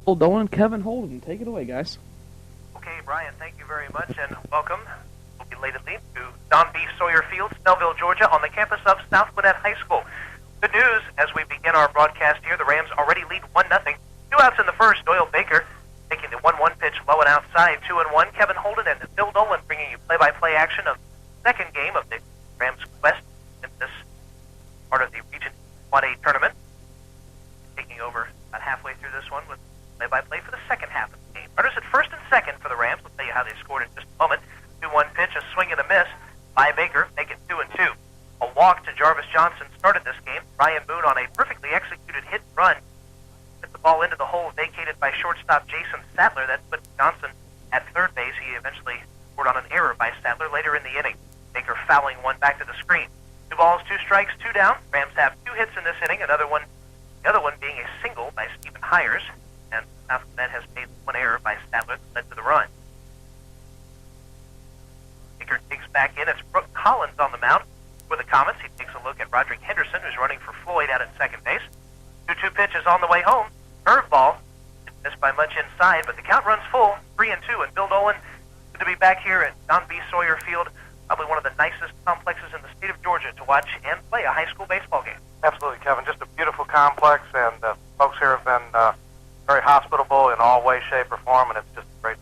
Bill Dolan, Kevin Holden. Take it away, guys. Okay, Brian, thank you very much, and welcome, belatedly, to Don B. Sawyer Field, Snellville, Georgia, on the campus of South Gwinnett High School. Good news, as we begin our broadcast here, the Rams already lead 1-0. 2 outs in the first. Doyle Baker taking the 1-1 pitch low and outside, 2-1. Kevin Holden and Bill Dolan bringing you play-by-play action of the second game of the Rams Quest in this part of the Region 1A tournament. Taking over about halfway through this one with play-by-play for the second half of the game. Runners at first and second for the Rams. We'll tell you how they scored in just a moment. 2-1 pitch, a swing and a miss by Baker, make it 2-2. A walk to Jarvis Johnson started this game. Ryan Boone on a perfectly executed hit and run hit the ball into the hole vacated by shortstop Jason Sadler. That put Johnson at third base. He eventually scored on an error by Sadler later in the inning. Baker fouling one back to the screen. 2 balls, 2 strikes, 2 down. Rams have 2 hits in this inning. The other one being a single by Stephen Hires. And South Gwinnett has made 1 error by Sadler that led to the run. Baker digs back in. It's Brooke Collins on the mound for the Comets. He takes a look at Roderick Henderson, who's running for Floyd out at second base. 2-2 pitch is on the way home. Curveball. Missed by much inside, but the count runs full, 3-2. And Bill Dolan, good to be back here at Don B. Sawyer Field, probably one of the nicest complexes in the state of Georgia to watch and play a high school baseball game. Absolutely, Kevin. Just a beautiful complex, and folks here have been very hospitable in all way, shape, or form, and it's just a great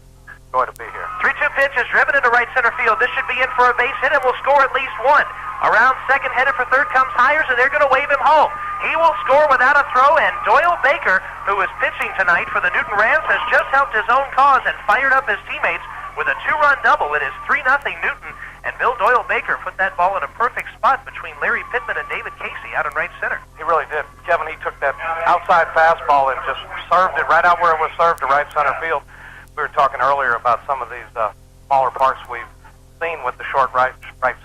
joy to be here. 3-2 pitch is driven into right center field. This should be in for a base hit and will score at least 1. Around second, headed for third comes Hires, and they're going to wave him home. He will score without a throw, and Doyle Baker, who is pitching tonight for the Newton Rams, has just helped his own cause and fired up his teammates with a 2-run double. It is 3-0 Newton, and Bill Doyle Baker put that ball in a perfect spot between Larry Pittman and David Casey out in right center. He really did. Kevin, he took that outside fastball and just served it right out where it was served to right center field. We were talking earlier about some of these smaller parks we've seen with the short right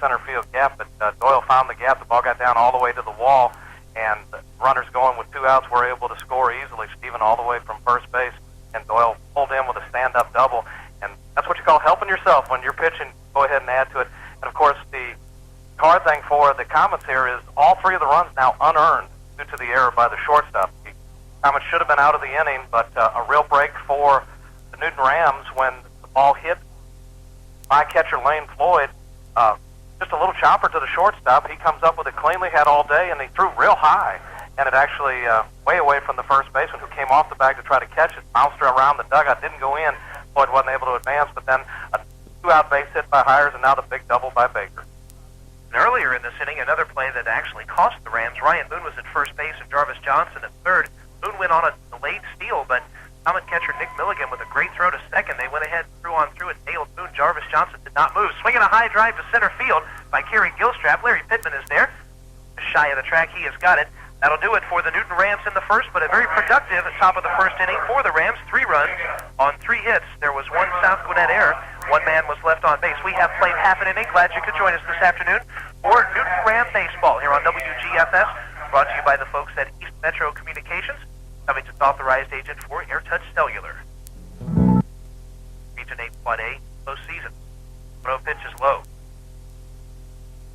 center field gap, but Doyle found the gap. The ball got down all the way to the wall, and the runners going with 2 outs were able to score easily. Stephen all the way from first base, and Doyle pulled in with a stand-up double. And that's what you call helping yourself when you're pitching. Go ahead and add to it. And, of course, the hard thing for the Comets here is all 3 of the runs now unearned due to the error by the shortstop. The Comets should have been out of the inning, but a real break for the Newton Rams when the ball hit by catcher Lane Floyd. Just a little chopper to the shortstop. He comes up with it cleanly, had all day, and he threw real high. And it actually way away from the first baseman who came off the bag to try to catch it. Bounced around the dugout, didn't go in. Floyd wasn't able to advance, but then a 2-out base hit by Hires, and now the big double by Baker. And earlier in this inning, another play that actually cost the Rams. Ryan Boone was at first base and Jarvis Johnson at third. Boone went on a delayed steal, but Comet catcher Nick Milligan with a great throw to second. They went ahead, threw on through and nailed Boone. Jarvis Johnson did not move. Swinging a high drive to center field by Kerry Gilstrap. Larry Pittman is there. Shy of the track, he has got it. That'll do it for the Newton Rams in the first, but a very productive top of the first inning for the Rams. 3 runs on 3 hits. There was 1 South Gwinnett error. 1 man was left on base. We have played half an inning. Glad you could join us this afternoon for Newton Ram Baseball here on WGFS. Brought to you by the folks at East Metro Communications, Covington's authorized agent for AirTouch Cellular. Region 8 Quad A postseason. 1-0 pitch is low.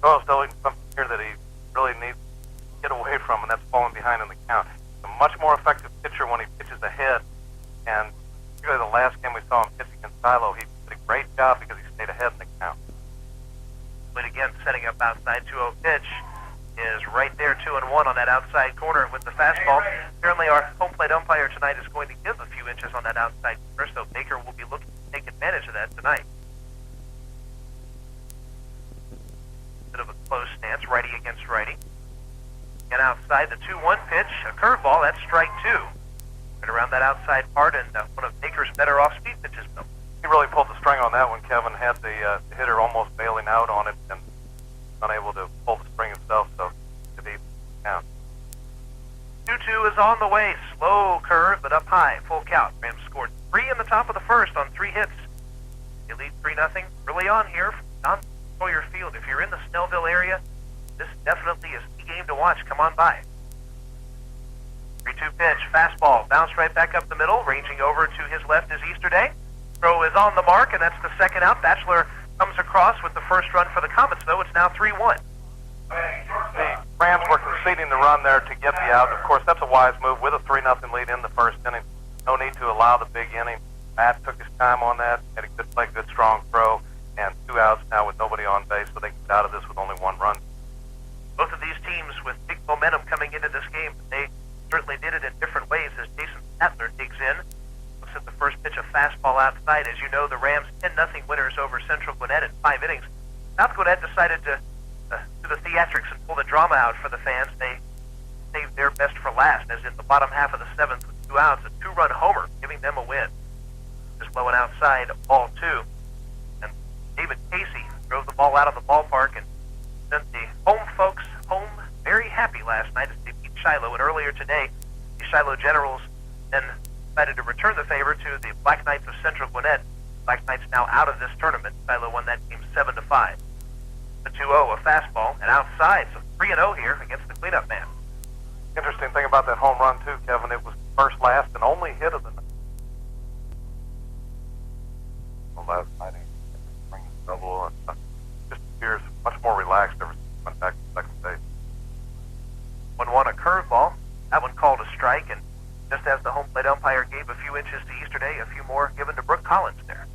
Doyle's doing something here that he really needs to get away from, and that's falling behind in the count. He's a much more effective pitcher when he pitches ahead, and particularly the last game we saw him pitch against Silo, he did a great job because he stayed ahead in the count. But again, setting up outside 2-0 pitch is right there, 2-1 on that outside corner with the fastball. Apparently our home plate umpire tonight is going to give a few inches on that outside corner, so Baker will be looking to take advantage of that tonight. Bit of a close stance, righty against righty. And outside the 2-1 pitch, a curveball, that's strike 2. Right around that outside part, and one of Baker's better off-speed pitches, Bill. He really pulled the string on that one. Kevin had the hitter almost bailing out on it and unable to pull the string himself, so to be down. 2-2 is on the way. Slow curve, but up high. Full count. Rams scored 3 in the top of the first on 3 hits. They lead 3-0 early on here from Don Sawyer Field. If you're in the Snellville area, this definitely is the game to watch. Come on by. 3-2 pitch. Fastball. Bounced right back up the middle. Ranging over to his left is Easterday. Throw is on the mark, and that's the second out. Batchelor comes across with the first run for the Comets, though. It's now 3-1. The Rams were conceding the run there to get the out. Of course, that's a wise move with a 3-0 lead in the first inning. No need to allow the big inning. Matt took his time on that, had a good play, good strong throw, and 2 outs now with nobody on base, so they can get out of this with only 1 run. Both of these teams with big momentum coming into this game, they certainly did it in different ways as Jason Statler digs in. Looks at the first pitch, a fastball outside. As you know, the Rams 10-0 winners over Central Gwinnett in 5 innings. South Gwinnett decided to do the theatrics and pull the drama out for the fans. They saved their best for last, as in the bottom half of the 7th with 2 outs, a 2-run homer, giving them a win. Just low and outside, ball 2. And David Casey drove the ball out of the ballpark and sent the home folks home very happy last night as they beat Shiloh. And earlier today, the Shiloh Generals then decided to return the favor to the Black Knights of Central Gwinnett. Black Knights now out of this tournament. Shiloh won that game 7-5. The 2-0, a fastball, and outside, so 3-0 here against the cleanup man. Interesting thing about that home run, too, Kevin, it was first, last, and only hit of the night. Last night, he brings double and just appears much more relaxed ever since he went back to second base. 1-1, a curveball. That one called a strike, and just as the home plate umpire gave a few inches to Easterday, a few more given to Brooke Collins there.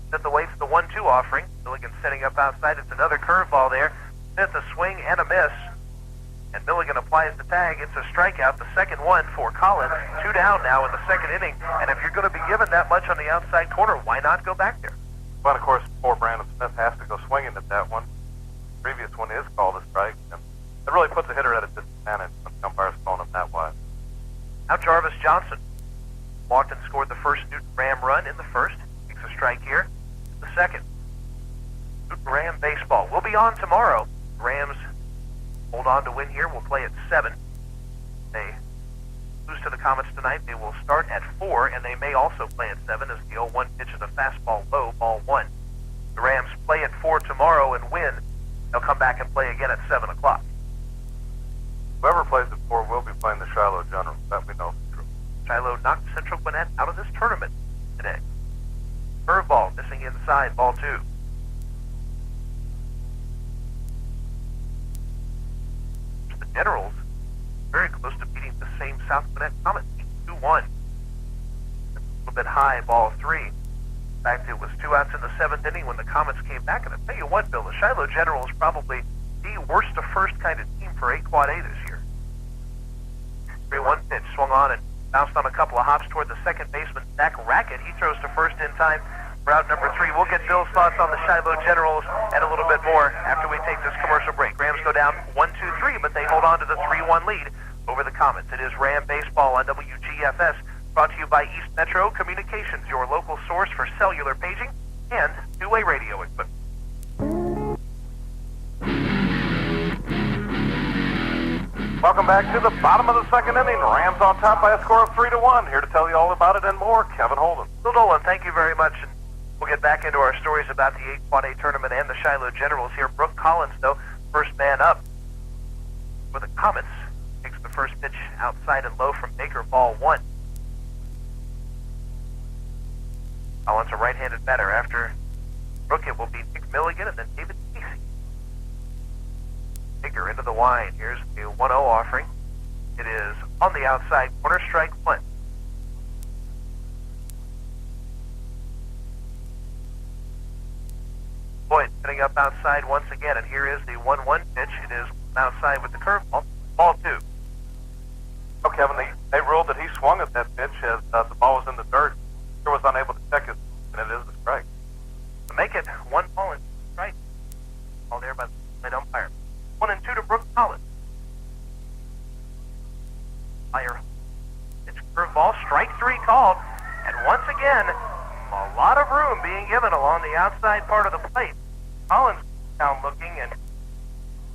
Smith awaits the 1-2 offering. Milligan setting up outside. It's another curveball there. Smith a swing and a miss. And Milligan applies the tag. It's a strikeout, the second one for Collins. 2 down now in the second inning. And if you're going to be given that much on the outside corner, why not go back there? Well, of course, poor Brandon Smith has to go swinging at that one. The previous one is called a strike. And it really puts a hitter at a disadvantage when the umpire's throwing him that wide. Now Jarvis Johnson walked and scored the first Newton Ram run in the first. Takes a strike here. The second. Newton Ram baseball. We'll be on tomorrow. Rams hold on to win here. We'll play at 7. They lose to the Comets tonight. They will start at 4, and they may also play at 7 as the 0-1 pitch is a fastball low, ball 1. The Rams play at 4 tomorrow and win. They'll come back and play again at 7 o'clock. Whoever plays at 4 will be playing the Shiloh Generals. That we know for sure. Shiloh knocked Central Gwinnett out of this tournament today. Curveball missing inside, ball 2. The Generals very close to beating the same South Gwinnett Comets, 2-1. A little bit high, ball 3. In fact, it was 2 outs in the 7th inning when the Comets came back. And I'll tell you what, Bill, the Shiloh Generals probably the worst to first kind of team for A-Quad A this year. 3-1 pitch swung on and bounced on a couple of hops toward the second baseman, Zach Rackett. He throws to first in time. Route number 3. We'll get Bill's thoughts on the Shiloh Generals and a little bit more after we take this commercial break. Rams go down 1-2-3, but they hold on to the 3-1 lead over the Comets. It is Ram Baseball on WGFS, brought to you by East Metro Communications, your local source for cellular paging and two-way radio equipment. Welcome back to the bottom of the second inning. Rams on top by a score of 3-1. Here to tell you all about it and more, Kevin Holden. Bill Dolan, thank you very much. And we'll get back into our stories about the 8-Quad A tournament and the Shiloh Generals here. Brooke Collins, though, first man up for the Comets. Takes the first pitch outside and low from Baker, ball 1. Collins, a right-handed batter. After Brooke, it will be Nick Milligan and then David Casey. Baker into the wind. Here's the 1-0 offering. It is on the outside corner, strike 1. Boyd setting up outside once again, and here is the 1-1 pitch. It is outside with the curveball, ball 2. Oh, Kevin, they ruled that he swung at that pitch as the ball was in the dirt. He was unable to check it, and it is a strike. To make it 1 ball and strike. All there by the plate umpire. 1-2 to Brooke Collins. Fire. It's curveball, strike 3 called, and once again, a lot of room being given along the outside part of the plate. Collins down looking, and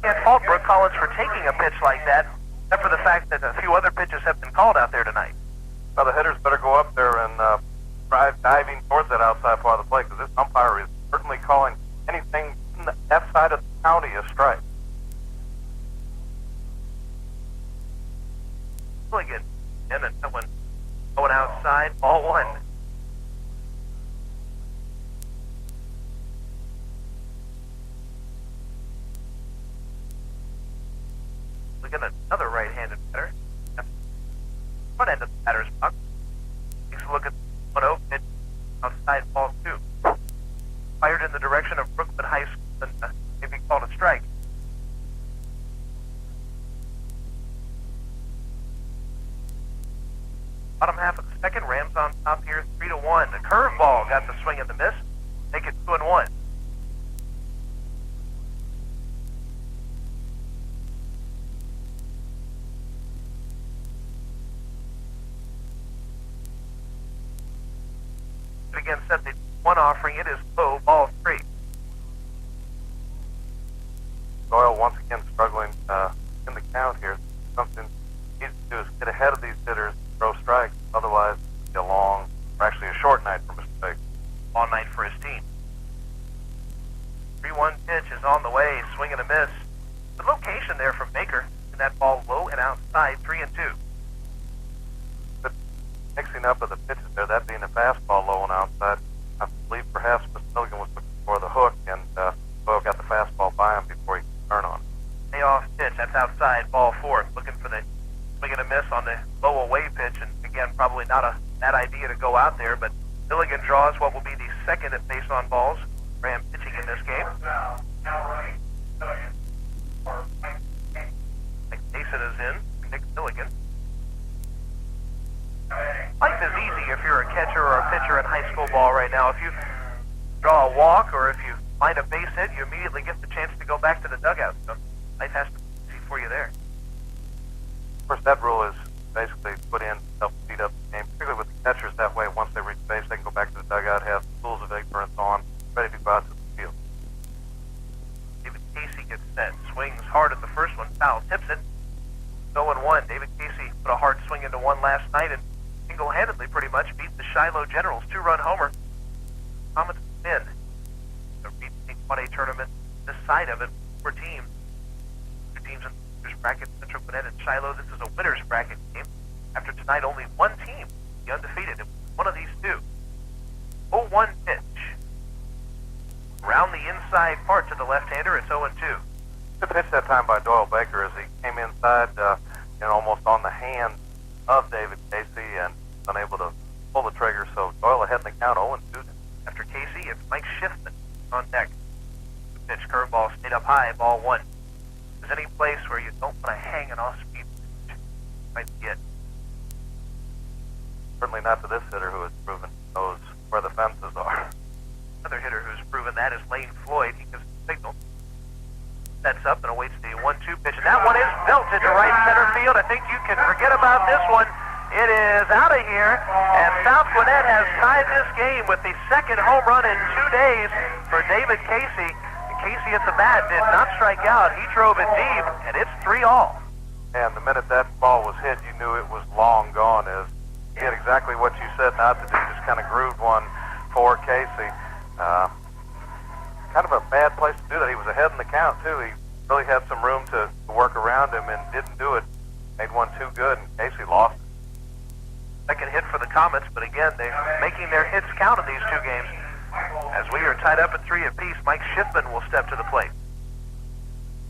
can't fault Brooke Collins for taking a pitch like that, except for the fact that a few other pitches have been called out there tonight. Well, the hitters better go up there and try diving towards that outside part of the plate, because this umpire is certainly calling anything in that side of the county a strike. Milligan, and then that one going outside, ball 1. Look at another right-handed batter. front end of the batter's box. Takes a look at 1-0 pitch outside ball 2. Fired in the direction of Brooklyn High School and maybe called a strike. Bottom half of the second, Rams on top here, 3-1. The curveball got the swing and the miss. Make it 2-1. Again, set the one offering. It is low, ball 3. Doyle once again struggling in the count here. Something he needs to do is get ahead of these hitters, throw strikes. Otherwise, it'll be a long, or actually a short night for Mr. Baker. Long night for his team. 3-1 pitch is on the way. Swing and a miss. The location there from Baker. And that ball low and outside, 3-2. But mixing up of the pitches there, that being a fastball low and outside, I believe perhaps Mr. Milligan was looking for the hook, and Doyle got the fastball by him before he could turn on it. Payoff pitch. That's outside, ball 4. Looking for the swing and a miss on the low away pitch. And again, probably not a bad idea to go out there, but Milligan draws what will be the second at base on balls. Ram pitching in this game. Mike Mason is in. Nick Milligan. Life is easy if you're a catcher or a pitcher in high school ball right now. If you draw a walk or if you find a base hit, you immediately get the chance to go back to the dugout. So life has to be easy for you there. Of course, that rule is basically put in to help speed up the game, particularly with the catchers. That way, once they reach base, they can go back to the dugout, have tools of ignorance on, ready to go out to the field. David Casey gets set. Swings hard at the first one. Foul. Tips it. 0-1. David Casey put a hard swing into one last night and single-handedly pretty much beat the Shiloh Generals. 2-run homer. Comets win. The region 1A tournament. This side of it, 4 teams. 2 teams in the winners bracket, Central Gwinnett and Shiloh. This is a winners bracket game. After tonight, only one team be undefeated. One of these 2. 0-1 pitch. Around the inside part to the left-hander, it's 0-2. Good pitch that time by Doyle Baker as he came inside and almost on the hand of David Casey and unable to pull the trigger. So Doyle ahead in the count, 0-2. After Casey, it's Mike Schiffman on deck. The pitch curveball stayed up high, ball 1. If there's any place where you don't want to hang an off-speed pitch, might be it. Certainly not to this hitter who has proven knows where the fences are. Another hitter who's proven that is Lane Floyd. He gives the signal. Sets up and awaits the 1-2 pitch. And that one is belted to right center field. I think you can forget about this one. It is out of here. And South Gwinnett has tied this game with the second home run in 2 days for David Casey. And Casey at the bat did not strike out. He drove it deep, and it's 3-all. And the minute that ball was hit, you knew it was long gone. As he had exactly what you said not to do, just kind of grooved one for Casey. Kind of a bad place to do that. He was ahead in the count, too. He really had some room to work around him and didn't do it. Made one too good, and Casey lost it. Second hit for the Comets, but again, they're making their hits count in these 2 games. As we are tied up at 3 apiece, Mike Schiffman will step to the plate.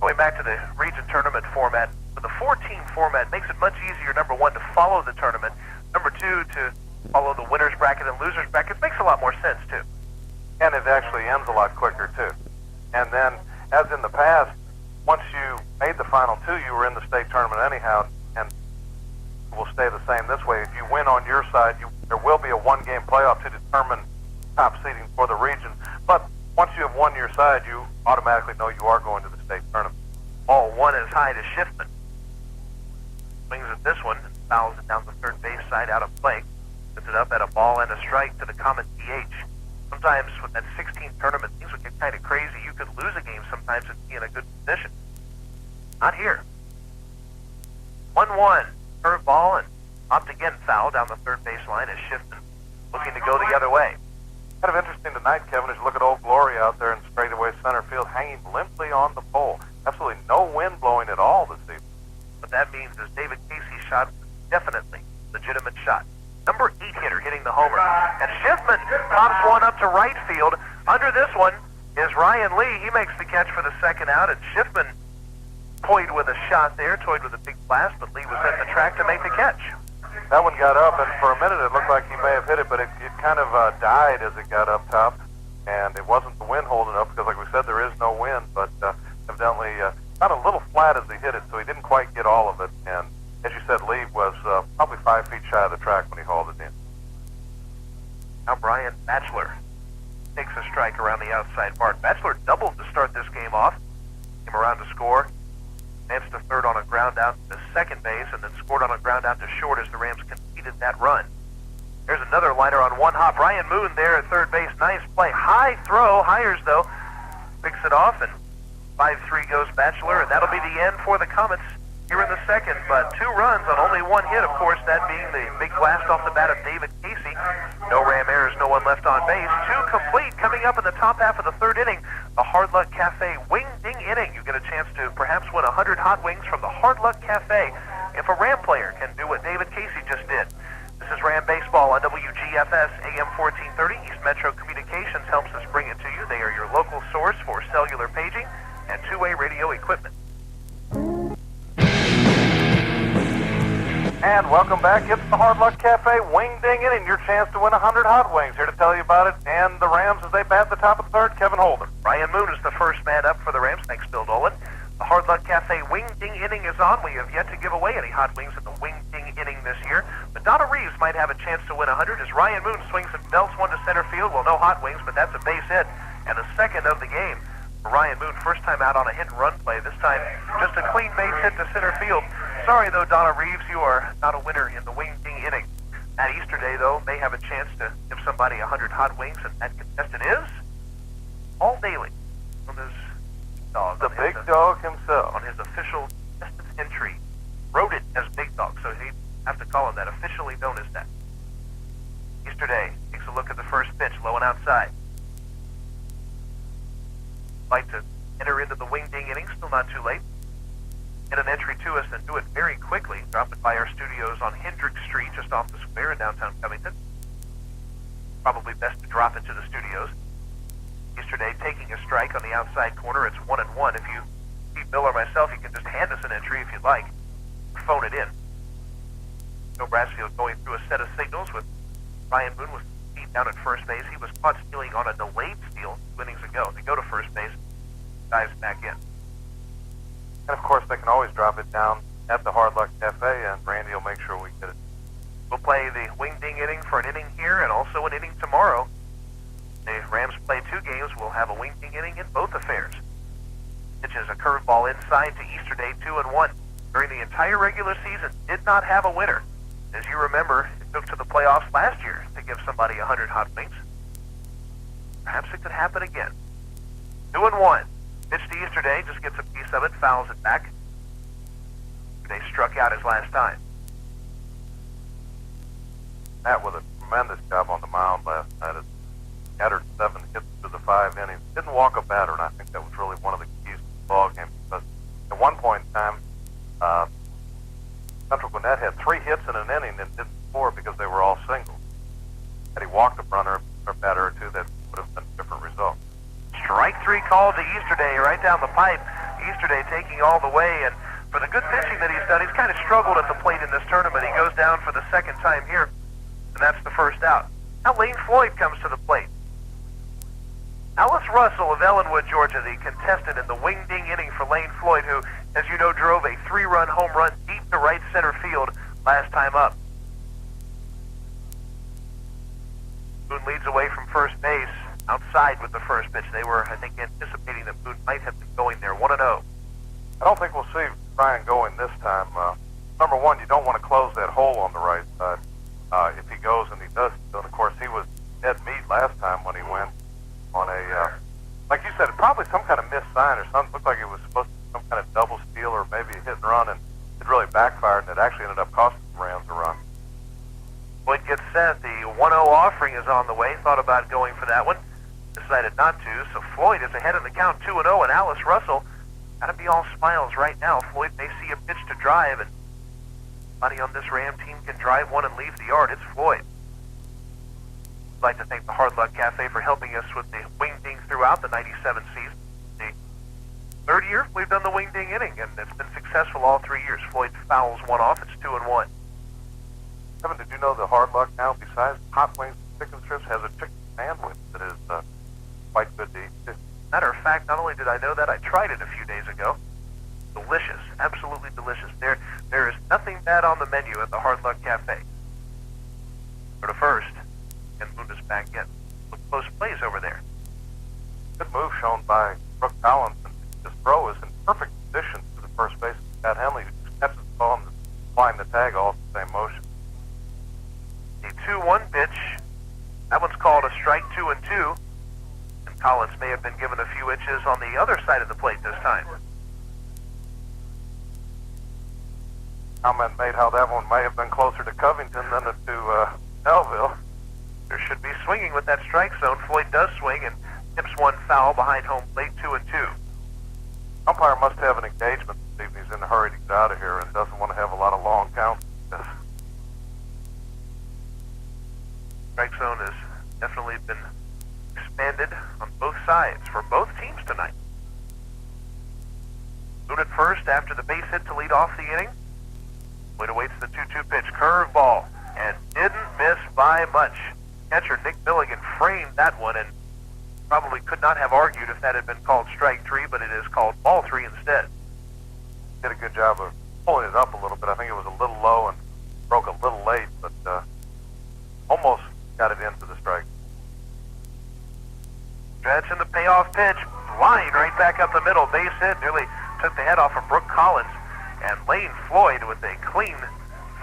Going back to the region tournament format, for the 4-team format makes it much easier, number 1, to follow the tournament. Number 2, to follow the winner's bracket and loser's bracket. Makes a lot more sense, too. And it actually ends a lot quicker, too. And then, as in the past, once you made the final 2, you were in the state tournament anyhow, and it will stay the same this way. If you win on your side, there will be a 1-game playoff to determine top seeding for the region. But once you have won your side, you automatically know you are going to the state tournament. Ball 1 is high to Schiffman. Swings at this one and fouls it down the third base side out of play. Puts it up at a ball and a strike to the Comet DH. Sometimes with that 16th tournament, things would get kind of crazy. You could lose a game sometimes and be in a good position. Not here. 1-1. Curveball and popped again foul down the third baseline as Schiffman looking to go the other way. Kind of interesting tonight, Kevin, as you look at Old Glory out there in straightaway center field, hanging limply on the pole. Absolutely no wind blowing at all this evening. What that means is David Casey's shot is definitely a legitimate shot. Number 8 hitter hitting the homer. And Schiffman pops one up to right field. Under this one is Ryan Lee. He makes the catch for the second out, and Schiffman toyed with a shot there, toyed with a big blast, but Lee was at the track to make the catch. That one got up, and for a minute it looked like he may have hit it, but it kind of died as it got up top, and it wasn't the wind holding up, because like we said, there is no wind, but evidently got a little flat as he hit it, so he didn't quite get all of it, and as you said, Lee was probably 5 feet shy of the track when he hauled it in. Now Brian Batchelor takes a strike around the outside mark. Batchelor doubled to start this game off, came around to score, advanced to third on a ground out to second base, and then scored on a ground out to short as the Rams completed that run. There's another liner on one hop. Ryan Moon there at third base. Nice play. High throw. Hires, though, picks it off, and 5-3 goes Batchelor, and that'll be the end for the Comets here in the second. But 2 runs on only 1 hit, of course, that being the big blast off the bat of David Casey. No Ram errors, no one left on base. 2 complete. Coming up in the top half of the third inning, the Hard Luck Cafe Wing Ding inning. You get a chance to perhaps win 100 hot wings from the Hard Luck Cafe if a Ram player can do what David Casey just did. This is Ram Baseball on WGFS AM 1430. East Metro Communications helps us bring it to you. They are your local source for cellular paging and two-way radio equipment. And welcome back. It's the Hard Luck Cafe Wing Ding Inning, your chance to win 100 hot wings. Here to tell you about it, and the Rams as they bat the top of the third, Kevin Holden. Ryan Moon is the first man up for the Rams. Thanks, Bill Dolan. The Hard Luck Cafe Wing Ding Inning is on. We have yet to give away any hot wings in the Wing Ding Inning this year. But Donna Reeves might have a chance to win 100 as Ryan Moon swings and belts one to center field. Well, no hot wings, but that's a base hit. And the second of the game for Ryan Moon. First time out on a hit and run play. This time just a clean base hit to center field. Sorry, though, Donna Reeves, you are not a winner in the Wing Ding Inning. At Easter Day, though, may have a chance to give somebody 100 hot wings, and that contestant is Paul Daly, known as Dog. The Big Dog himself. On his official contestant entry. Wrote it as Big Dog, so he'd have to call him that, officially known as that. Easter Day takes a look at the first pitch, low and outside. Like to enter into the Wing Ding Inning, still not too late. Get an entry to us and do it very quickly. Drop it by our studios on Hendrick Street, just off the square in downtown Covington. Probably best to drop it to the studios. Yesterday, taking a strike on the outside corner, it's 1-1. If you see Bill or myself, you can just hand us an entry if you'd like, or phone it in. Joe Brasfield going through a set of signals with Ryan Moon with feet down at first base. He was caught stealing on a delayed steal 2 innings ago. They go to first base, dives back in. And of course, they can always drop it down at the Hard Luck Cafe, and Randy will make sure we get it. We'll play the Wing Ding Inning for an inning here and also an inning tomorrow. The Rams play 2 games. We'll have a Wing Ding Inning in both affairs. Pitch is a curveball inside to Easter Day, 2-1. During the entire regular season, did not have a winner. As you remember, it took to the playoffs last year to give somebody 100 hot wings. Perhaps it could happen again. 2-1. Pitch to Easter Day, just gets a piece of it, fouls it back. They struck out his last time. Matt with a tremendous job on the mound last night. Scattered 7 hits through the 5 innings. Didn't walk a batter, and I think that was really one of the keys to the ball game. Because at one point in time, Central Gwinnett had 3 hits in an inning and didn't score because they were all singles. Had he walked a runner or batter or 2, that would have been a different result. Strike 3 called to Easter Day right down the pipe. Easter Day taking all the way, and for the good pitching that he's done, he's kind of struggled at the plate in this tournament. He goes down for the second time here, and that's the first out. Now Lane Floyd comes to the plate. Alice Russell of Ellenwood, Georgia, the contestant in the Wing Ding Inning for Lane Floyd, who, as you know, drove a 3-run home run deep to right center field last time up. Boone leads away from first base, outside with the first pitch. They were, I think, anticipating that Boone might have been going there, 1-0. I don't think we'll see Brian going this time. Number one, you don't want to close that hole on the right side. If he goes, and he does, and of course he was dead meat last time when he went on a, like you said, probably some kind of missed sign or something. Looked like it was supposed to be some kind of double steal or maybe a hit and run, and it really backfired, and it actually ended up costing the Rams a run. Floyd gets set. The 1-0 offering is on the way. Thought about going for that one. Decided not to. So Floyd is ahead in the count, 2-0, and Alice Russell got to be all smiles right now. Floyd may see a pitch to drive, and somebody on this Ram team can drive one and leave the yard. It's Floyd. I'd like to thank the Hard Luck Cafe for helping us with the Wing Ding throughout the 97 season. The third year we've done the Wing Ding Inning, and it's been successful all 3 years. Floyd fouls one off. It's 2-1. Kevin, did you know the Hard Luck now, besides hot wings and chicken strips, has a chicken sandwich that is quite good to eat? Matter of fact, not only did I know that, I tried it a few days ago. Delicious, absolutely delicious. There is nothing bad on the menu at the Hard Luck Cafe. Go to first, and move us back in. Look, close plays over there. Good move shown by Brooke Collins. This throw is in perfect position to the first base. Pat Henley, who just catches the ball and flying the tag all in the same motion. A 2-1 pitch. That one's called a strike 2-2. And Collins may have been given a few inches on the other side of the plate this time. Comment made how that one may have been closer to Covington than to Melville. There should be swinging with that strike zone. Floyd does swing and tips one foul behind home plate, 2-2. Umpire must have an engagement this evening. He's in a hurry to get out of here and doesn't want to have a lot of long counts. Strike zone has definitely been expanded on both sides for both teams tonight. Boot at first after the base hit to lead off the inning. Floyd awaits the 2-2 pitch, curveball, and didn't miss by much. Catcher Nick Milligan framed that one and probably could not have argued if that had been called strike 3, but it is called ball 3 instead. Did a good job of pulling it up a little bit. I think it was a little low and broke a little late, but almost got it into the strike. Stretch in the payoff pitch, line right back up the middle, base hit, nearly took the head off of Brooke Collins, and Lane Floyd with a clean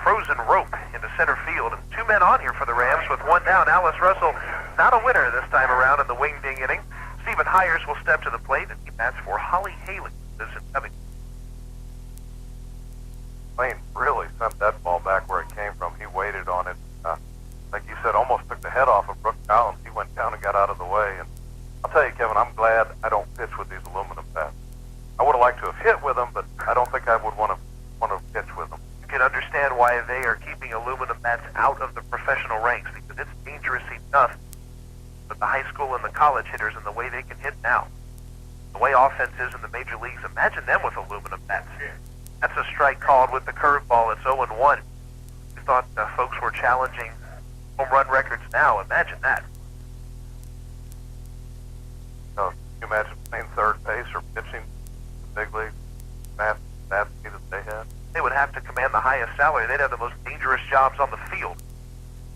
frozen rope into center field. And two men on here for the Rams with one down. Alice Russell, not a winner this time around in the wing ding inning. Stephen Hires will step to the plate, and he bats for Holly Haley. This is Covington. Lane really sent that ball back where it came from. He waited on it. Like you said, almost took the head off of Brooke Collins. He went down and got out of the way. And I'll tell you, Kevin, I'm glad I don't pitch with these aluminum bats. I would have liked to have hit with them, but I don't think I would want to pitch with them. You can understand why they are keeping aluminum bats out of the professional ranks, because it's dangerous enough with the high school and the college hitters and the way they can hit now. The way offense is in the major leagues, imagine them with aluminum bats. That's a strike called with the curveball. It's 0-1. We thought folks were challenging home run records now. Imagine that. So, can you imagine playing third base or pitching the big league? That speed that they had. They would have to command the highest salary. They'd have the most dangerous jobs on the field.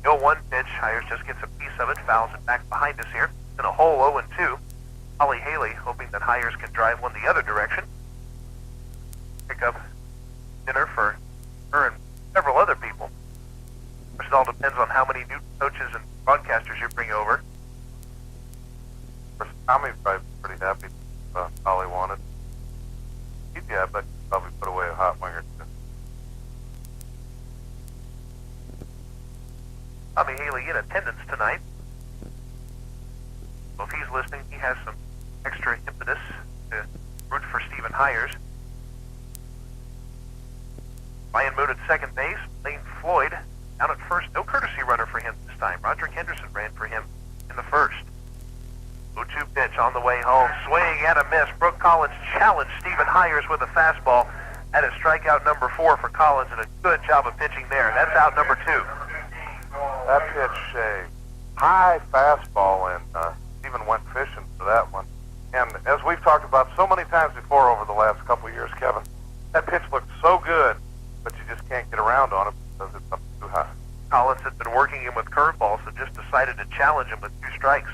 0-1 pitch. Hires just gets a piece of it, fouls it back behind us here. In a hole 0-2. Holly Haley hoping that Hires can drive one the other direction. Pick up dinner for her and several other people. Of course, it all depends on how many new coaches and broadcasters you bring over. Of course, Tommy's probably pretty happy Holly wanted. Yeah, but probably put away a hot winger too. Tommy Haley in attendance tonight. Well, if he's listening, he has some extra impetus to root for Stephen Hires. Ryan Moon at second base. Lane Floyd down at first. No courtesy runner for him this time. Roderick Henderson ran for him in the first. 0-2 pitch on the way home. Swing and a miss. Brooke Collins challenged Stephen Hires with a fastball. That is strikeout number 4 for Collins, and a good job of pitching there. That's out number 2. That pitch, a high fastball, and Stephen went fishing for that one. And as we've talked about so many times before over the last couple of years, Kevin, that pitch looked so good, but you just can't get around on it because it's up too high. Collins had been working him with curveballs, so just decided to challenge him with 2 strikes.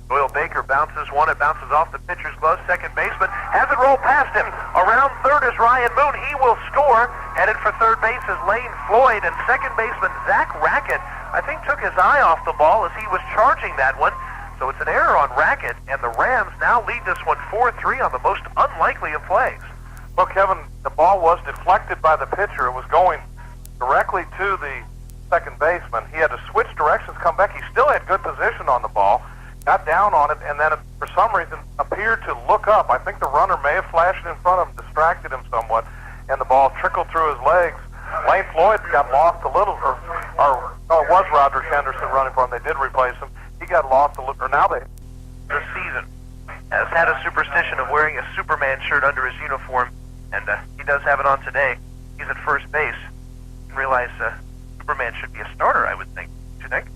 Doyle Baker bounces one. It bounces off the pitcher's glove. Second baseman has it roll past him. Around third is Ryan Moon. He will score. Headed for third base is Lane Floyd. And second baseman Zach Rackett, I think, took his eye off the ball as he was charging that one. So it's an error on Rackett, and the Rams now lead this one 4-3 on the most unlikely of plays. Well, Kevin, the ball was deflected by the pitcher. It was going directly to the second baseman. He had to switch directions, come back. He still had good position on the ball. Got down on it, and then for some reason appeared to look up. I think the runner may have flashed in front of him, distracted him somewhat, and the ball trickled through his legs. Lane Floyd got lost a little, or it was Roderick Henderson running for him. They did replace him. He got lost a little, or now they... This season has had a superstition of wearing a Superman shirt under his uniform, and he does have it on today. He's at first base. Realize Superman should be a starter, I would think. Don't you think?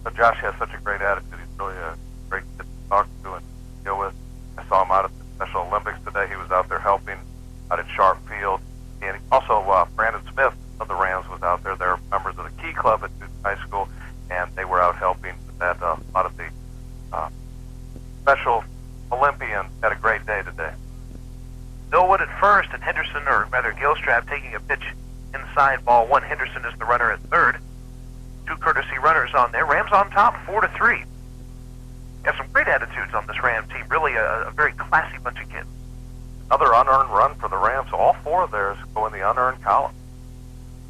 But Josh has such a great attitude. He's really a great kid to talk to and deal with. I saw him out at the Special Olympics today. He was out there helping out at Sharp Field. And also, Brandon Smith of the Rams was out there. They're members of the Key Club at Newton High School, and they were out helping with that. A lot of the Special Olympians had a great day today. Millwood at first, and Henderson, or rather Gilstrap, taking a pitch inside ball one. Henderson is the runner at third. Two courtesy runners on there. Rams on top, 4-3. Got some great attitudes on this Ram team. Really a very classy bunch of kids. Another unearned run for the Rams. All four of theirs go in the unearned column.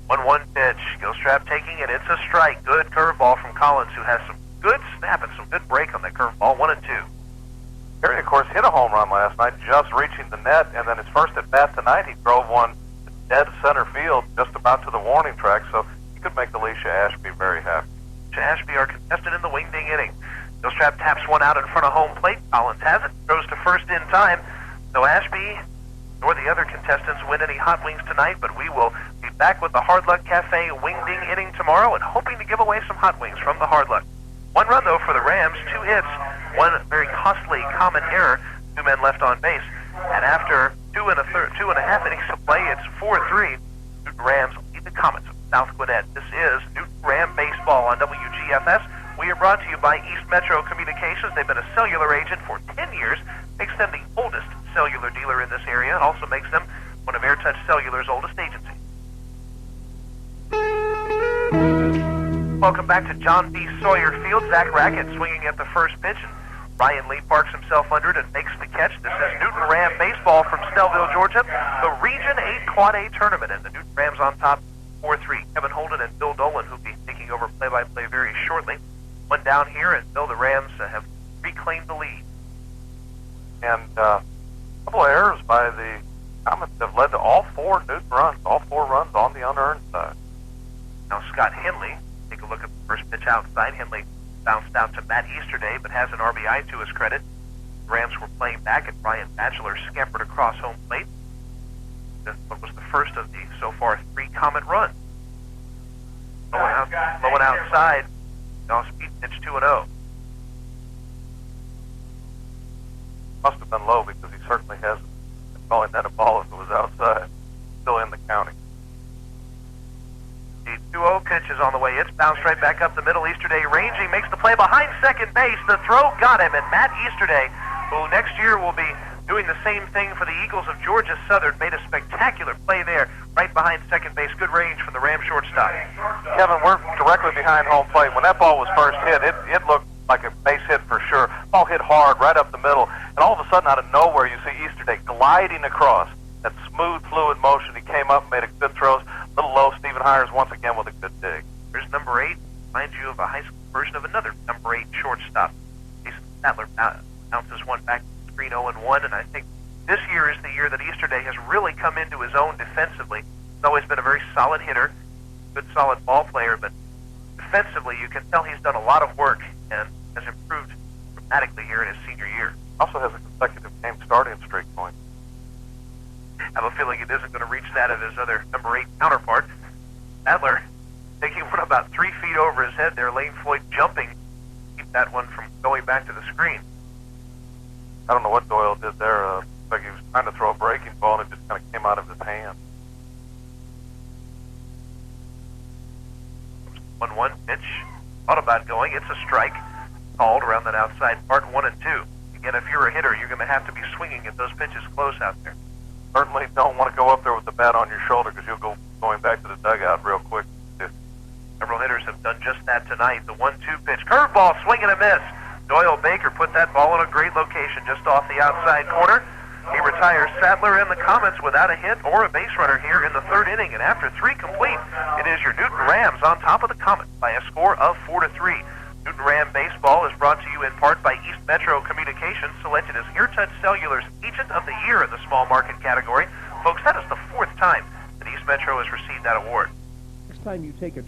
1-1 pitch. Gilstrap taking it. It's a strike. Good curveball from Collins, who has some good snap and some good break on that curveball. 1-2. Perry, of course, hit a home run last night, just reaching the net, and then his first at bat tonight, he drove one to dead center field, just about to the warning track, so he could make Alicia Ashby very happy. Ashby, our contestant in the wingding inning. Gilstrap taps one out in front of home plate. Collins has it. Throws to first in time. No Ashby nor the other contestants win any hot wings tonight, but we will be back with the Hard Luck Cafe wingding inning tomorrow and hoping to give away some hot wings from the Hard Luck. One run, though, for the Rams, 2 hits, one very costly common error, 2 men left on base. And after 2.5 innings of play, it's 4-3. Newton Rams lead the Comets of South Gwinnett. This is Newton Ram Baseball on WGFS. We are brought to you by East Metro Communications. They've been a cellular agent for 10 years, makes them the oldest cellular dealer in this area, and also makes them one of AirTouch Cellular's oldest agencies. Welcome back to John B. Sawyer Field. Zach Rackett swinging at the first pitch, and Ryan Lee parks himself under it and makes the catch. This is Newton Ram Baseball from Snellville, Georgia, the Region 8 Quad A tournament, and the Newton Rams on top 4-3. Kevin Holden and Bill Dolan, who'll be taking over play-by-play very shortly. One down here, and Bill, the Rams have reclaimed the lead. And a couple of errors by the Comets have led to all 4 Newton runs, all 4 runs on the unearned side. Now Scott Henley, take a look at the first pitch outside. Henley bounced out to Matt Easterday, but has an RBI to his credit. The Rams were playing back, and Brian Batchelor scampered across home plate. What was the first of the, so far, 3 Comet runs. Low and outside. Now speed pitch 2-0. Must have been low because he certainly hasn't been calling that a ball if it was outside. Still in the counting. The 2-0 pitch is on the way. It's bounced right back up the middle. Easterday ranging, makes the play behind second base. The throw got him, and Matt Easterday, who next year will be doing the same thing for the Eagles of Georgia Southern, made a spectacular play there, right behind second base. Good range from the Ram shortstop. Kevin, we're directly behind home plate. When that ball was first hit, it looked like a base hit for sure. Ball hit hard right up the middle, and all of a sudden, out of nowhere, you see Easterday gliding across. That smooth, fluid motion. He came up, made a good throws. A little low. Stephen Hires once again with a good dig. There's number 8. Reminds you of a high school version of another number 8 shortstop. Jason Statler bounces one back to the screen 0-1, and I think this year is the year that Easterday has really come into his own defensively. He's always been a very solid hitter, good solid ball player, but defensively you can tell he's done a lot of work and has improved dramatically here in his senior year. Also has a consecutive game starting streak going. I have a feeling it isn't going to reach that of his other number 8 counterpart. Adler taking one about 3 feet over his head there. Lane Floyd jumping to keep that one from going back to the screen. I don't know what Doyle did there. Like he was trying to throw a breaking ball and it just kind of came out of his hand. 1-1 pitch. Thought about going. It's a strike. Called around that outside part 1 and 2. Again, if you're a hitter, you're going to have to be swinging at those pitches close out there. Certainly don't want to go up there with the bat on your shoulder because you'll go going back to the dugout real quick. Several hitters have done just that tonight. The 1-2 pitch. Curveball, swing and a miss. Doyle Baker put that ball in a great location just off the outside corner. He retires Sadler and the Comets without a hit or a base runner here in the 3rd inning. And after 3 complete, it is your Newton Rams on top of the Comets by a score of 4-3. Newton Ram Baseball is brought to you in part by East Metro Communications, selected as AirTouch Cellular's Agent of the Year in the small market category. Folks, that is the 4th time that East Metro has received that award. Next time you take a...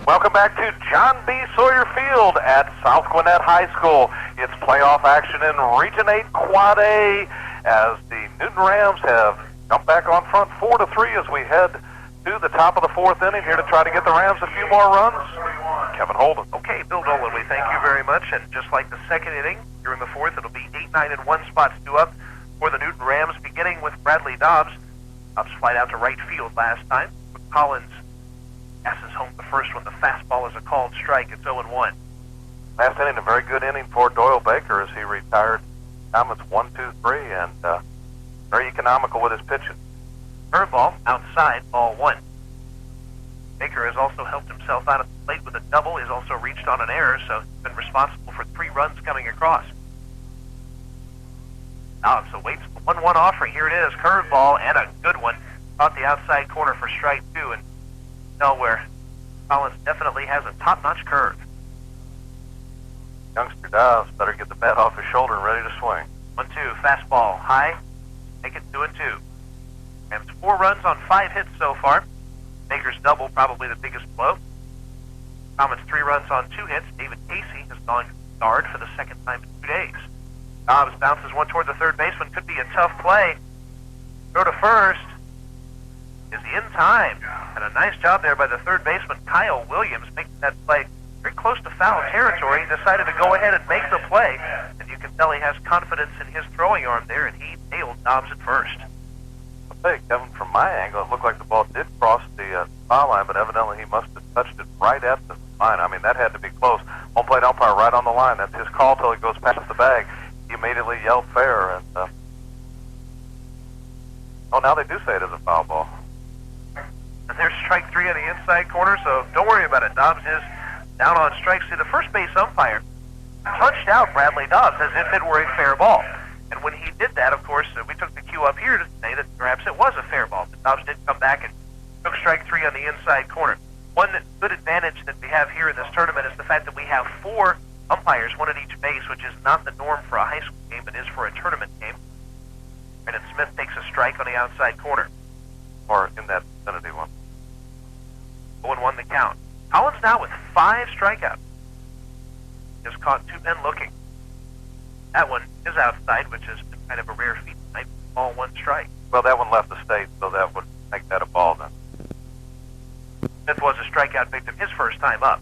Welcome back to John B. Sawyer Field at South Gwinnett High School. It's playoff action in Region 8 Quad A, as the Newton Rams have jumped back on front 4-3 as we head to the top of the fourth inning here to try to get the Rams a few more runs. Kevin Holden. Okay, Bill Dolan, we thank you very much. And just like the second inning, here in the fourth, it'll be 8-9-1 spots due up for the Newton Rams, beginning with Bradley Dobbs. Dobbs flight out to right field last time. Collins passes home the first one. The fastball is a called strike. It's 0-1. Last inning, a very good inning for Doyle Baker as he retired. It's 1-2-3 and very economical with his pitching. Curveball outside, ball one. Baker has also helped himself out of the plate with a double. He's also reached on an error, so he's been responsible for 3 runs coming across. Dobbs awaits the 1-1 offering. Here it is, curveball and a good one. Caught the outside corner for strike 2, and where Collins definitely has a top-notch curve. Youngster Dobbs better get the bat off his shoulder and ready to swing. 1-2, fastball high, make it 2-2. Rams 4 runs on 5 hits so far. Baker's double probably the biggest blow. Comets 3 runs on 2 hits. David Casey has gone guard for the second time in 2 days. Dobbs bounces one toward the third baseman. Could be a tough play. Throw to first. Is in time. And a nice job there by the third baseman, Kyle Williams, making that play very close to foul territory. He decided to go ahead and make the play. And you can tell he has confidence in his throwing arm there, and he nailed Dobbs at first. Hey, Kevin, from my angle, it looked like the ball did cross the foul line, but evidently he must have touched it right at the line. I mean, that had to be close. Home plate umpire right on the line. That's his call till he goes past the bag. He immediately yelled fair, and now they do say it is a foul ball. And there's strike 3 on the inside corner, so don't worry about it. Dobbs is down on strikes. See, the first base umpire punched out Bradley Dobbs as if it were a fair ball. And when he did that, of course, we took the cue up here to say that perhaps it was a fair ball. But Dobbs did come back and took strike 3 on the inside corner. One good advantage that we have here in this tournament is the fact that we have 4 umpires, 1 at each base, which is not the norm for a high school game, but is for a tournament game. Brandon Smith takes a strike on the outside corner. Or in that vicinity one. 0-1 the count. Collins now with 5 strikeouts. Just caught 2 men looking. That one is outside, which is kind of a rare feat tonight. Ball 1 strike. Well, that one left the state, so that would make that a ball then. Smith was a strikeout victim his first time up.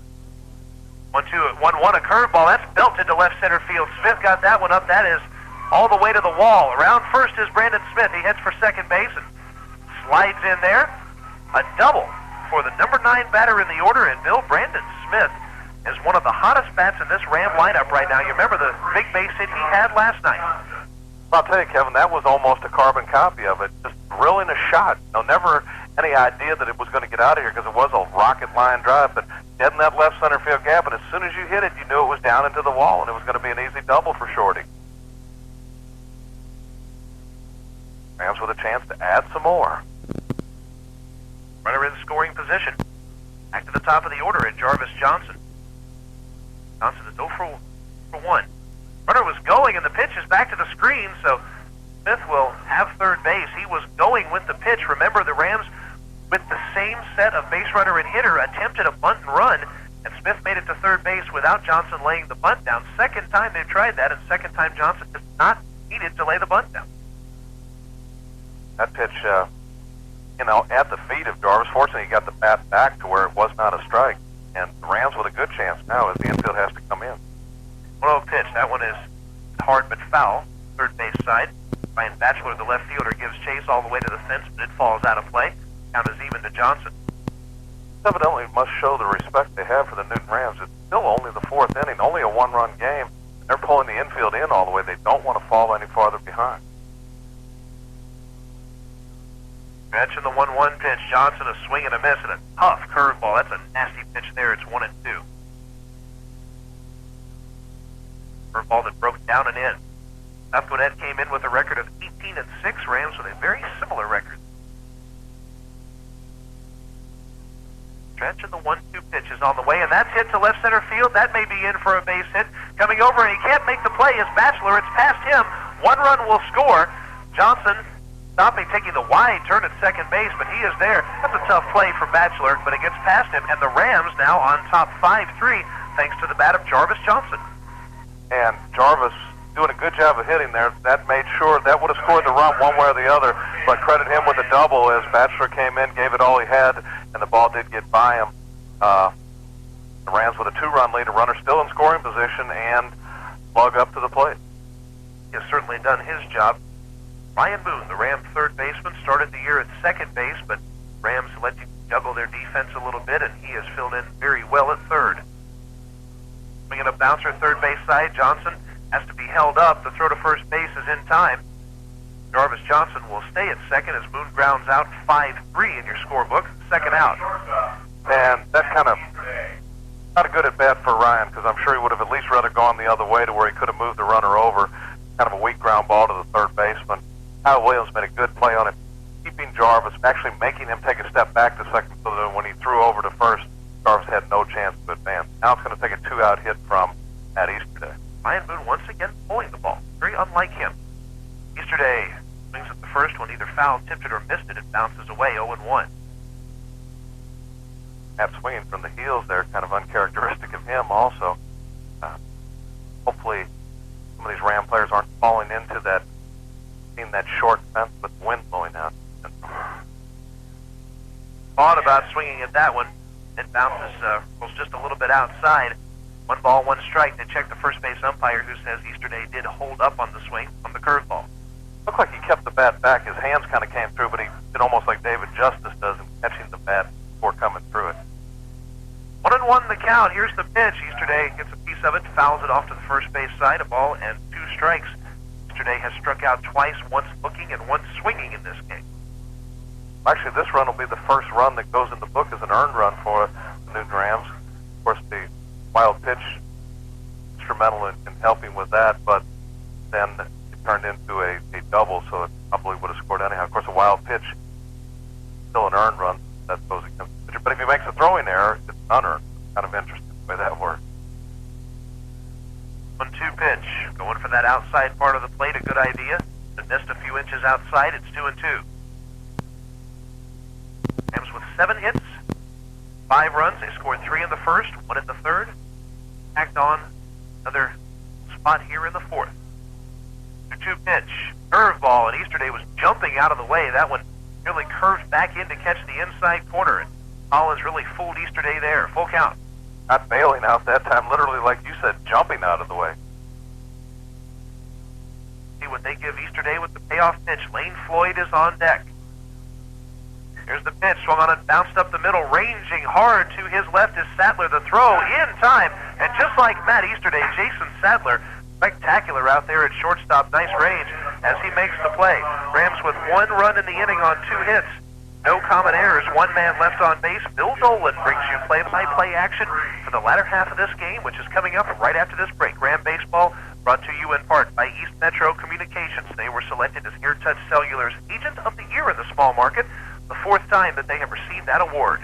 1-2, 1-1, a curveball. That's belted to left center field. Smith got that one up. That is all the way to the wall. Around first is Brandon Smith. He heads for second base and slides in there. A double for the number 9 batter in the order, and Brandon Smith is one of the hottest bats in this Ram lineup right now. You remember the big base hit he had last night. I'll tell you, Kevin, that was almost a carbon copy of it. Just drilling a shot. Never any idea that it was going to get out of here because it was a rocket line drive, but dead in that left center field gap, and as soon as you hit it, you knew it was down into the wall, and it was going to be an easy double for Shorty. Rams with a chance to add some more. Runner in scoring position. Back to the top of the order at Jarvis Johnson. Johnson is 0 for 1. Runner was going, and the pitch is back to the screen, so Smith will have third base. He was going with the pitch. Remember, the Rams, with the same set of base runner and hitter, attempted a bunt and run, and Smith made it to third base without Johnson laying the bunt down. Second time they've tried that, and second time Johnson has not needed to lay the bunt down. That pitch, at the feet of Jarvis. Fortunately, he got the bat back to where it was not a strike. And the Rams with a good chance now as the infield has to come in. 1-0 pitch. That one is hard but foul. Third base side. Ryan Batchelor, the left fielder, gives chase all the way to the fence, but it falls out of play. Count is even to Johnson. Evidently must show the respect they have for the Newton Rams. It's still only the 4th inning, only a 1-run game. They're pulling the infield in all the way. They don't want to fall any farther behind. Catching the 1-1 pitch. Johnson, a swing and a miss, and a tough curveball. That's a nasty pitch there. It's 1-2. Curveball that broke down and in. South Gwinnett came in with a record of 18-6. Rams with a very similar record. Stretch and the 1-2 pitch is on the way, and that's hit to left center field. That may be in for a base hit. Coming over, and he can't make the play is Batchelor. It's past him. 1 run will score. Johnson stopping, taking the wide turn at second base, but he is there. That's a tough play for Batchelor, but it gets past him, and the Rams now on top 5-3 thanks to the bat of Jarvis Johnson. And Jarvis doing a good job of hitting there. That made sure that would have scored the run one way or the other, but credit him with a double as Batchelor came in, gave it all he had, and the ball did get by him. The Rams with a 2-run lead, a runner still in scoring position, and plug up to the plate. He has certainly done his job. Ryan Boone, the Ram third baseman, started the year at second base, but Rams let you juggle their defense a little bit, and he has filled in very well at third. Bringing a bouncer third base side, Johnson has to be held up. The throw to first base is in time. Jarvis Johnson will stay at second as Boone grounds out 5-3 in your scorebook. Second out. And that kind of not a good at bat for Ryan, because I'm sure he would have at least rather gone the other way to where he could have moved the runner over. Kind of a weak ground ball to the third baseman. Kyle Williams made a good play on it, keeping Jarvis, actually making him take a step back to second, so that when he threw over to first, Jarvis had no chance to advance. Now it's going to take a 2-out hit from Matt Easterday. Ryan Boone once again pulling the ball. Very unlike him. Easterday swings at the first one, either foul, tipped it, or missed it. It bounces away 0-1. Matt swinging from the heels there, kind of uncharacteristic of him also. Hopefully some of these Ram players aren't falling into that, seeing that short fence with the wind blowing out. Thought about swinging at that one. It bounces was just a little bit outside. 1 ball, 1 strike. They checked the first base umpire, who says Easterday did hold up on the swing on the curveball. Looked like he kept the bat back. His hands kind of came through, but he did almost like David Justice does in catching the bat before coming through it. 1-1 the count. Here's the pitch. Easterday gets a piece of it, fouls it off to the first base side. A ball and 2 strikes. Easterday has struck out twice, once looking and once swinging in this game. Actually, this run will be the first run that goes in the book as an earned run for the Newton Rams. Of course, the wild pitch instrumental in helping with that, but then it turned into a double, so it probably would have scored anyhow. Of course, a wild pitch, still an earned run. That goes against the pitcher. But if he makes a throwing error, it's unearned. Kind of interesting the way that works. 1-2 pitch. Going for that outside part of the plate, a good idea. But missed a few inches outside. It's 2-2. Rams with 7 hits, 5 runs. They scored 3 in the first, 1 in the third. Tacked on another spot here in the fourth. 2-2 pitch. Curveball, and Easterday was jumping out of the way. That one nearly curved back in to catch the inside corner. And Collins really fooled Easterday there. Full count. Not bailing out that time, literally, like you said, jumping out of the way. See what they give Easterday with the payoff pitch. Lane Floyd is on deck. Here's the pitch, swung on it, bounced up the middle, ranging hard to his left is Sadler. The throw in time, and just like Matt Easterday, Jason Sadler, spectacular out there at shortstop, nice range as he makes the play. Rams with 1 run in the inning on 2 hits. No common errors, 1 man left on base. Bill Dolan brings you play-by-play action for the latter half of this game, which is coming up right after this break. Ram Baseball brought to you in part by East Metro Communications. They were selected as AirTouch Cellular's Agent of the Year in the small market, the 4th time that they have received that award.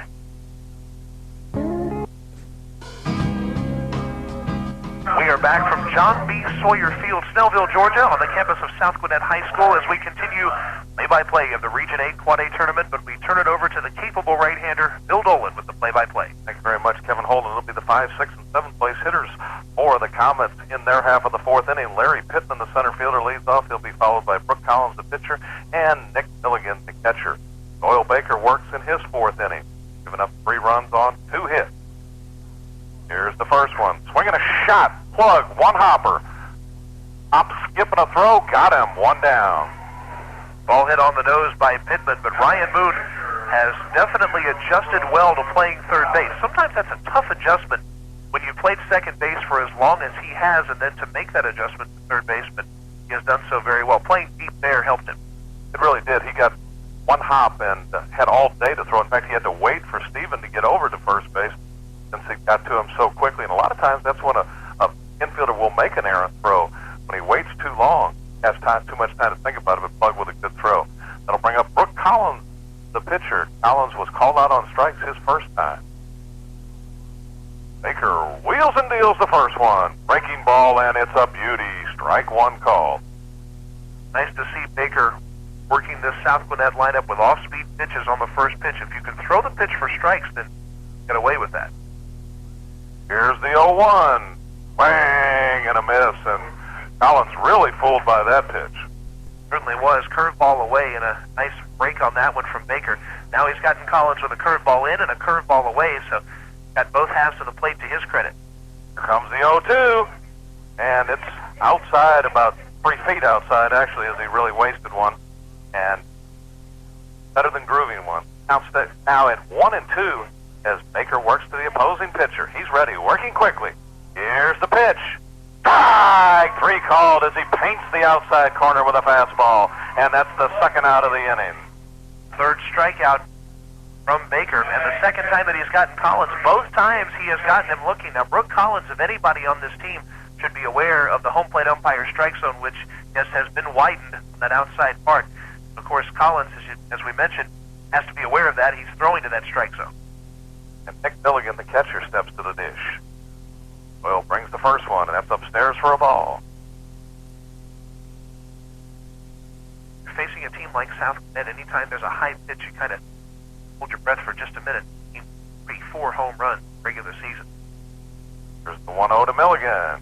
We are back from John B. Sawyer Field, Snellville, Georgia, on the campus of South Gwinnett High School as we continue play-by-play of the Region 8 Quad A tournament, but we turn it over to the capable right-hander, Bill Dolan, with the play-by-play. Thank you very much, Kevin Holden. It'll be the 5, 6, and 7th place hitters for the Comets in their half of the 4th inning. Larry Pittman, the center fielder, leads off. He'll be followed by Brooke Collins, the pitcher, and Nick Milligan, the catcher. Doyle Baker works in his 4th inning, giving up 3 runs on 2 hits. Here's the first one. Swinging a shot. Plug. 1 hopper. Hop, skipping a throw. Got him. 1 down. Ball hit on the nose by Pittman, but Ryan Boone has definitely adjusted well to playing third base. Sometimes that's a tough adjustment when you played second base for as long as he has, and then to make that adjustment to third base, but he has done so very well. Playing deep there helped him. It really did. He got 1 hop and had all day to throw. In fact, he had to wait for Steven to get over to first base since he got to him so quickly. And a lot of times that's when a infielder will make an errant throw. When he waits too long, has too much time to think about it, but Plug with a good throw. That'll bring up Brooke Collins, the pitcher. Collins was called out on strikes his first time. Baker wheels and deals the first one. Breaking ball, and it's a beauty. Strike 1 called. Nice to see Baker working this South Gwinnett lineup with off-speed pitches on the first pitch. If you can throw the pitch for strikes, then get away with that. Here's the 0-1. Bang, and a miss, and Collins really fooled by that pitch. Certainly was. Curveball away and a nice break on that one from Baker. Now he's gotten Collins with a curveball in and a curveball away, so got both halves of the plate to his credit. Here comes the 0-2, and it's outside, about 3 feet outside, actually, as he really wasted one, and better than grooving one. Now at 1-2, as Baker works to the opposing pitcher. He's ready, working quickly. Here's the pitch. Strike! 3 called as he paints the outside corner with a fastball, and that's the second out of the inning. Third strikeout from Baker, and the second time that he's gotten Collins. Both times he has gotten him looking. Now, Brooke Collins, if anybody on this team, should be aware of the home plate umpire strike zone, which yes, has been widened on that outside part. Of course, Collins, as we mentioned, has to be aware of that. He's throwing to that strike zone. And Nick Milligan, the catcher, steps to the dish. Doyle brings the first one, and that's upstairs for a ball. You're facing a team like South Gwinnett. Anytime there's a high pitch, you kind of hold your breath for just a minute. 3-4 home run regular season. Here's the 1-0 to Milligan.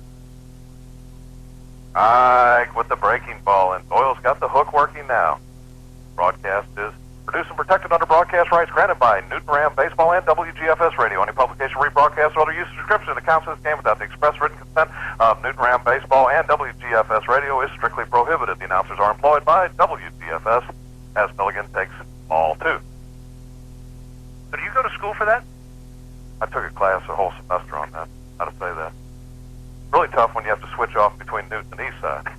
Ike with the breaking ball, and Doyle's got the hook working now. Broadcast is produced and protected under broadcast rights granted by Newton Ram Baseball and WGFS Radio. Any publication, rebroadcast, or other use, subscription to accounts of this game without the express written consent of Newton Ram Baseball and WGFS Radio is strictly prohibited. The announcers are employed by WGFS as Milligan takes ball 2. So do you go to school for that? I took a class a whole semester on that, how to say that. Really tough when you have to switch off between Newton and Eastside.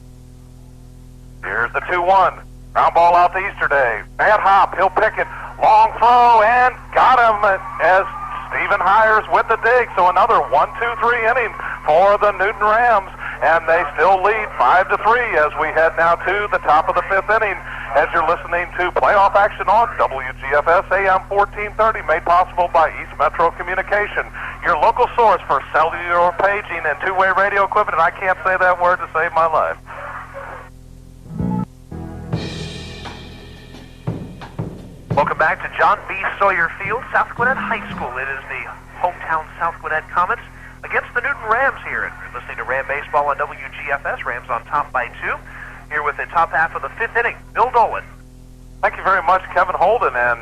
Here's the 2-1. Ground ball out to Easterday. Bad hop. He'll pick it. Long throw, and got him as Stephen Hires with the dig. So another 1-2-3 inning for the Newton Rams. And they still lead 5-3 as we head now to the top of the 5th inning. As you're listening to playoff action on WGFS AM 1430, made possible by East Metro Communication, your local source for cellular paging and two-way radio equipment. And I can't say that word to save my life. Welcome back to John B. Sawyer Field, South Gwinnett High School. It is the hometown South Gwinnett Comets against the Newton Rams here. And you're listening to Ram Baseball on WGFS. Rams on top by 2. Here with the top half of the 5th inning, Bill Dolan. Thank you very much, Kevin Holden, and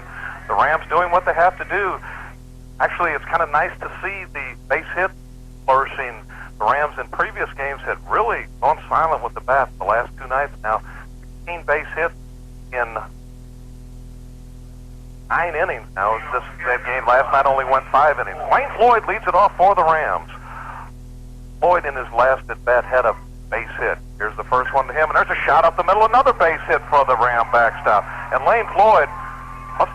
the Rams doing what they have to do. Actually, it's kind of nice to see the base hit flourishing. The Rams in previous games had really gone silent with the bat the last 2 nights now. 16 base hits in 9 innings now. That game last night only went 5 innings. Wayne Floyd leads it off for the Rams. Floyd in his last at bat had a base hit. Here's the first one to him, and there's a shot up the middle, another base hit for the Ram backstop. And Lane Floyd must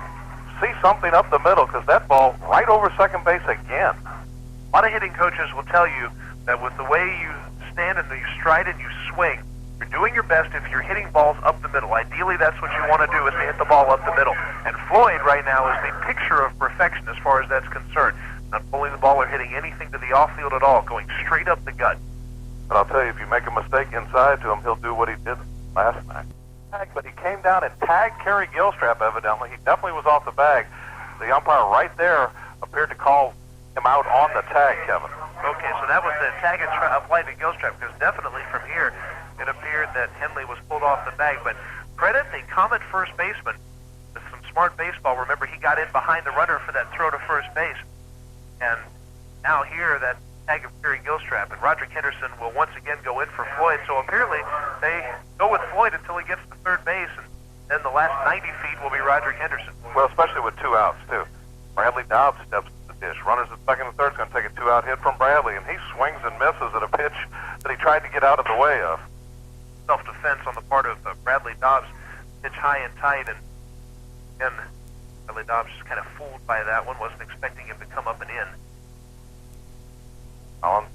see something up the middle because that ball right over second base again. A lot of hitting coaches will tell you that with the way you stand and you stride and you swing, you're doing your best if you're hitting balls up the middle. Ideally, that's what you want to do, is to hit the ball up the middle. And Floyd right now is the picture of perfection as far as that's concerned. Not pulling the ball or hitting anything to the off field at all, going straight up the gut. But I'll tell you, if you make a mistake inside to him, he'll do what he did last night. But he came down and tagged Kerry Gilstrap, evidently. He definitely was off the bag. The umpire right there appeared to call him out on the tag, Kevin. Okay, so that was the tag applied to Gilstrap, because definitely from here it appeared that Henley was pulled off the bag. But credit the Comet first baseman with some smart baseball. Remember, he got in behind the runner for that throw to first base. And now here, that tag of Kerry Gilstrap, and Roderick Henderson will once again go in for Floyd. So apparently they go with Floyd until he gets to third base, and then the last 90 feet will be Roderick Henderson. Well, especially with 2 outs, too. Bradley Dobbs steps to the dish. Runners at second and third is going to take a 2-out hit from Bradley, and he swings and misses at a pitch that he tried to get out of the way of. Self-defense on the part of Bradley Dobbs. Pitch high and tight, and Bradley Dobbs just kind of fooled by that one. Wasn't expecting him to come up and in. Collins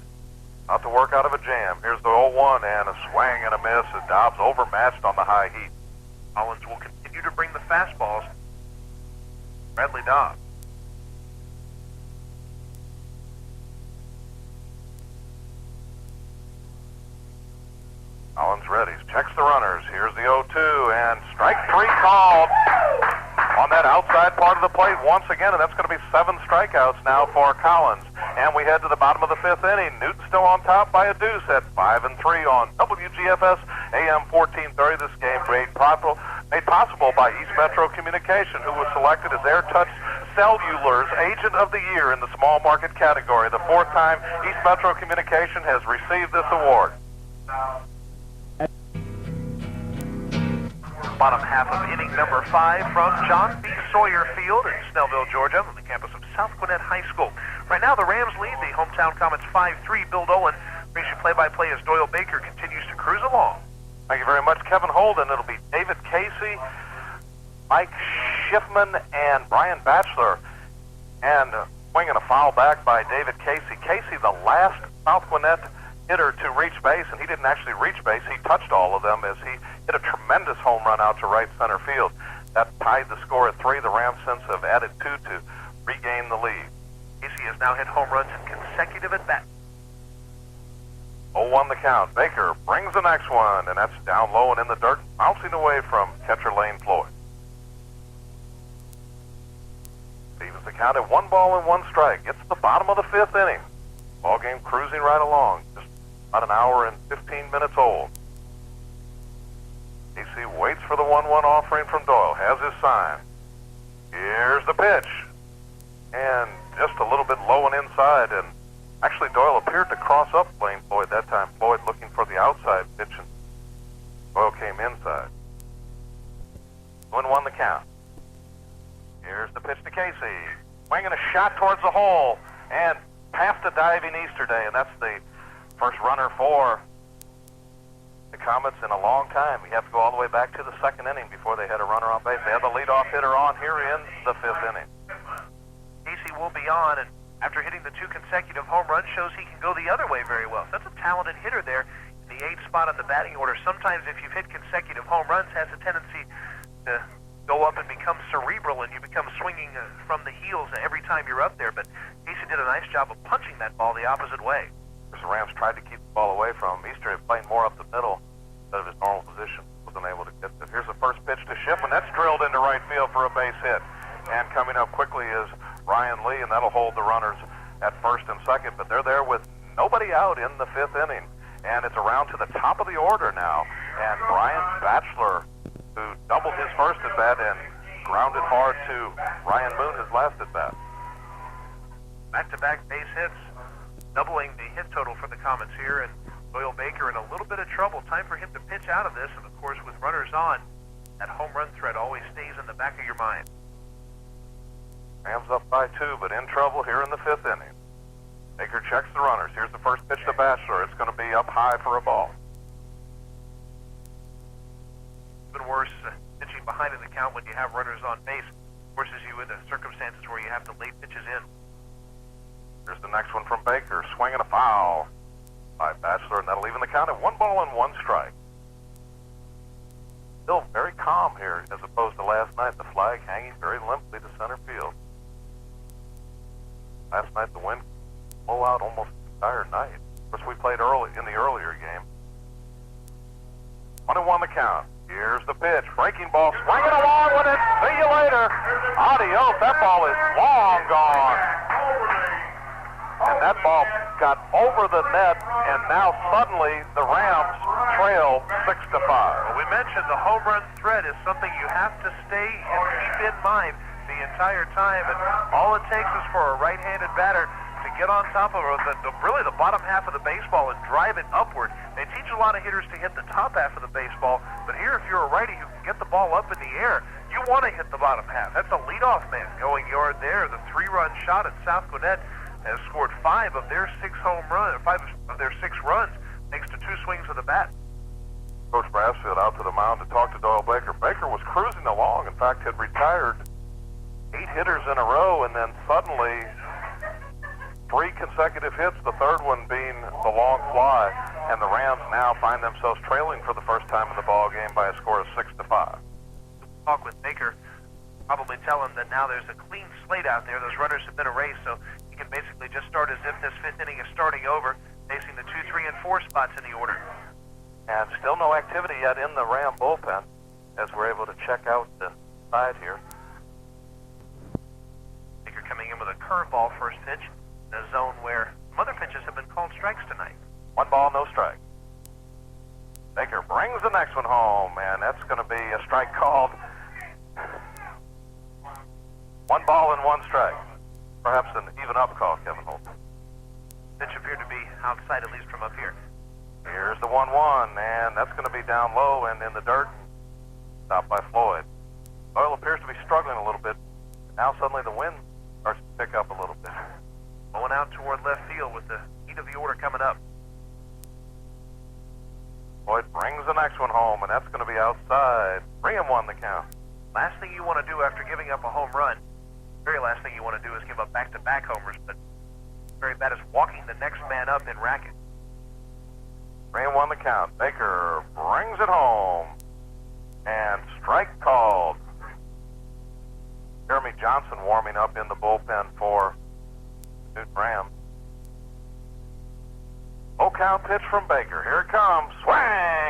out to work out of a jam. Here's the 0-1 and a swing and a miss as Dobbs overmatched on the high heat. Collins will continue to bring the fastballs. Bradley Dobbs. Collins ready. Checks the runners. Here's the 0-2 and strike 3 called on that outside part of the plate once again, and that's going to be 7 strikeouts now for Collins. And we head to the bottom of the fifth inning. Newton still on top by a deuce at 5-3 on WGFS AM 1430. This game made possible by East Metro Communication, who was selected as Air Touch Cellular's Agent of the Year in the small market category. The fourth time East Metro Communication has received this award. Bottom half of inning number 5 from John B. Sawyer Field in Snellville, Georgia, on the campus of South Gwinnett High School. Right now, the Rams lead the hometown Comets 5-3. Bill Dolan brings you play-by-play as Doyle Baker continues to cruise along. Thank you very much, Kevin Holden. It'll be David Casey, Mike Schiffman, and Brian Batchelor. And swinging a foul back by David Casey. Casey, the last South Gwinnett hitter to reach base, and he didn't actually reach base. He touched all of them as he hit a tremendous home run out to right center field. That tied the score at 3. The Rams since have added 2 to regain the lead. Casey has now hit home runs in consecutive at-bats. 0-1 the count. Baker brings the next one, and that's down low and in the dirt, bouncing away from catcher Lane Floyd. Evens the count at 1 ball and 1 strike. Gets to the bottom of the fifth inning. Ball game cruising right along. Just about an hour and 15 minutes old. Casey waits for the 1-1 offering from Doyle. Has his sign. Here's the pitch. And just a little bit low and inside. And actually, Doyle appeared to cross up Lane Floyd that time. Floyd looking for the outside pitch, and Doyle came inside. 1-1 the count. Here's the pitch to Casey. Swinging a shot towards the hole. And past a diving Easterday. And that's the first runner for the Comets in a long time. We have to go all the way back to the second inning before they had a runner on base. They had the leadoff hitter on here in the fifth inning. Casey will be on, and after hitting the 2 consecutive home runs, shows he can go the other way very well. So that's a talented hitter there in the 8th spot on the batting order. Sometimes if you've hit consecutive home runs, has a tendency to go up and become cerebral, and you become swinging from the heels every time you're up there. But Casey did a nice job of punching that ball the opposite way. The Rams tried to keep the ball away from him. Easter had played more up the middle instead of his normal position. Wasn't able to get it. Here's the first pitch to Schiffman. That's drilled into right field for a base hit. And coming up quickly is Ryan Lee, and that'll hold the runners at first and second. But they're there with nobody out in the fifth inning. And it's around to the top of the order now. And Brian Batchelor, who doubled his first at bat and grounded hard to Ryan Moon his last at bat. Back-to-back base hits, doubling the hit total for the Comets here, and Doyle Baker in a little bit of trouble. Time for him to pitch out of this, and of course with runners on, that home run threat always stays in the back of your mind. Rams up by 2, but in trouble here in the fifth inning. Baker checks the runners. Here's the first pitch to Batchelor. It's going to be up high for a ball. Even worse, pitching behind in the count when you have runners on base forces you into circumstances where you have to lay pitches in. Here's the next one from Baker. Swinging a foul by Batchelor, and that'll even the count at 1 ball and 1 strike. Still very calm here as opposed to last night. The flag hanging very limply to center field. Last night the wind blew out almost the entire night. Of course, we played early in the earlier game. 1-1 the count. Here's the pitch. Breaking ball. Swinging along with it. See you later. Adios. That ball is long gone. And that ball got over the net, and now suddenly the Rams trail 6-5. Well, we mentioned the home run threat is something you have to stay and keep in mind the entire time, and all it takes is for a right-handed batter to get on top of really the bottom half of the baseball and drive it upward. They teach a lot of hitters to hit the top half of the baseball, but here if you're a righty who can get the ball up in the air, you want to hit the bottom half. That's a leadoff man going yard there. The 3-run shot at South Gwinnett has scored 5 of their 6 runs thanks to 2 swings of the bat. Coach Brassfield out to the mound to talk to Doyle Baker. Baker was cruising along. In fact, had retired 8 hitters in a row, and then suddenly 3 consecutive hits, the third one being the long fly, and the Rams now find themselves trailing for the first time in the ball game by a score of 6-5. Talk with Baker, probably tell him that now there's a clean slate out there. Those runners have been erased, so he can basically just start as if this 5th inning is starting over, facing the 2, 3, and 4 spots in the order. And still no activity yet in the Ram bullpen as we're able to check out the side here. Baker coming in with a curveball first pitch. in a zone where some other pitches have been called strikes tonight. 1 ball, no strike. Baker brings the next one home, and that's going to be a strike called. 1 ball and 1 strike. Perhaps an even up call, Kevin Holden. Pitch appeared to be outside, at least from up here. Here's the 1-1, and that's going to be down low and in the dirt. Stopped by Floyd. Doyle appears to be struggling a little bit. Now suddenly the wind starts to pick up a little bit. Going out toward left field with the heat of the order coming up. Floyd brings the next one home, and that's going to be outside. 3-1 the count. Last thing you want to do after giving up a home run, very last thing you want to do is give up back-to-back homers, but very bad is walking the next man up in racket. 3-1 the count. Baker brings it home. And strike called. Jeremy Johnson warming up in the bullpen for the Newton Rams. Low count pitch from Baker. Here it comes. Swing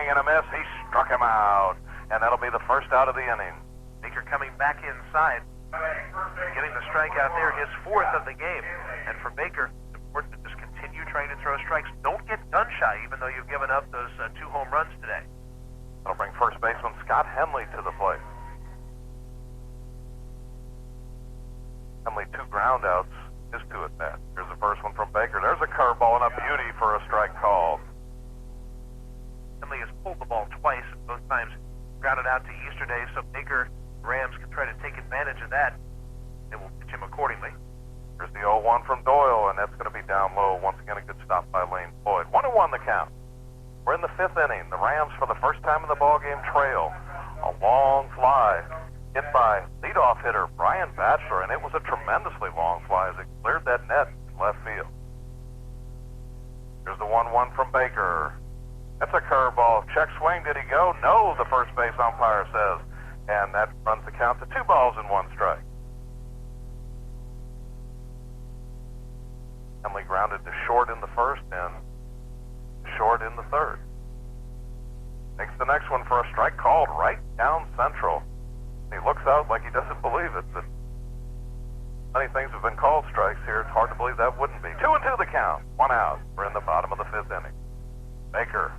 and a miss. He struck him out. And that'll be the first out of the inning. Baker coming back inside. Getting the strikeout there, his 4th of the game. And for Baker, it's important to just continue trying to throw strikes. Don't get gun shy, even though you've given up those 2 home runs today. That'll bring first baseman Scott Henley to the plate. Henley 2 ground outs, his 2 at bat. Here's the first one from Baker. There's a curveball and a beauty for a strike called. Henley has pulled the ball twice, both times grounded out to Easterday, so Baker, Rams can try to take advantage of that. They will pitch him accordingly. Here's the 0-1 from Doyle, and that's going to be down low. Once again, a good stop by Lane Floyd. 1-1 the count. We're in the 5th inning. The Rams, for the first time in the ballgame, trail. A long fly hit by leadoff hitter Brian Batchelor, and it was a tremendously long fly as it cleared that net in left field. Here's the 1-1 from Baker. That's a curveball. Check swing. Did he go? No, the first base umpire says. And that runs the count to 2 balls and 1 strike. Henley grounded to short in the first and short in the third. Makes the next one for a strike called right down central. He looks out like he doesn't believe it, but many things have been called strikes here. It's hard to believe that wouldn't be. 2-2 the count. 1 out. We're in the bottom of the 5th inning. Baker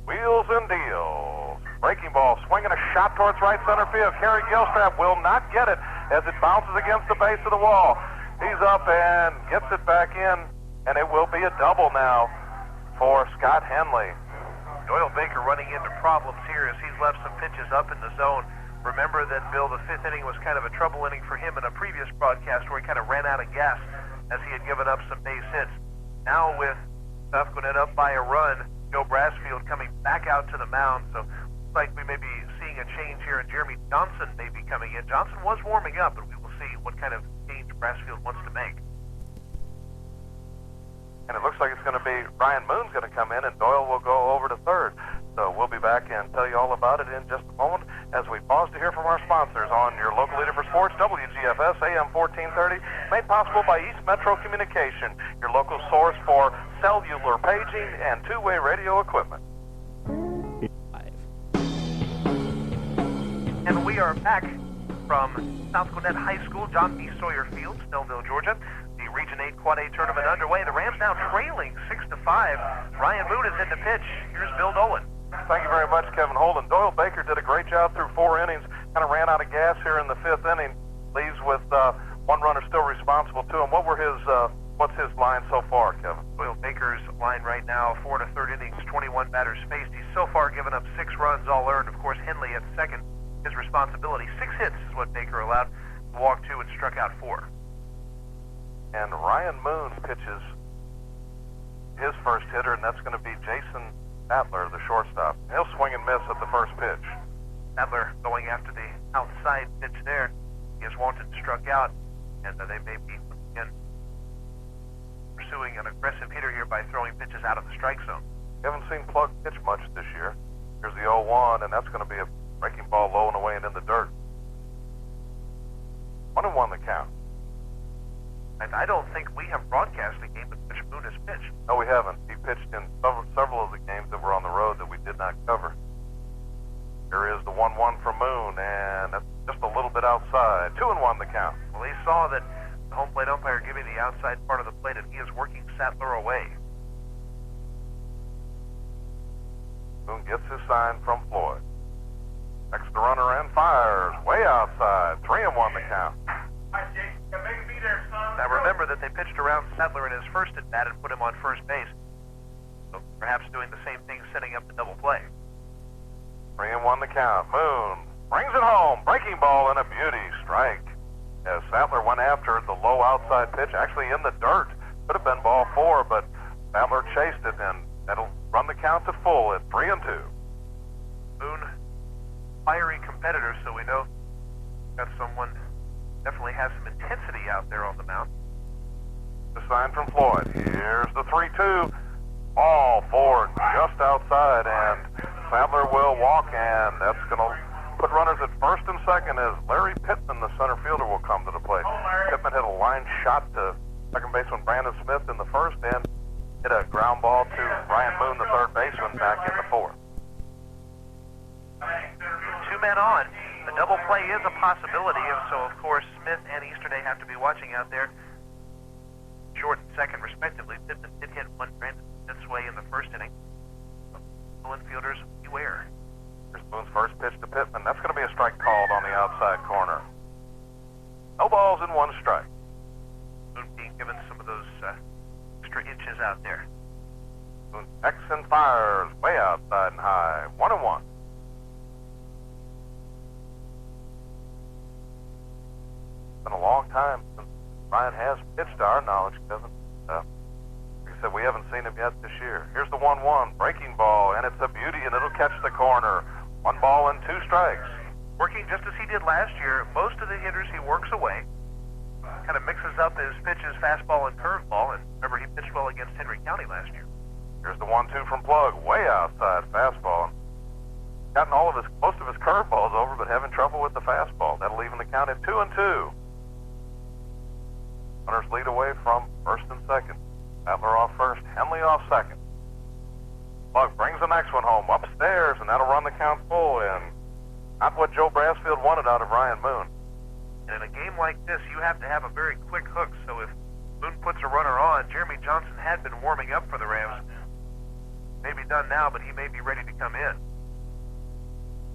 wheels and deals. Breaking ball, swinging a shot towards right center field. Kerry Gilstrap will not get it as it bounces against the base of the wall. He's up and gets it back in, and it will be a double now for Scott Henley. Doyle Baker running into problems here as he's left some pitches up in the zone. Remember that, Bill, the 5th inning was kind of a trouble inning for him in a previous broadcast where he kind of ran out of gas as he had given up some base hits. Now with South Gwinnett up by a run, Joe Brasfield coming back out to the mound, so looks like we may be seeing a change here, and Jeremy Johnson may be coming in. Johnson was warming up, but we will see what kind of change Brasfield wants to make. And it looks like it's going to be Ryan Moon's going to come in, and Doyle will go over to third. So we'll be back and tell you all about it in just a moment as we pause to hear from our sponsors on your local leader for sports, WGFS AM 1430, made possible by East Metro Communication, your local source for cellular paging and 2-way radio equipment. And we are back from South Gwinnett High School, John B. Sawyer Field, Snellville, Georgia. The Region 8 Quad A tournament underway. The Rams now trailing 6-5. Ryan Moon is in the pitch. Here's Bill Dolan. Thank you very much, Kevin Holden. Doyle Baker did a great job through 4 innings. Kind of ran out of gas here in the 5th inning. Leaves with 1 runner still responsible to him. What's his line so far, Kevin? Doyle Baker's line right now, 4 1/3 innings, 21 batters faced. He's so far given up 6 runs, all earned. Of course, Henley at second, his responsibility. 6 hits is what Baker allowed. Walked 2 and struck out 4. And Ryan Moon pitches his first hitter, and that's going to be Jason Adler, the shortstop. He'll swing and miss at the first pitch. Adler going after the outside pitch there. He has wanted struck out, and they may be again pursuing an aggressive hitter here by throwing pitches out of the strike zone. We haven't seen Plug pitch much this year. Here's the 0-1, and that's going to be a breaking ball low and away and in the dirt. 1-1 the count. And I don't think we have broadcast a game in which Moon has pitched. No, we haven't. He pitched in several of the games that were on the road that we did not cover. Here is the 1-1 from Moon, and that's just a little bit outside. 2-1 the count. Well, they saw that the home plate umpire giving the outside part of the plate, and he is working Sattler away. Boone gets his sign from Floyd. Next the runner in, fires, way outside. 3-1 the count. Now remember that they pitched around Sattler in his first at bat and put him on first base. So perhaps doing the same thing, setting up the double play. 3-1 the count. Moon brings it home. Breaking ball and a beauty strike. As Sattler went after the low outside pitch, actually in the dirt. Could have been ball 4, but Sattler chased it, and that'll run the count to full at 3-2. Moon, fiery competitor, so we know got someone definitely has some intensity out there on the mound. The sign from Floyd. Here's the 3-2. Ball forward, just outside, and Sattler will walk, and that's going to put runners at first and second as Larry Pittman, the center fielder, will come to the plate. Pittman hit a line shot to second baseman Brandon Smith in the first, and hit a ground ball to Ryan Moon, the third baseman, back in the fourth. 2 men on. The double play is a possibility, and so of course Smith and Easterday have to be watching out there. Short and second, respectively. Pittman did hit one Brandon Smith's way in the first inning. So infielders, beware. Here's Boone's first pitch to Pittman. That's going to be a strike called on the outside corner. No balls and 1 strike. Boone being given some of those extra inches out there. Boone X and fires way outside and high. 1-1. It's been a long time since Ryan has pitched to our knowledge, Kevin. Like I said, we haven't seen him yet this year. Here's the 1-1 breaking ball, and it's a beauty, and it'll catch the corner. 1 ball and 2 strikes. Working just as he did last year. Most of the hitters he works away. Kind of mixes up his pitches, fastball and curveball. And remember, he pitched well against Henry County last year. Here's the 1-2 from Plug, way outside fastball. Gotten most of his curveballs over, but having trouble with the fastball. That'll even the count at 2-2. Runners lead away from first and second. Sattler off first, Henley off second. Plug brings the next one home upstairs, and that'll run the count full, and not what Joe Brassfield wanted out of Ryan Moon. And in a game like this, you have to have a very quick hook, so if Moon puts a runner on, Jeremy Johnson had been warming up for the Rams. Maybe done now, but he may be ready to come in.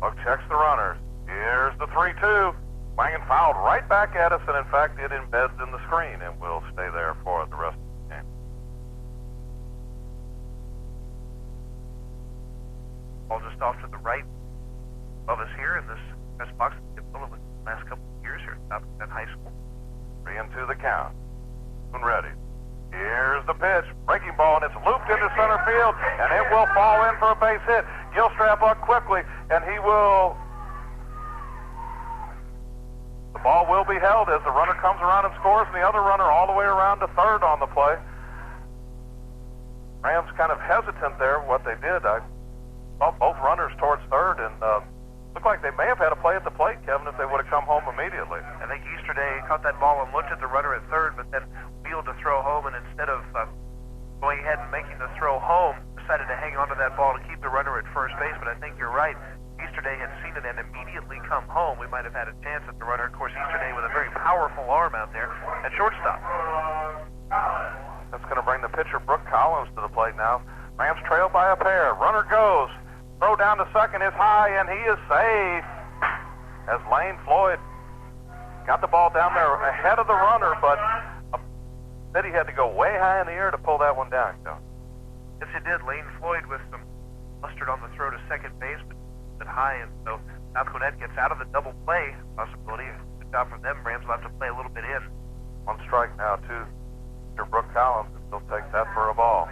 Plug checks the runners. Here's the 3-2. Swinging fouled right back at us, and in fact it embeds in the screen, and will stay there for the rest of the game. Ball just off to the right above us here in this press box. It's one of the last couple of years here at South Gwinnett High School. 3-2 the count. Moon ready. Here's the pitch. Breaking ball, and it's looped into center field, and it will fall in for a base hit. Gilstrap up quickly, and he will... The ball will be held as the runner comes around and scores, and the other runner all the way around to third on the play. Rams kind of hesitant there, what they did. I saw both runners towards third, and looked like they may have had a play at the plate, Kevin, if they would have come home immediately. I think Easterday caught that ball and looked at the runner at third, but then wheeled to throw home, and instead of going ahead and making the throw home, decided to hang on to that ball to keep the runner at first base. But I think you're right. Easterday had seen it and immediately come home. We might have had a chance at the runner. Of course, Easterday with a very powerful arm out there at shortstop. That's going to bring the pitcher, Brooke Collins, to the plate now. Rams trail by a pair. Runner goes. Throw down to second is high, and he is safe. As Lane Floyd got the ball down there ahead of the runner, but said he had to go way high in the air to pull that one down. Yes, he did. Lane Floyd with some mustard on the throw to second base, but high, and so South Gwinnett gets out of the double play possibility. Good job for them. Rams will have to play a little bit in. 1 strike now to Mr. Brooke Collins, and still takes that for a ball.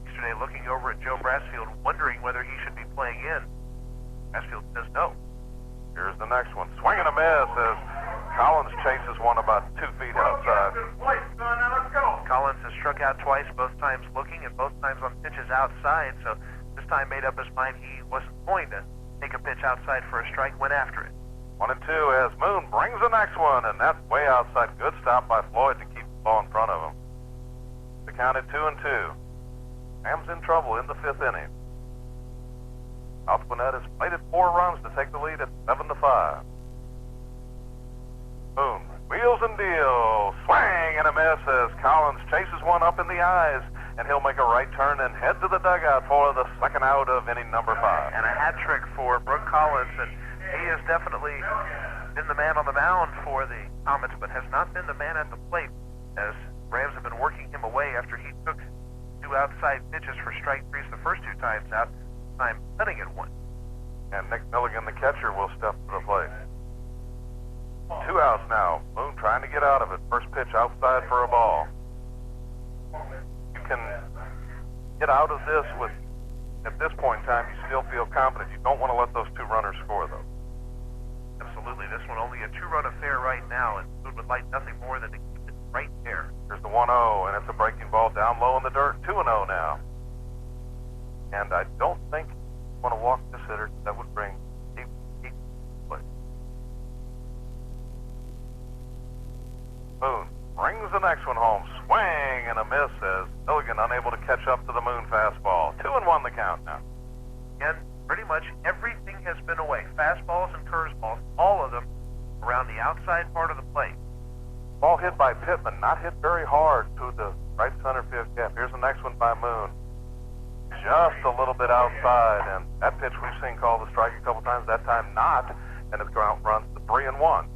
Yesterday looking over at Joe Brassfield, wondering whether he should be playing in. Brassfield says no. Here's the next one. Swing and a miss as Collins chases one about 2 feet outside. Collins has struck out twice, both times looking and both times on pitches outside, so this time made up his mind he wasn't going to take a pitch outside for a strike, went after it. 1-2 as Moon brings the next one, and that's way outside. Good stop by Floyd to keep the ball in front of him. The count at 2-2. Rams in trouble in the 5th inning. South Gwinnett has played at 4 runs to take the lead at 7-5. field. Swing and a miss as Collins chases one up in the eyes, and he'll make a right turn and head to the dugout for the second out of inning number 5. And a hat trick for Brooke Collins, and he has definitely been the man on the mound for the Comets, but has not been the man at the plate, as Rams have been working him away after he took 2 outside pitches for strike 3s the first 2 times out, time cutting at 1. And Nick Milligan, the catcher, will step to the plate. 2 outs now. Moon trying to get out of it. First pitch outside for a ball. You can get out of this with, at this point in time, you still feel confident. You don't want to let those 2 runners score, though. Absolutely. This one only a 2-run affair right now, and Moon would like nothing more than to keep it right there. Here's the 1-0, and it's a breaking ball down low in the dirt. 2-0 now. And I don't think you want to walk this hitter. That would bring deep play. Moon brings the next one home. Swing and a miss as Milligan unable to catch up to the Moon fastball. 2-1 the count now. And pretty much everything has been away. Fastballs and curveballs, all of them around the outside part of the plate. Ball hit by Pittman, not hit very hard to the right center field gap. Here's the next one by Moon. Just a little bit outside, and that pitch we've seen called a strike a couple times, that time not, and it runs to 3-1.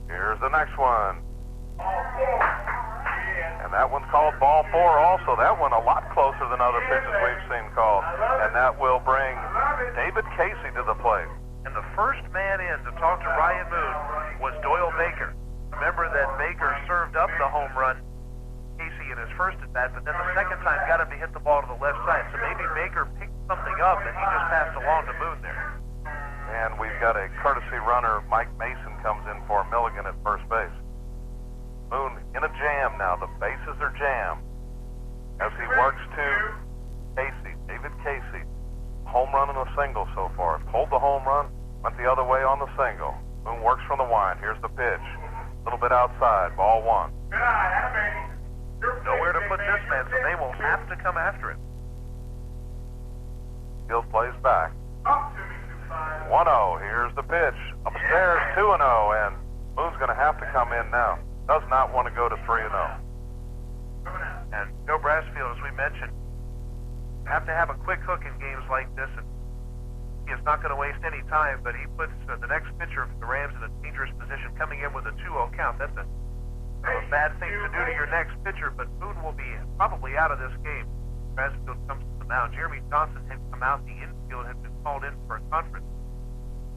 Here's the next one. And that one's called ball 4 also. That one a lot closer than other pitches we've seen called. And that will bring David Casey to the plate. And the first man in to talk to Ryan Moon was Doyle Baker. Remember that Baker served up the home run, Casey, in his first at bat, but then the second time got him to hit the ball to the left side. So maybe Baker picked something up and he just passed along to Moon there. And we've got a courtesy runner. Mike Mason comes in for Milligan at first base. Moon in a jam now. The bases are jammed as he works to Casey, David Casey. Home run and a single so far. Pulled the home run, went the other way on the single. Moon works from the wind. Here's the pitch. A little bit outside. Ball 1. Nowhere to put this man, so they will have to come after him. Field plays back. 1-0. Here's the pitch. Upstairs, 2-0, and Moon's going to have to come in now. Does not want to go to 3-0. And Joe Brassfield, as we mentioned, have to have a quick hook in games like this, and he is not going to waste any time, but he puts the next pitcher for the Rams in a dangerous position, coming in with a 2-0 count. That's a bad thing to do to your next pitcher, but Moon will be probably out of this game. Brassfield comes to the mound. Jeremy Johnson had come out. The infield had been called in for a conference.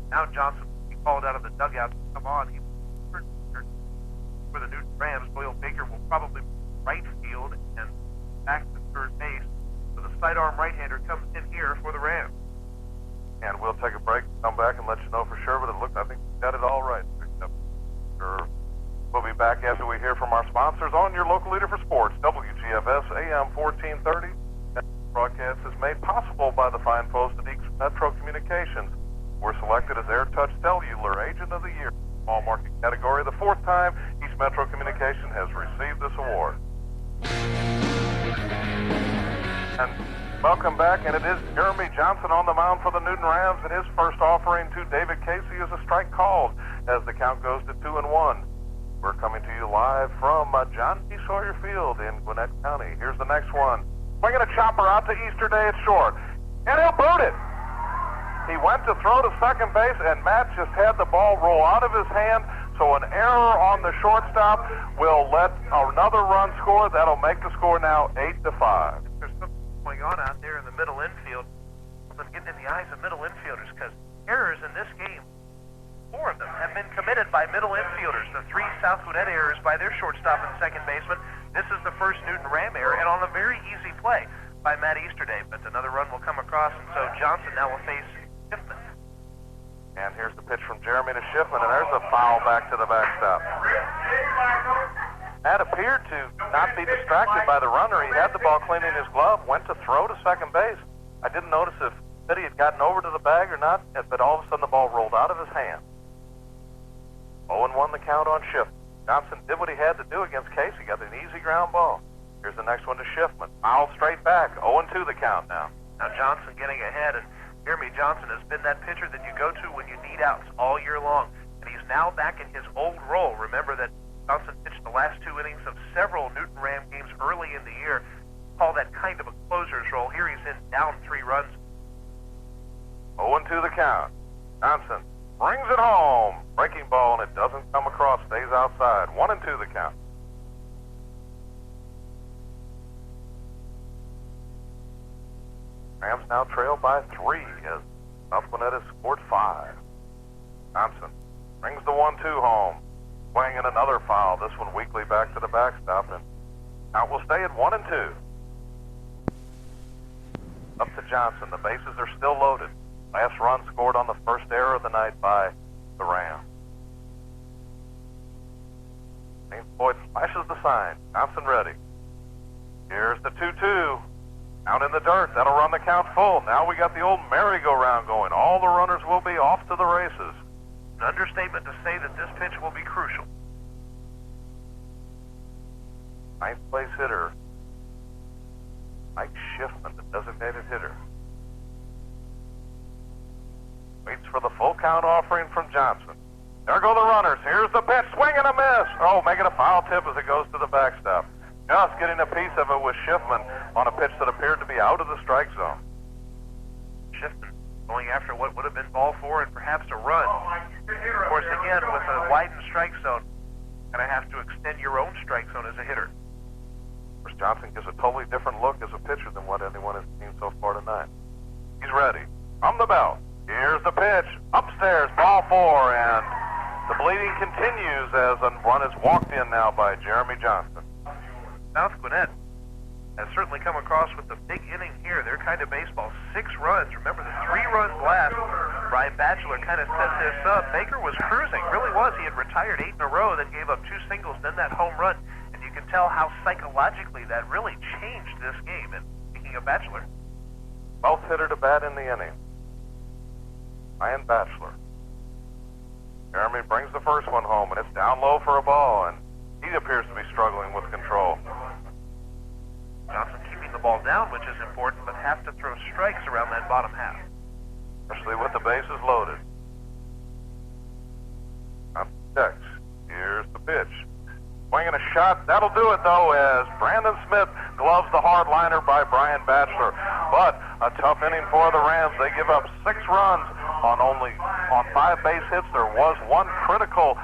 Now Johnson will be called out of the dugout to come on. He for the Newton Rams. Doyle Baker will probably right field and back to third base. So the sidearm right-hander comes in here for the Rams. And we'll take a break, come back and let you know for sure, but I think we got it all right. We'll be back after we hear from our sponsors on your local leader for sports, WGFS AM 1430. That broadcast is made possible by the fine folks at East Metro Communications. We're selected as AirTouch Cellular Agent of the Year. Small market category, the 4th time East Metro Communication has received this award. And welcome back, and it is Jeremy Johnson on the mound for the Newton Rams, and his first offering to David Casey is a strike called as the count goes to 2-1. We're coming to you live from John P. Sawyer Field in Gwinnett County. Here's the next one. Swinging a chopper out to Easterday at short, and he'll boot it. He went to throw to second base, and Matt just had the ball roll out of his hand, so an error on the shortstop will let another run score. That'll make the score now 8-5. There's something going on out there in the middle infield. Something getting in the eyes of middle infielders, because errors in this game, 4 of them have been committed by middle infielders. The 3 South Gwinnett errors by their shortstop and second baseman. This is the first Newton Ram error, and on a very easy play by Matt Easterday. But another run will come across, and so Johnson now will face Schiffman. And here's the pitch from Jeremy to Schiffman, and there's a foul back to the backstop. Matt appeared to not be distracted by the runner. He had the ball clean in his glove, went to throw to second base. I didn't notice if he had gotten over to the bag or not, but all of a sudden the ball rolled out of his hand. 0-1 the count on Schiffman. Johnson did what he had to do against Casey, got an easy ground ball. Here's the next one to Schiffman. Foul straight back, 0-2 the count now. Now Johnson getting ahead, and Jeremy Johnson has been that pitcher that you go to when you need outs all year long. now back in his old role. Remember that Johnson pitched the last 2 innings of several Newton Ram games early in the year. Call that kind of a closer's role. Here he's in down 3 runs. 0-2 the count. Johnson brings it home. Breaking ball, and it doesn't come across. Stays outside. 1-2 the count. Rams now trail by 3 as South Gwinnett has scored 5. Johnson brings the 1-2 home. Swing in another foul. This one weakly back to the backstop, and count will stay at 1-2. Up to Johnson. The bases are still loaded. Last run scored on the first error of the night by the Rams. James Boyd flashes the sign. Johnson ready. Here's the 2-2. Out in the dirt. That'll run the count full. Now we got the old merry-go-round going. All the runners will be off to the races. An understatement to say that this pitch will be crucial. Ninth place hitter, Mike Schiffman, the designated hitter. Waits for the full count offering from Johnson. There go the runners. Here's the pitch. Swing and a miss. Oh, making a foul tip as it goes to the backstop. Just getting a piece of it with Schiffman on a pitch that appeared to be out of the strike zone. Schiffman going after what would have been ball 4 and perhaps a run. Of course, again, with a widened strike zone, you're going to have to extend your own strike zone as a hitter. Of course, Johnson gives a totally different look as a pitcher than what anyone has seen so far tonight. He's ready. From the belt. Here's the pitch. Upstairs, ball 4, and the bleeding continues as a run is walked in now by Jeremy Johnson. South Gwinnett has certainly come across with the big inning here. Their kind of baseball. 6 runs. Remember the 3 runs last. Brian Batchelor kind of set this up. Baker was cruising. Really was. He had retired 8 in a row, then gave up 2 singles, then that home run. And you can tell how psychologically that really changed this game. And speaking of Batchelor, 12th hitter to bat in the inning. Brian Batchelor. Jeremy brings the first one home, and it's down low for a ball, and he appears to be struggling with control. Johnson keeping the ball down, which is important, but have to throw strikes around that bottom half. Especially with the bases loaded. Johnson checks. Here's the pitch. Swinging a shot. That'll do it, though, as Brandon Smith gloves the hard liner by Brian Batchelor. But a tough inning for the Rams. They give up 6 runs on 5 base hits. There was 1 critical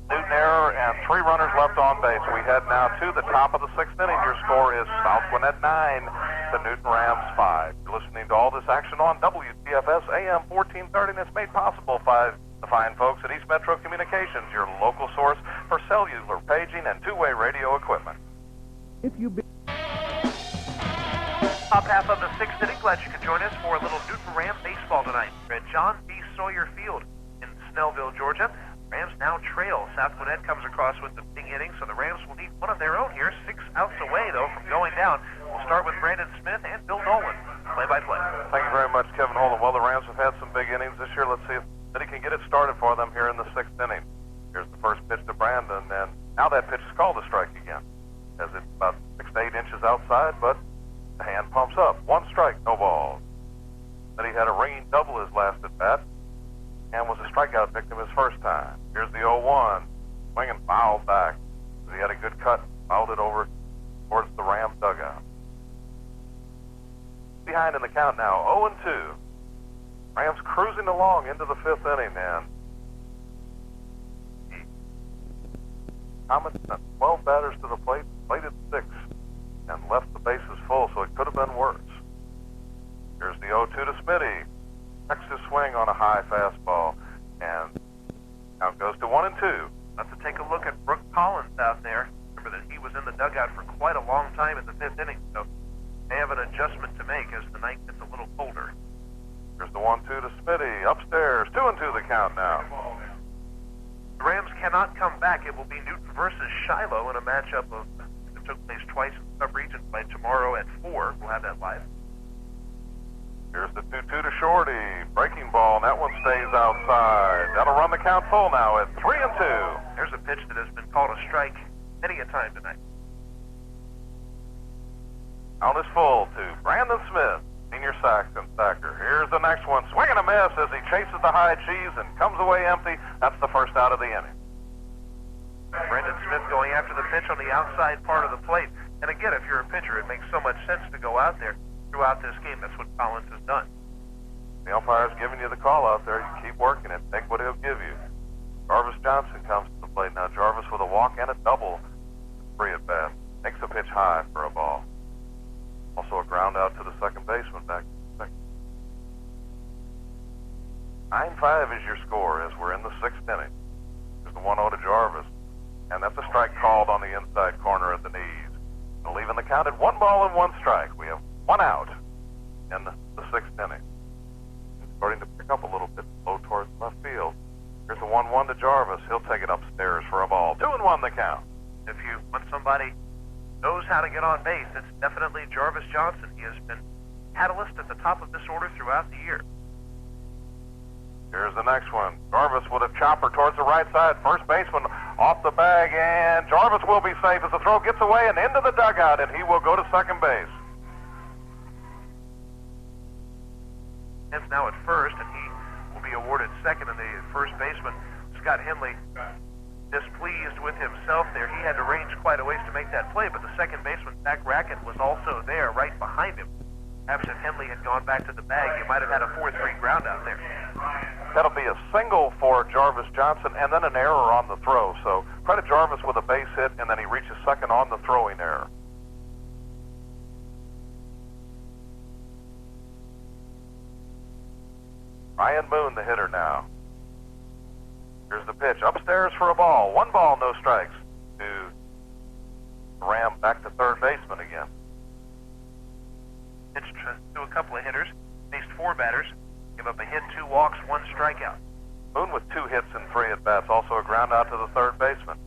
Newton error and 3 runners left on base. We head now to the top of the 6th inning. Your score is South Gwinnett 9, the Newton Rams 5. You're listening to all this action on WGFS AM 1430, and it's made possible by the fine folks at East Metro Communications, your local source for cellular paging and 2-way radio equipment. If you Top half of the 6th inning. Glad you could join us for a little Newton Ram baseball tonight. We're at John B. Sawyer Field in Snellville, Georgia. Rams now trail. South Gwinnett comes across with the big inning, so the Rams will need one of their own here. 6 outs away, though, from going down. We'll start with Brandon Smith and Bill Dolan. Play-by-play. Thank you very much, Kevin Holden. Well, the Rams have had some big innings this year. Let's see if he can get it started for them here in the 6th inning. Here's the first pitch to Brandon, and now that pitch is called a strike again, as it's about 6 to 8 inches outside, but the hand pumps up. 1 strike, no balls. Then he had a ringing double his last at bat, and was a strikeout victim his first time. Here's the 0-1. Swinging foul back. He had a good cut, fouled it over towards the Ram dugout. Behind in the count now, 0-2. Rams cruising along into the 5th inning, and Thomas sent 12 batters to the plate, plated 6, and left the bases full, so it could have been worse. Here's the 0-2 to Smitty. Checks his swing on a high fastball, and now it goes to 1-2. Let's take a look at Brooke Collins out there. Remember that he was in the dugout for quite a long time in the 5th inning, so they have an adjustment to make as the night gets a little colder. Here's the 1-2 to Smitty. Upstairs, 2-2 the count now. The Rams cannot come back. It will be Newton versus Shiloh in a matchup that took place twice in the sub-region by tomorrow at 4. We'll have that live. Here's the 2-2 to Shorty. Breaking ball, and that one stays outside. That'll run the count full now at 3-2. There's a pitch that has been called a strike many a time tonight. Count is full to Brandon Smith. senior sacker. Here's the next one. Swing and a miss as he chases the high cheese and comes away empty. That's the first out of the inning. Brendan Smith going after the pitch on the outside part of the plate. And again, if you're a pitcher, it makes so much sense to go out there throughout this game. That's what Collins has done. The umpire's giving you the call out there. You keep working it. Take what he'll give you. Jarvis Johnson comes to the plate now. Jarvis with a walk and a double. Free at bat. Takes a pitch high for a ball. Also a ground out to the second baseman back to second. 9-5 is your score as we're in the sixth inning. There's the 1-0 to Jarvis. And that's a strike called on the inside corner at the knees. And leaving the count at 1 ball and 1 strike. We have 1 out in the sixth inning. It's starting to pick up a little bit low towards left field. Here's the 1-1 to Jarvis. He'll take it upstairs for a ball. 2-1 the count. If you want somebody knows how to get on base, it's definitely Jarvis Johnson. He has been catalyst at the top of this order throughout the year. Here's the next one. Jarvis with a chopper towards the right side. First baseman off the bag, and Jarvis will be safe as the throw gets away and into the dugout, and he will go to second base. And now at first, and he will be awarded second, and the first baseman, Scott Henley, displeased with himself there. He had to range quite a ways to make that play, but the second baseman, Zach Rackett, was also there right behind him. Perhaps if Henley had gone back to the bag, he might have had a 4-3 ground out there. That'll be a single for Jarvis Johnson and then an error on the throw. So credit Jarvis with a base hit, and then he reaches second on the throwing error. Ryan Moon, the hitter now. Here's the pitch. Upstairs for a ball. 1 ball, no strikes to Ram back to third baseman again. Pitched to a couple of hitters, faced 4 batters, give up a hit, 2 walks, 1 strikeout. Moon with 2 hits and 3 at-bats, also a ground out to the third baseman.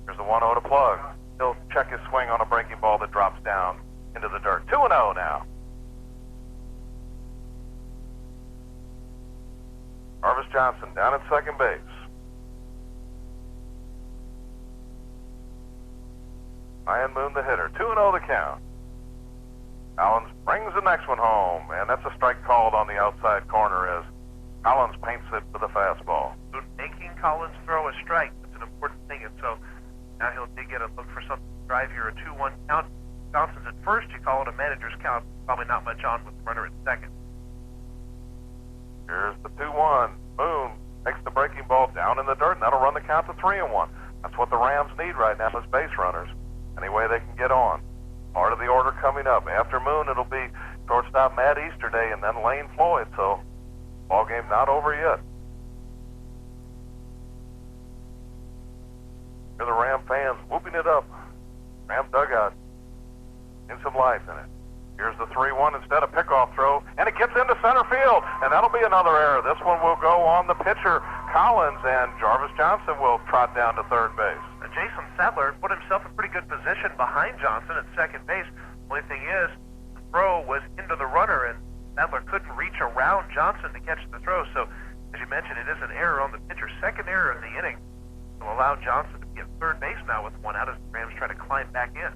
Here's the 1-0 to Plug. He'll check his swing on a breaking ball that drops down into the dirt. 2-0 now. Jarvis Johnson down at second base. Ryan Moon, the hitter. 2-0 the count. Collins brings the next one home, and that's a strike called on the outside corner as Collins paints it for the fastball. Making Collins throw a strike, that's an important thing, and so now he'll dig in and look for something to drive here. A 2-1 count. Johnson's at first, you call it a manager's count, probably not much on with the runner at second. Here's the 2-1. Moon takes the breaking ball down in the dirt, and that'll run the count to 3-1. That's what the Rams need right now as base runners. Any way they can get on. Part of the order coming up. After Moon, it'll be shortstop Matt Easterday and then Lane Floyd. So, ball game not over yet. Hear the Ram fans whooping it up. Ram dugout. In some life in it. Here's the 3-1 instead of pickoff throw, and it gets into center field, and that'll be another error. This one will go on the pitcher, Collins, and Jarvis Johnson will trot down to third base. Jason Sadler put himself in pretty good position behind Johnson at second base. Only thing is, the throw was into the runner, and Sadler couldn't reach around Johnson to catch the throw. So, as you mentioned, it is an error on the pitcher. Second error of the inning will allow Johnson to be at third base now with 1 out as the Rams try to climb back in.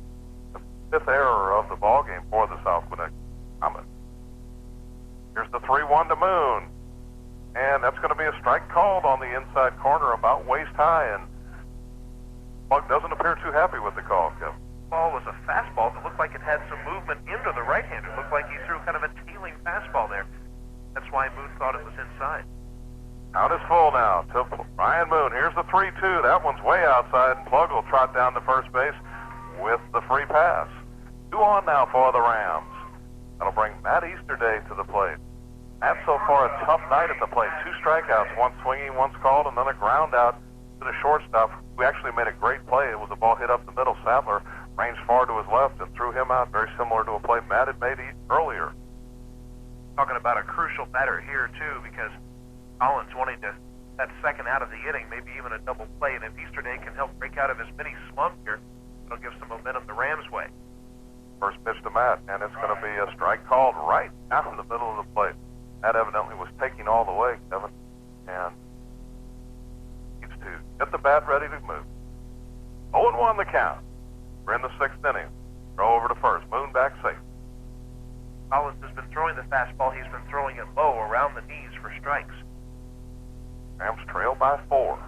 The 5th error of the ball game for the South Gwinnett Comets. Here's the 3-1 to Moon, and that's going to be a strike called on the inside corner about waist high, and Plug doesn't appear too happy with the call, Kevin. The ball was a fastball that looked like it had some movement into the right-hander. It looked like he threw kind of a tailing fastball there. That's why Moon thought it was inside. Out is full now to Ryan Moon. Here's the 3-2. That one's way outside, and Plug will trot down to first base with the free pass. 2 on now for the Rams. That'll bring Matt Easterday to the plate. Matt so far a tough night at the plate. 2 strikeouts, 1 swinging, 1 called, and then a ground out to the shortstop, who actually made a great play. It was a ball hit up the middle. Sadler ranged far to his left and threw him out, very similar to a play Matt had made earlier. Talking about a crucial batter here, too, because Collins wanting to that second out of the inning, maybe even a double play, and if Easterday can help break out of his mini slump here, it'll give some momentum the Rams' way. First pitch to Matt, and it's going to be a strike called right down in the middle of the plate. Matt evidently was taking all the way, Kevin, and needs to get the bat ready to move. 0-1 the count. We're in the 6th inning. Throw over to first. Moon back safe. Collins has been throwing the fastball low around the knees for strikes. Rams trail by 4.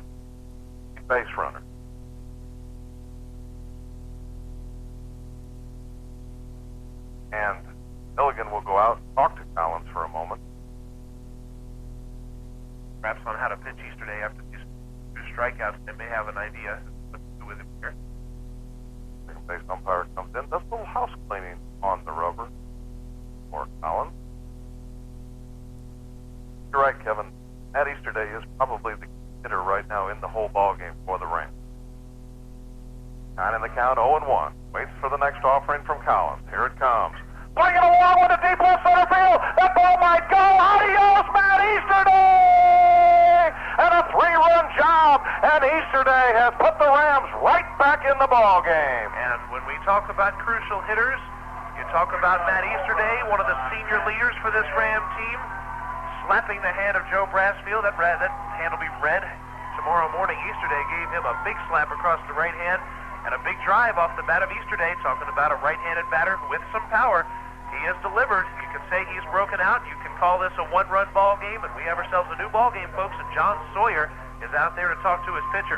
Base runner. And Milligan will go out and talk to Collins for a moment. Perhaps on how to pitch yesterday after these 2 strikeouts, they may have an idea what to do with him here. Second base umpire comes in, does a little house cleaning on the rubber for Collins. You're right, Kevin. Matt Easterday is probably the hitter right now in the whole ball game for the Rams. 9 in the count, 0-1. Waits for the next offering from Collins. Here it comes. Swing it along with a deep left center field. That ball might go. Adios, Matt Easterday! And a 3-run job. And Easterday has put the Rams right back in the ball game. And when we talk about crucial hitters, you talk about Matt Easterday, one of the senior leaders for this Ram team, slapping the hand of Joe Brassfield. That hand will be red. Tomorrow morning, Easterday gave him a big slap across the right hand and a big drive off the bat of Easterday, talking about a right-handed batter with some power. He has delivered. You can say he's broken out. You can call this a 1-run ball game, and we have ourselves a new ball game, folks, and John Sawyer is out there to talk to his pitcher.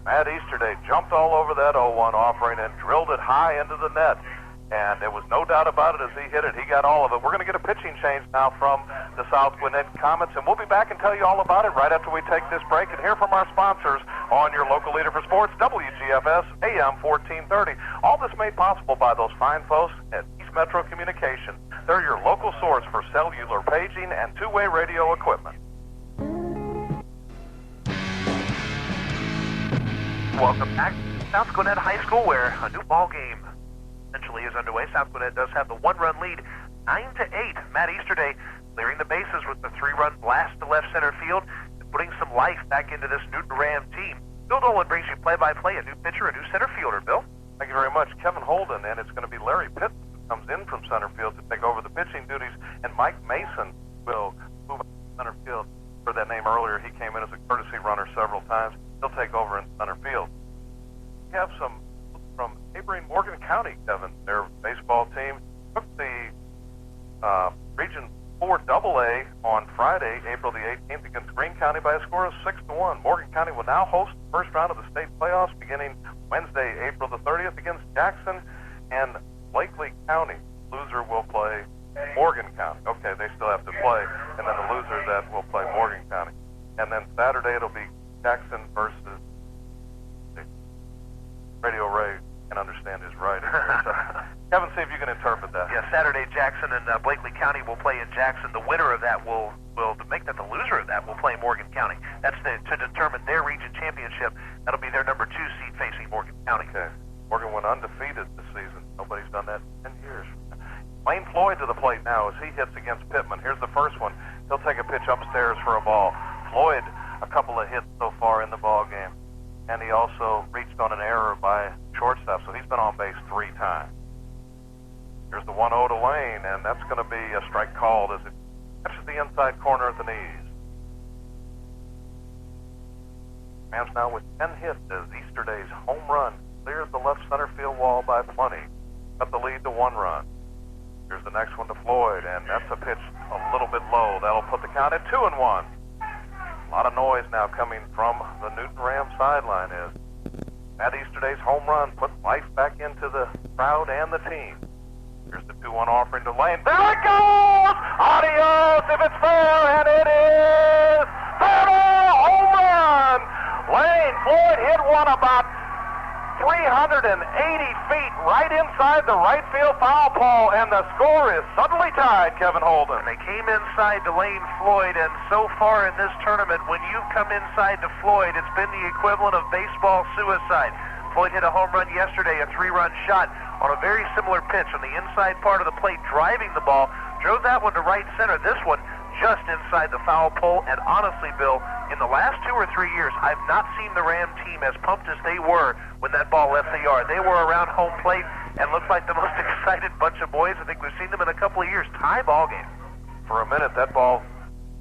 Matt Easterday jumped all over that 0-1 offering and drilled it high into the net. And there was no doubt about it as he hit it. He got all of it. We're going to get a pitching change now from the South Gwinnett Comets, and we'll be back and tell you all about it right after we take this break and hear from our sponsors on your local leader for sports, WGFS, AM 1430. All this made possible by those fine folks at East Metro Communications. They're your local source for cellular paging and two-way radio equipment. Welcome back to South Gwinnett High School, where a new ball game essentially is underway. South Gwinnett does have the 1-run lead, 9-8. Matt Easterday clearing the bases with the 3-run blast to left center field and putting some life back into this Newton Ram team. Bill Dolan brings you play-by-play, a new pitcher, a new center fielder. Bill? Thank you very much. Kevin Holden, and it's going to be Larry Pitt who comes in from center field to take over the pitching duties, and Mike Mason will move up to center field. Heard that name earlier. He came in as a courtesy runner several times. He'll take over in center field. We have some from neighboring Morgan County, Kevin. Their baseball team took the Region 4 AA on Friday, April the 18th, against Greene County by a score of 6-1. Morgan County will now host the first round of the state playoffs beginning Wednesday, April the 30th, against Jackson and Blakely County. Loser will play Morgan County. Okay, they still have to play, and then the loser that will play Morgan County. And then Saturday it'll be Jackson versus Radio Ray can understand his writing. Kevin, see if you can interpret that. Yeah, Saturday Jackson and Blakely County will play in Jackson. The winner of that will to make that the loser of that will play Morgan County. That's to determine their region championship. That'll be their number 2 seed facing Morgan County. Okay. Morgan went undefeated this season. Nobody's done that in 10 years. Lane Floyd to the plate now as he hits against Pittman. Here's the first one. He'll take a pitch upstairs for a ball. Floyd, a couple of hits so far in the ball game. And he also reached on an error by shortstop, so he's been on base 3 times. Here's the 1-0 to Lane, and that's going to be a strike called as it catches the inside corner at the knees. Rams now with 10 hits as Easterday's home run clears the left center field wall by plenty. Cut the lead to 1 run. Here's the next one to Floyd, and that's a pitch a little bit low. That'll put the count at 2-1. A lot of noise now coming from the Newton Ram sideline as Matt Easterday's home run put life back into the crowd and the team. Here's the 2-1 offering to Lane. There it goes! Adios if it's fair, and it is! Fair home run! Lane Floyd hit one about 380 feet right inside the right field foul pole, and the score is suddenly tied, Kevin Holden. They came inside to Lane Floyd, and so far in this tournament, when you've come inside to Floyd, it's been the equivalent of baseball suicide. Floyd hit a home run yesterday, a 3-run shot on a very similar pitch on the inside part of the plate, driving the ball, drove that one to right center. This one just inside the foul pole, and honestly, Bill, in the last 2 or 3 years, I've not seen the Ram team as pumped as they were when that ball left the yard. They were around home plate and looked like the most excited bunch of boys I think we've seen them in a couple of years. Tie ball game. For a minute, that ball,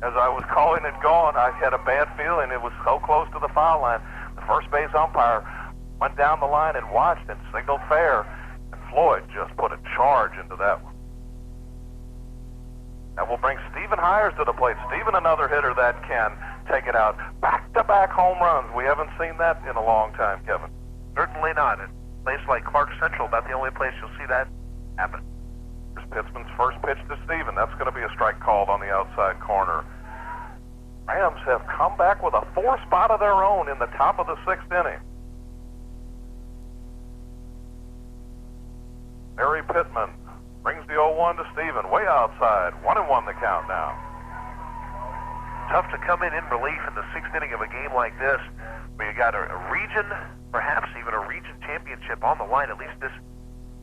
as I was calling it gone, I had a bad feeling. It was so close to the foul line. The first base umpire went down the line and watched and signaled fair, and Floyd just put a charge into that one. That will bring Stephen Hires to the plate. Stephen, another hitter that can take it out. Back-to-back home runs. We haven't seen that in a long time, Kevin. Certainly not. In a place like Clark Central, about the only place you'll see that happen. Here's Pittman's first pitch to Stephen. That's going to be a strike called on the outside corner. Rams have come back with a 4 spot of their own in the top of the 6th inning. Barry Pittman brings the 0-1 to Stephen, way outside. 1-1 the count now. Tough to come in relief in the 6th inning of a game like this, where you got a region, perhaps even a region championship on the line. At least this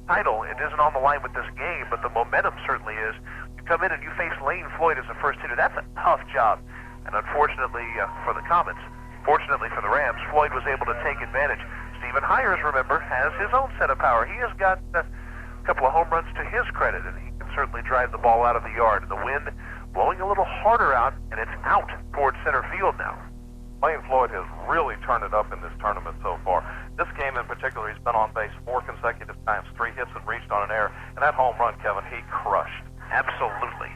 title, it isn't on the line with this game, but the momentum certainly is. You come in and you face Lane Floyd as a first hitter. That's a tough job. And unfortunately for the Comets, fortunately for the Rams, Floyd was able to take advantage. Stephen Hires, remember, has his own set of power. He has got a couple of home runs to his credit, and he can certainly drive the ball out of the yard. The wind blowing a little harder out, and it's out towards center field now. Lane Floyd has really turned it up in this tournament so far. This game in particular, he's been on base 4 consecutive times, 3 hits and reached on an error, and that home run, Kevin, he crushed. Absolutely.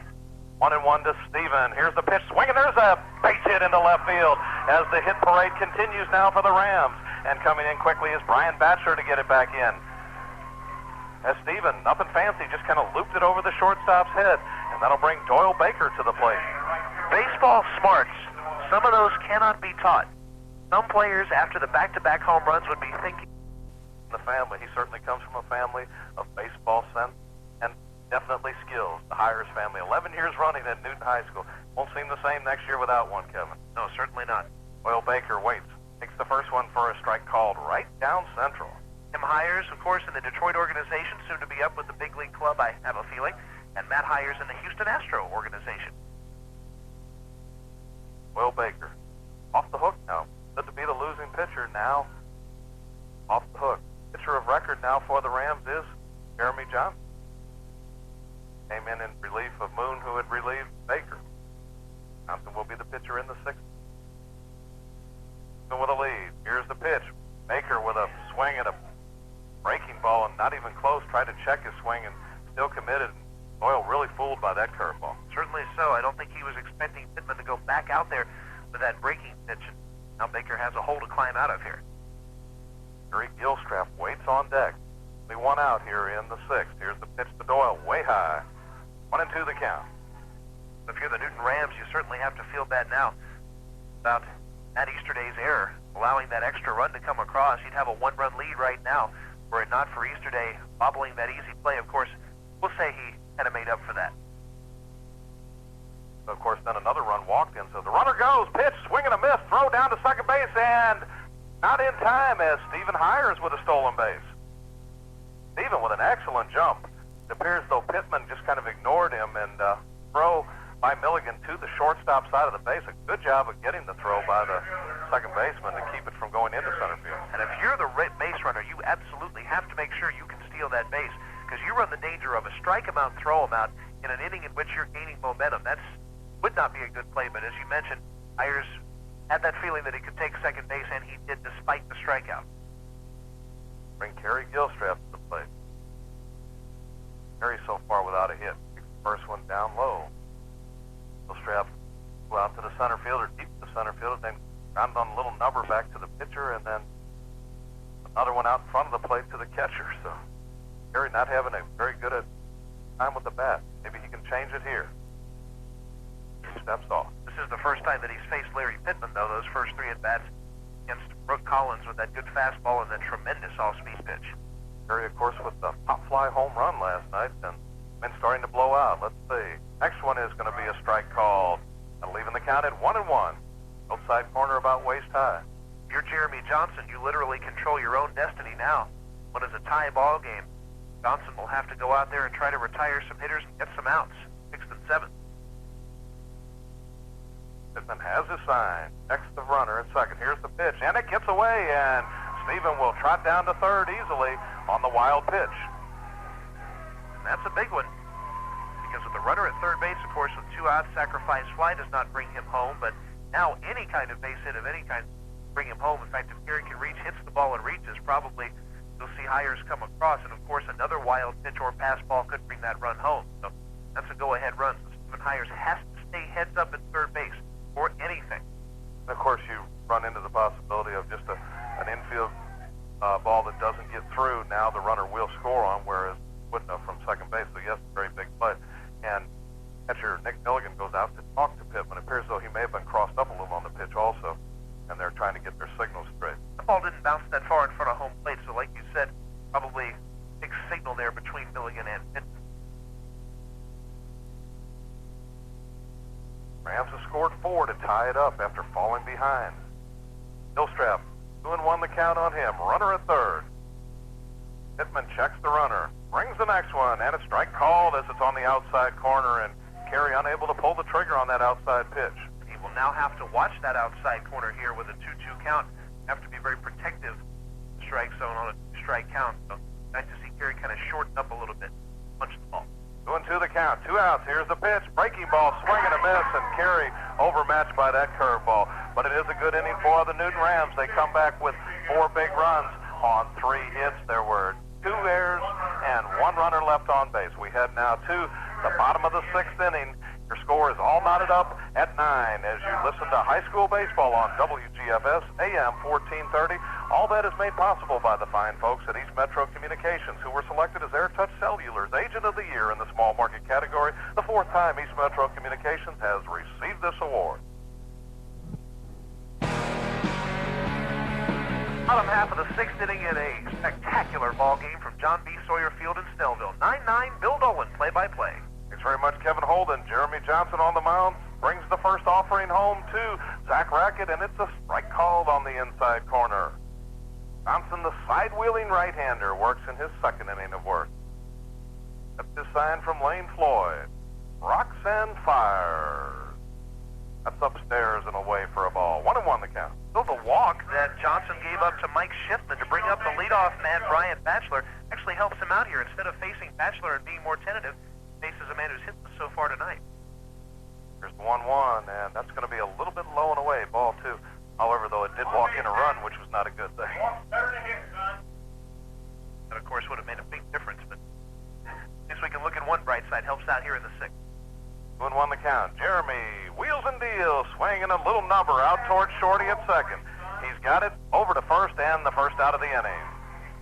1-1 to Stephen. Here's the pitch. Swinging. There's a base hit into left field as the hit parade continues now for the Rams. And coming in quickly is Brian Batcher to get it back in. As Stephen, nothing fancy, just kind of looped it over the shortstop's head. And that'll bring Doyle Baker to the plate. Baseball smarts. Some of those cannot be taught. Some players, after the back-to-back home runs, would be thinking. The family. He certainly comes from a family of baseball sense and definitely skills. The Hires family, 11 years running at Newton High School. Won't seem the same next year without one, Kevin. No, certainly not. Doyle Baker waits. Takes the first one for a strike called right down central. Tim Hires, of course, in the Detroit organization, soon to be up with the big league club, I have a feeling. And Matt Hires in the Houston Astro organization. Will Baker off the hook now. Good to be the losing pitcher now. Off the hook. Pitcher of record now for the Rams is Jeremy Johnson. Came in relief of Moon, who had relieved Baker. Johnson will be the pitcher in the 6th. With a lead. Here's the pitch. Baker with a swing at a breaking ball and not even close. Tried to check his swing and still committed. Doyle really fooled by that curveball. Certainly so. I don't think he was expecting Pittman to go back out there with that breaking pitch. Now Baker has a hole to climb out of here. Gary Gilstrap waits on deck. Only one out here in the 6th. Here's the pitch to Doyle, way high. 1-2 the count. If you're the Newton Rams, you certainly have to feel bad now about that Easterday's error, allowing that extra run to come across. You'd have a 1-run lead right now, were it not for Easterday bobbling that easy play. Of course, we'll say he kind of made up for that. Of course, then another run walked in. So the runner goes, pitch, swing and a miss, throw down to second base, and not in time as Stephen Hires with a stolen base. Stephen with an excellent jump. It appears though Pittman just kind of ignored him and throw by Milligan to the shortstop side of the base. A good job of getting the throw by the second baseman to keep it from going into center field. And if you're the base runner, you absolutely have to make sure you can steal that base, because you run the danger of a strike him out, throw him out in an inning in which you're gaining momentum. That would not be a good play, but as you mentioned, Hires had that feeling that he could take second base, and he did despite the strikeout. Bring Kerry Gilstrap to the plate. Kerry so far without a hit. First one down low. Gilstrap go out to the center fielder, deep to the center fielder, then grounded on a little number back to the pitcher, and then another one out in front of the plate to the catcher. So Kerry not having a very good time with the bat. Maybe he can change it here. He steps off. This is the first time that he's faced Larry Pittman, though, those first 3 at-bats against Brooke Collins with that good fastball and that tremendous off-speed pitch. Kerry, of course, with the pop-fly home run last night, and been starting to blow out. Let's see. Next one is going to be a strike called. And leaving the count at 1-1. Outside corner about waist high. If you're Jeremy Johnson, you literally control your own destiny now. When it's a tie ball game, Johnson will have to go out there and try to retire some hitters and get some outs. 6th and 7th. Pittman has his sign. Next the runner at second. Here's the pitch, and it gets away, and Stephen will trot down to third easily on the wild pitch. And that's a big one, because with the runner at third base, of course, with 2 outs, sacrifice fly does not bring him home, but now any kind of base hit of any kind bring him home. In fact, if Gary can reach, hits the ball and reaches, probably you'll see Hires come across, and of course another wild pitch or pass ball could bring that run home. So that's a go-ahead run. So baseman hires has to stay heads up at third base or anything. Of course, you run into the possibility of just an infield ball that doesn't get through. Now the runner will score on, whereas wouldn't have from second base. So yes, very big play. And catcher Nick Milligan goes out to talk to Pittman. It appears though he may have been crossed up a little on the pitch also, and they're trying to get their signals straight. The ball didn't bounce that far in front of home plate, so like you said, probably big signal there between Milligan and Pittman. Rams have scored 4 to tie it up after falling behind. Hillstrap, 2-1 the count on him. Runner at third. Pittman checks the runner, brings the next one, and a strike called as it's on the outside corner, and Carey unable to pull the trigger on that outside pitch. He will now have to watch that outside corner here with a 2-2 count. Have to be very protective of the strike zone on a strike count. So nice to see Carey kind of shorten up a little bit, punch the ball. 2-2 the count. 2 outs. Here's the pitch. Breaking ball, swing and a miss, and Carey overmatched by that curveball. But it is a good inning for the Newton Rams. They come back with 4 big runs on 3 hits. There were 2 errors and 1 runner left on base. We head now to the bottom of the 6th inning. Your score is all knotted up at 9 as you listen to high school baseball on WGFS AM 1430. All that is made possible by the fine folks at East Metro Communications, who were selected as AirTouch Cellular's Agent of the Year in the small market category, the 4th time East Metro Communications has received this award. Bottom half of the 6th inning in a spectacular ball game from John B. Sawyer Field in Snellville. 9-9, Bill Dolan, play-by-play. Thanks very much, Kevin Holden. Jeremy Johnson on the mound brings the first offering home to Zach Rackett, and it's a strike called on the inside corner. Johnson, the side-wheeling right-hander, works in his 2nd inning of work. That's his sign from Lane Floyd. Rocks and fires. That's upstairs and away for a ball. 1-1 the count. So the walk that Johnson gave up to Mike Schiffman to bring up the leadoff man, Brian Batchelor, actually helps him out here. Instead of facing Batchelor and being more tentative, faces a man who's hit this so far tonight. Here's the 1-1, and that's going to be a little bit low and away. Ball 2. However, though, it did walk in a run, which was not a good thing. That, of course, would have made a big difference, but at least we can look at one bright side. Helps out here in the 6th. 2-1 the count. Jeremy wheels and deals, swinging a little number out towards Shorty at 2nd. He's got it over to 1st and the 1st out of the inning.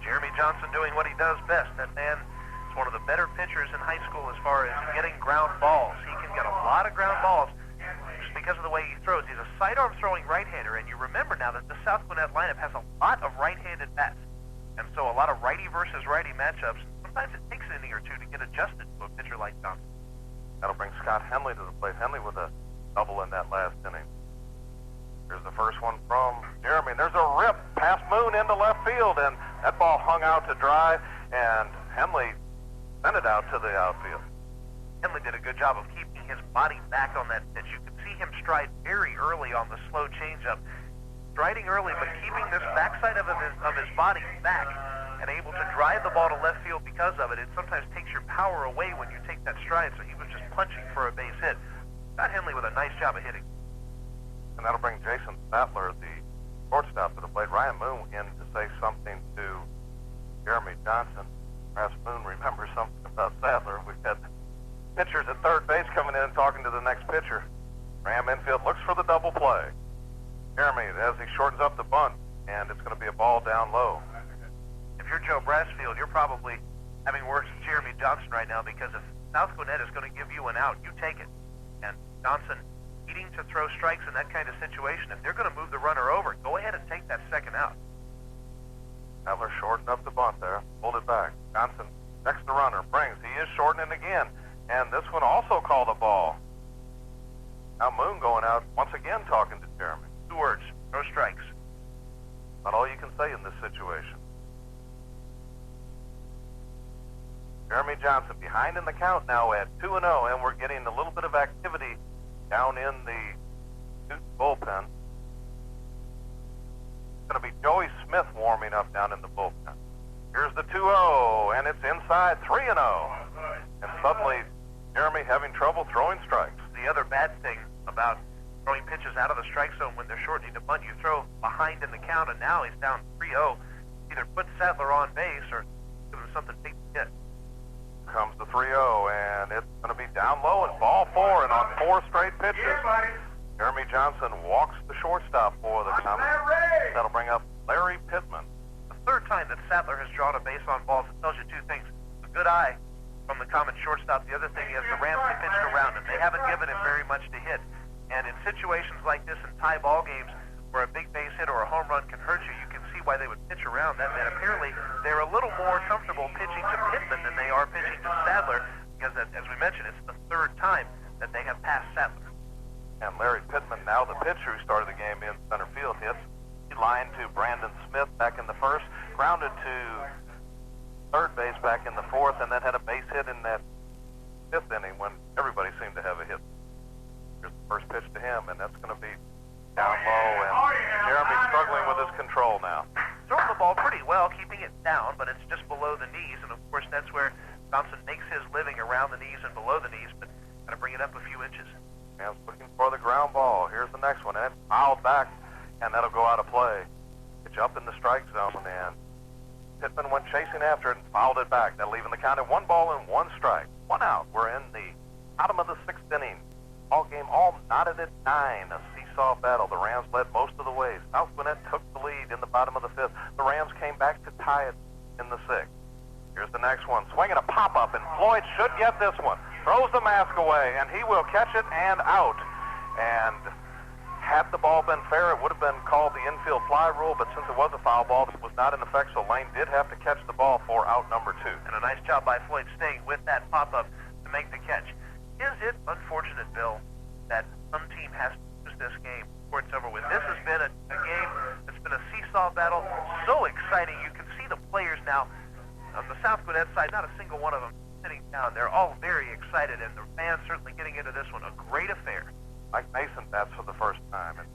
Jeremy Johnson doing what he does best. That man is one of the better pitchers in high school as far as getting ground balls. He can get a lot of ground balls just because of the way he throws. He's a sidearm throwing right-hander, and you remember now that the South Gwinnett lineup has a lot of right-handed bats. And so a lot of righty versus righty matchups. Sometimes it takes an inning or 2 to get adjusted to a pitcher like Johnson. That'll bring Scott Henley to the plate. Henley with a double in that last inning. Here's the first one from Jeremy. There's a rip past Moon into left field, and that ball hung out to dry, and Henley sent it out to the outfield. Henley did a good job of keeping his body back on that pitch. You could see him stride very early on the slow changeup. Striding early, but keeping this backside of his body back and able to drive the ball to left field because of it. It sometimes takes your power away when you take that stride, so he was just punching for a base hit. Scott Henley with a nice job of hitting. And that'll bring Jason Statler, the shortstop, to the plate. Ryan Moon in to say something to Jeremy Johnson. Perhaps Moon remembers something about Statler. We've had pitchers at third base coming in and talking to the next pitcher. Ram infield looks for the double play. Jeremy, as he shortens up the bunt, and it's going to be a ball down low. If you're Joe Brasfield, you're probably having words with Jeremy Johnson right now, because if South Gwinnett is going to give you an out, you take it. And Johnson needing to throw strikes in that kind of situation, if they're going to move the runner over, go ahead and take that 2nd out. Adler shortened up the bunt there, pulled it back. Johnson checks the runner, brings. He is shortening again, and this one also called a ball. Now Moon going out once again talking to Jeremy. 2 words, no strikes. Not all you can say in this situation. Jeremy Johnson behind in the count now at 2-0, and we're getting a little bit of activity down in the Newton bullpen. It's going to be Joey Smith warming up down in the bullpen. Here's the 2-0, and it's inside 3-0. And suddenly, Jeremy having trouble throwing strikes. The other bad thing about throwing pitches out of the strike zone when they're shortening the bunt, you throw behind in the count, and now he's down 3-0. Either put Sadler on base or give him something big to hit. comes the 3-0, and it's going to be down low and ball 4, and on 4 straight pitches, Jeremy Johnson walks the shortstop for the Comets. That'll bring up Larry Pittman. The third time that Sadler has drawn a base on balls, it tells you two things. A good eye from the Comet shortstop. The other thing is the Rams have pitched around him. They haven't given him very much to hit. And in situations like this, in tie ball games, where a big base hit or a home run can hurt you, you can see why they would pitch around that man. Apparently, they're a little more comfortable pitching to Pittman than they are pitching to Sadler, because, as we mentioned, it's the third time that they have passed Sadler. And Larry Pittman, now the pitcher who started the game in center field, hits. He lined to Brandon Smith back in the first, grounded to third base back in the fourth, and then had a base hit in that fifth inning when everybody seemed to have a hit. Here's the first pitch to him, and that's going to be down low, and Jeremy's struggling with his control now. Throwing the ball pretty well, keeping it down, but it's just below the knees, and of course that's where Johnson makes his living, around the knees and below the knees, but got to bring it up a few inches. Rams looking for the ground ball. Here's the next one, and it's fouled back, and that'll go out of play. Pitch up in the strike zone, and Pittman went chasing after it and fouled it back. That'll leave in the count at 1 ball and 1 strike. 1 out. We're in the bottom of the 6th inning. Ball game all knotted at 9. A seesaw battle. The Rams led most of the way. South Gwinnett took the lead in the bottom of the 5th. The Rams came back to tie it in the 6th. Here's the next one. Swinging a pop-up, and Floyd should get this one. Throws the mask away, and he will catch it and out. And had the ball been fair, it would have been called the infield fly rule, but since it was a foul ball, it was not in effect, so Lane did have to catch the ball for out number 2. And a nice job by Floyd staying with that pop-up to make the catch. Is it unfortunate, Bill, that some team has to lose this game before it's over with? This has been a game that's been a seesaw battle, so exciting. You can see the players now on the South Gwinnett side, not a single one of them sitting down. They're all very excited, and the fans certainly getting into this one. A great affair. Mike Mason bats for the first time, and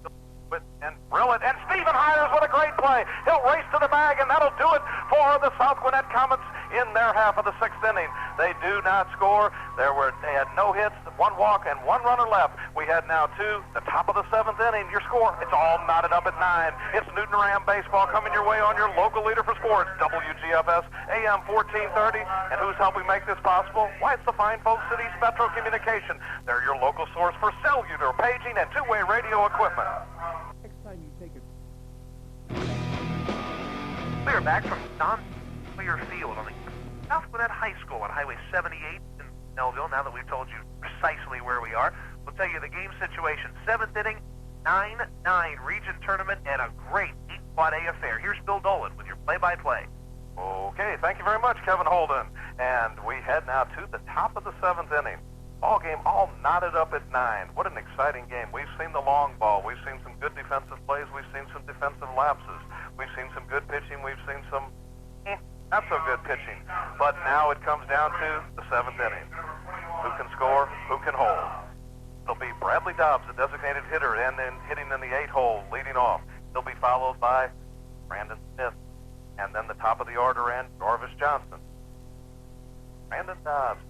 drill it, and Stephen Hires with a great play. He'll race to the bag, and that'll do it for the South Gwinnett Comets in their half of the 6th inning. They do not score. They had no hits, 1 walk, and 1 runner left. We had now 2. The top of the 7th inning. Your score, it's all knotted up at 9. It's Newton Ram baseball coming your way on your local leader for sports, WGFS AM 1430. And who's helping make this possible? Why, it's the fine folks at East Metro Communication. They're your local source for cellular, paging, and 2-way radio equipment. Next time you take a We are back from Don Sawyer Field on the South Gwinnett High School on Highway 78 in Melville. Now that we've told you precisely where we are, we'll tell you the game situation. 7th inning, 9-9 region tournament, and a great 8-quad A affair. Here's Bill Dolan with your play-by-play. Okay, thank you very much, Kevin Holden. And we head now to the top of the 7th inning. Ball game all knotted up at 9. What an exciting game. We've seen the long ball. We've seen some good defensive plays. We've seen some defensive lapses. We've seen some good pitching. We've seen some not so good pitching. But now it comes down to the 7th inning. Who can score? Who can hold? It'll be Bradley Dobbs, the designated hitter, and then hitting in the 8 hole, leading off. He'll be followed by Brandon Smith, and then the top of the order and Jarvis Johnson. Bradley Dobbs,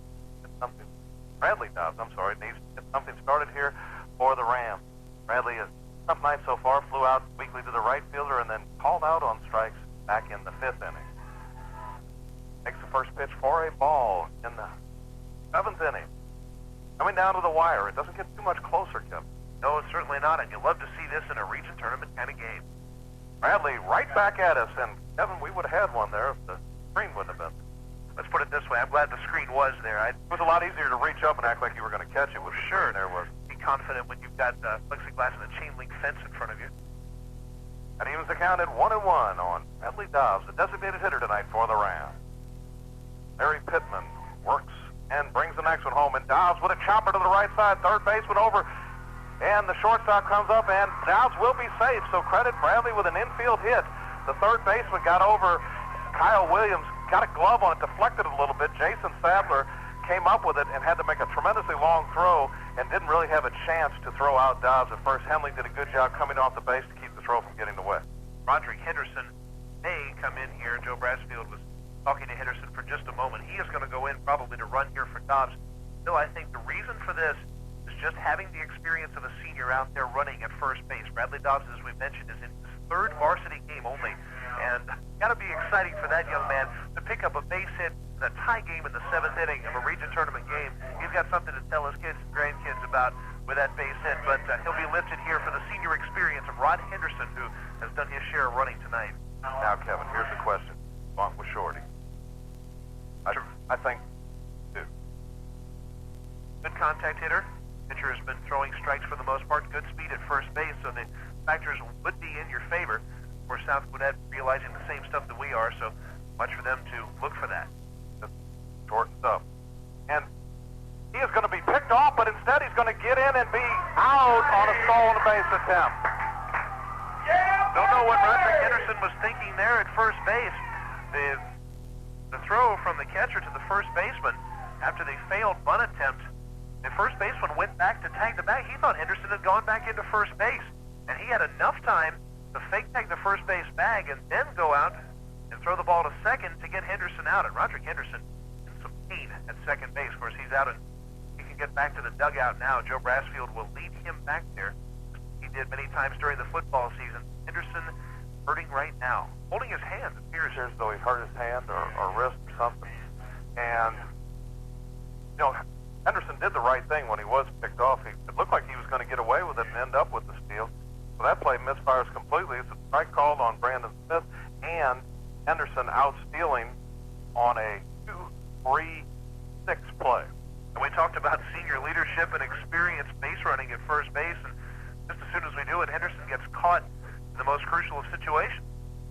needs to get something started here for the Rams. Bradley is tough night so far, flew out weakly to the right fielder and then called out on strikes back in the 5th inning. Makes the first pitch for a ball in the 7th inning. Coming down to the wire. It doesn't get too much closer, Kevin. No, certainly not, and you love to see this in a region tournament kind of game. Bradley right back at us, and Kevin, we would have had one there if the screen wouldn't have been. Let's put it this way. I'm glad the screen was there. It was a lot easier to reach up and act like you were going to catch it with sure there was. Be confident when you've got plexiglass and a chain link fence in front of you. And evens the count at 1-1 on Bradley Dobbs, the designated hitter tonight for the Rams. Larry Pittman works and brings the next one home, and Dobbs with a chopper to the right side, third baseman over, and the shortstop comes up, and Dobbs will be safe, so credit Bradley with an infield hit. The third baseman got over Kyle Williams, got a glove on it, deflected it a little bit. Jason Sadler came up with it and had to make a tremendously long throw and didn't really have a chance to throw out Dobbs at first. Henley did a good job coming off the base to keep the throw from getting away. Roderick Henderson may come in here. Joe Brasfield was talking to Henderson for just a moment. He is going to go in probably to run here for Dobbs. Still, I think the reason for this is just having the experience of a senior out there running at first base. Bradley Dawson, as we mentioned, is in his third varsity game only, and got to be exciting for that young man to pick up a base hit in a tie game in the 7th inning of a region tournament game. He's got something to tell his kids and grandkids about with that base hit, but he'll be lifted here for the senior experience of Rod Henderson, who has done his share of running tonight. Now, Kevin, here's the question. Bunt with Shorty. I think, too. Good contact hitter. Pitcher has been throwing strikes for the most part. Good speed at first base, so the factors would be in your favor. Of course, South Gwinnett realizing the same stuff that we are, so much for them to look for that. Just short stuff. And he is going to be picked off, but instead he's going to get in and be out on a stolen base attempt. Don't know what Roderick Henderson was thinking there at first base. The throw from the catcher to the first baseman after the failed bunt attempt, the first baseman went back to tag the bag. He thought Henderson had gone back into first base, and he had enough time to fake tag the first base bag and then go out and throw the ball to second to get Henderson out. And Roderick Henderson in some pain at second base. Of course, he's out and he can get back to the dugout now. Joe Brassfield will lead him back there. He did many times during the football season. Henderson hurting right now. Holding his hand. It appears as though he hurt his hand or wrist or something. And, you know, Henderson did the right thing when he was picked off. It looked like he was going to get away with it and end up with the steal. So that play misfires completely. It's a strike called on Brandon Smith and Henderson out stealing on a 2-3-6 play. And we talked about senior leadership and experience base running at first base, and just as soon as we do it, Henderson gets caught in the most crucial of situations.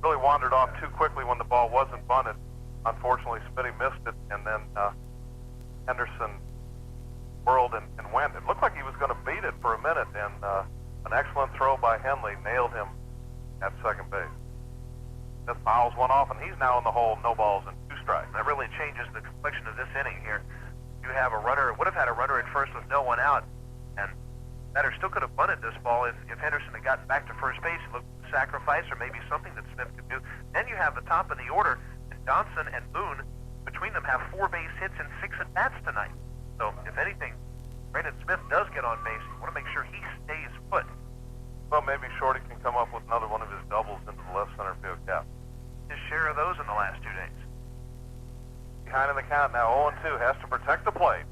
Really wandered off too quickly when the ball wasn't bunted. Unfortunately, Smitty missed it, and then Henderson whirled and went. It looked like he was going to beat it for a minute, and an excellent throw by Henley nailed him at second base. Smith fouls one off, and he's now in the hole, no balls and 2 strikes. That really changes the complexion of this inning here. You have a runner, would have had a runner at first with no one out, and batter still could have bunted this ball if Henderson had gotten back to first base. It looked like a sacrifice or maybe something that Smith could do. Then you have the top of the order, and Johnson and Boone, between them, have 4 base hits and 6 at-bats tonight. So, if anything, Brandon Smith does get on base. You want to make sure he stays put. Well, maybe Shorty can come up with another one of his doubles into the left center field gap. His share of those in the last 2 days. Behind in the count now, 0-2, has to protect the plate.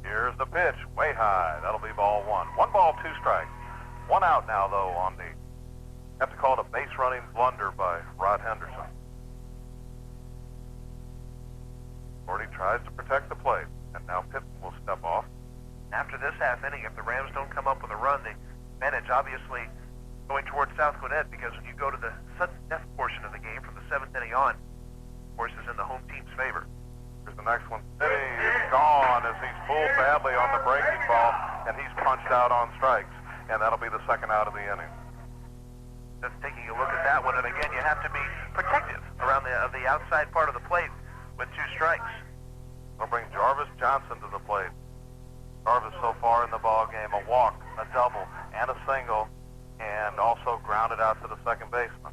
Here's the pitch, way high. That'll be ball 1. 1 ball, 2 strikes. 1 out now, though, on the, have to call it a base running blunder by Rod Henderson. Shorty tries to protect the plate, and now Pittman will step off. After this half inning, if the Rams don't come up with a run, the advantage obviously going towards South Gwinnett, because when you go to the sudden death portion of the game from the 7th inning on, of course, is in the home team's favor. Here's the next one. City is gone as he's pulled badly on the breaking ball, and he's punched out on strikes, and that'll be the 2nd out of the inning. Just taking a look at that one, and again, you have to be protective around the outside part of the plate with 2 strikes. We'll bring Jarvis Johnson to the plate. Jarvis so far in the ball game, a walk, a double, and a single, and also grounded out to the second baseman.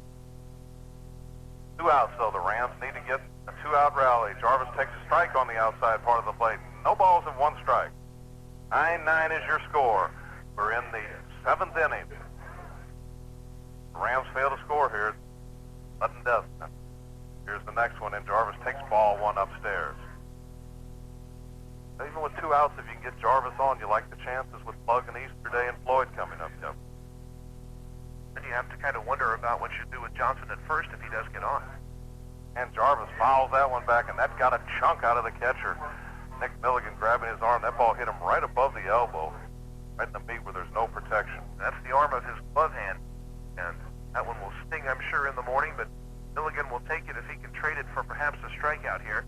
2 outs, though. The Rams need to get a 2-out rally. Jarvis takes a strike on the outside part of the plate. No balls and 1 strike. 9-9 is your score. We're in the 7th inning. The Rams fail to score here. Sudden death. Here's the next one, and Jarvis takes ball 1 upstairs. Even with 2 outs, if you can get Jarvis on, you like the chances with Plug and Easter Day and Floyd coming up, Jeff. Then you have to kind of wonder about what you do with Johnson at first if he does get on. And Jarvis fouls that one back, and that got a chunk out of the catcher. Nick Milligan grabbing his arm. That ball hit him right above the elbow, right in the meat where there's no protection. That's the arm of his glove hand, and that one will sting, I'm sure, in the morning, but Milligan will take it if he can trade it for perhaps a strikeout here.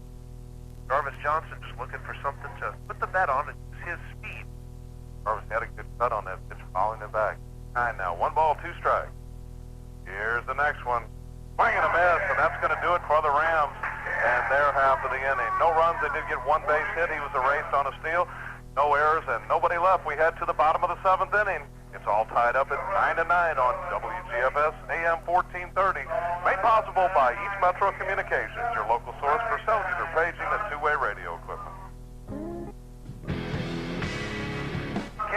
Jarvis Johnson just looking for something to put the bat on. It's his speed. Jarvis had a good cut on that pitch, fouling it back. 9 now. 1 ball, 2 strikes. Here's the next one. Swing and a miss, and that's going to do it for the Rams and their half of the inning. No runs. They did get 1 base hit. He was erased on a steal. No errors, and nobody left. We head to the bottom of the 7th inning. It's all tied up at 9-9 on WGFS AM 1430. Made possible by East Metro Communications, your local source for cellular paging and 2-way radio equipment.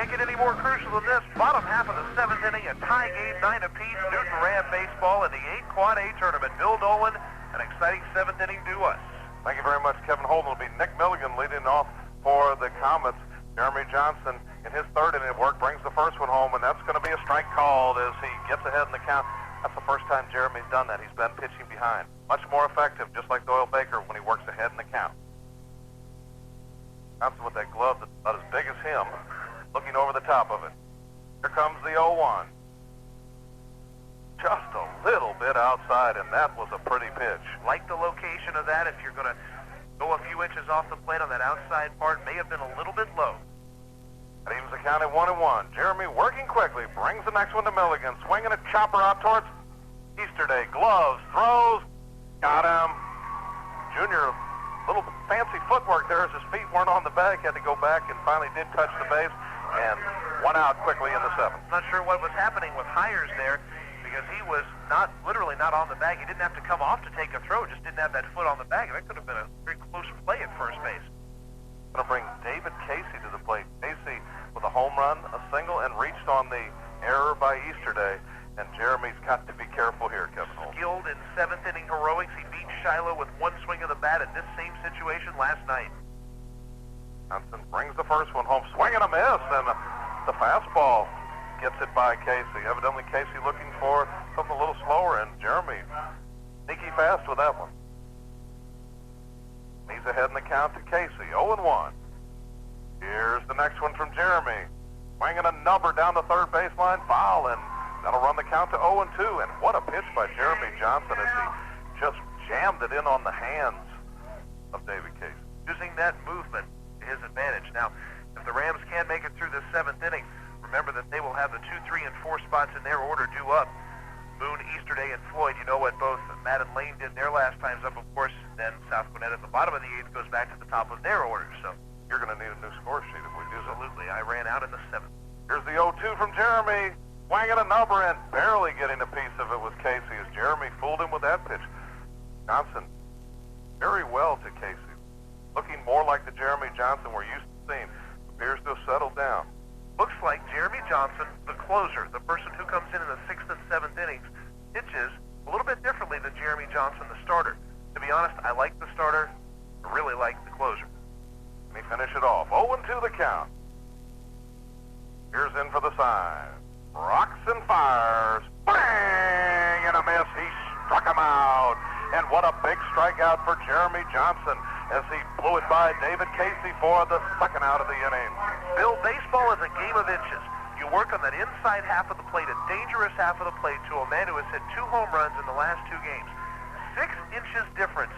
Can't get any more crucial than this. Bottom half of the 7th inning, a tie game, 9 apiece. Newton Ram baseball in the 8 Quad A tournament. Bill Dolan, an exciting 7th inning to us. Thank you very much, Kevin Holden. Will be Nick Milligan leading off for the Comets. Jeremy Johnson in his 3rd inning of work brings the first one home, and that's going to be a strike called as he gets ahead in the count. That's the first time Jeremy's done that. He's been pitching behind. Much more effective, just like Doyle Baker when he works ahead in the count. Johnson with that glove that's about as big as him, looking over the top of it. Here comes the 0-1. Just a little bit outside, and that was a pretty pitch. Like the location of that, if you're going to go a few inches off the plate on that outside part, may have been a little bit low. That evens the count at 1-1. Jeremy working quickly, brings the next one to Milligan, swinging a chopper out towards Easterday. Gloves, throws, got him. Junior, little fancy footwork there as his feet weren't on the bag, had to go back and finally did touch the base, and one out quickly in the 7th. Not sure what was happening with Hires there, because he was literally not on the bag. He didn't have to come off to take a throw, just didn't have that foot on the bag. That could have been a very close play at first base. Going to bring David Casey to the plate. Casey with a home run, a single, and reached on the error by Easterday. And Jeremy's got to be careful here, Kevin Holden. Skilled in 7th inning heroics. He beat Shiloh with one swing of the bat in this same situation last night. Johnson brings the first one home, swing and a miss, and the fastball gets it by Casey. Evidently Casey looking for something a little slower, and Jeremy sneaky fast with that one. He's ahead in the count to Casey, 0-1. Here's the next one from Jeremy. Swinging a number down the 3rd baseline, foul, and that'll run the count to 0-2. And what a pitch by Jeremy Johnson as he just jammed it in on the hands of David Casey. Using that movement to his advantage. Now, if the Rams can make it through the 7th inning, remember that they will have the 2, 3, and 4 spots in their order due up. Moon, Easterday, and Floyd, you know what both Matt and Lane did their last times up, of course. Then South Gwinnett at the bottom of the 8th goes back to the top of their order. So you're going to need a new score sheet if we do. Absolutely. I ran out in the 7th. Here's the 0-2 from Jeremy. Swinging a number and barely getting a piece of it with Casey as Jeremy fooled him with that pitch. Johnson very well to Casey. Looking more like the Jeremy Johnson we're used to seeing. Appears to have settled down. Looks like Jeremy Johnson, the closer, the person who comes in the 6th and 7th innings, pitches a little bit differently than Jeremy Johnson, the starter. To be honest, I like the starter. I really like the closer. And he finished it off. 0-2 the count. Here's in for the sign. Rocks and fires. Bang! And a miss. He struck him out. And what a big strikeout for Jeremy Johnson as he blew it by David Casey for the 2nd out of the inning. Bill, baseball is a game of inches. You work on that inside half of the plate, a dangerous half of the plate, to a man who has hit 2 home runs in the last 2 games. 6 inches difference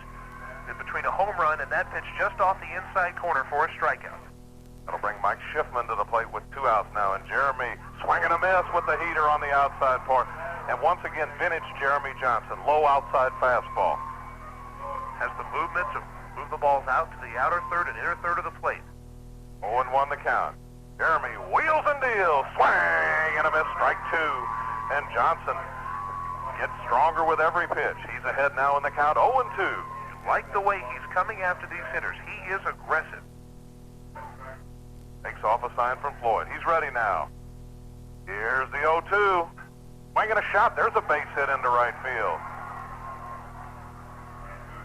between a home run and that pitch just off the inside corner for a strikeout. That'll bring Mike Schiffman to the plate with 2 outs now, and Jeremy swinging a miss with the heater on the outside part. And once again, vintage Jeremy Johnson, low outside fastball. Has the movement to move the balls out to the outer third and inner third of the plate. 0-1 the count. Jeremy wheels and deals, swing and a miss, strike 2. And Johnson gets stronger with every pitch. He's ahead now in the count, 0-2. Like the way he's coming after these hitters. He is aggressive. Takes off a sign from Floyd. He's ready now. Here's the 0-2. Swinging a shot. There's a base hit into right field.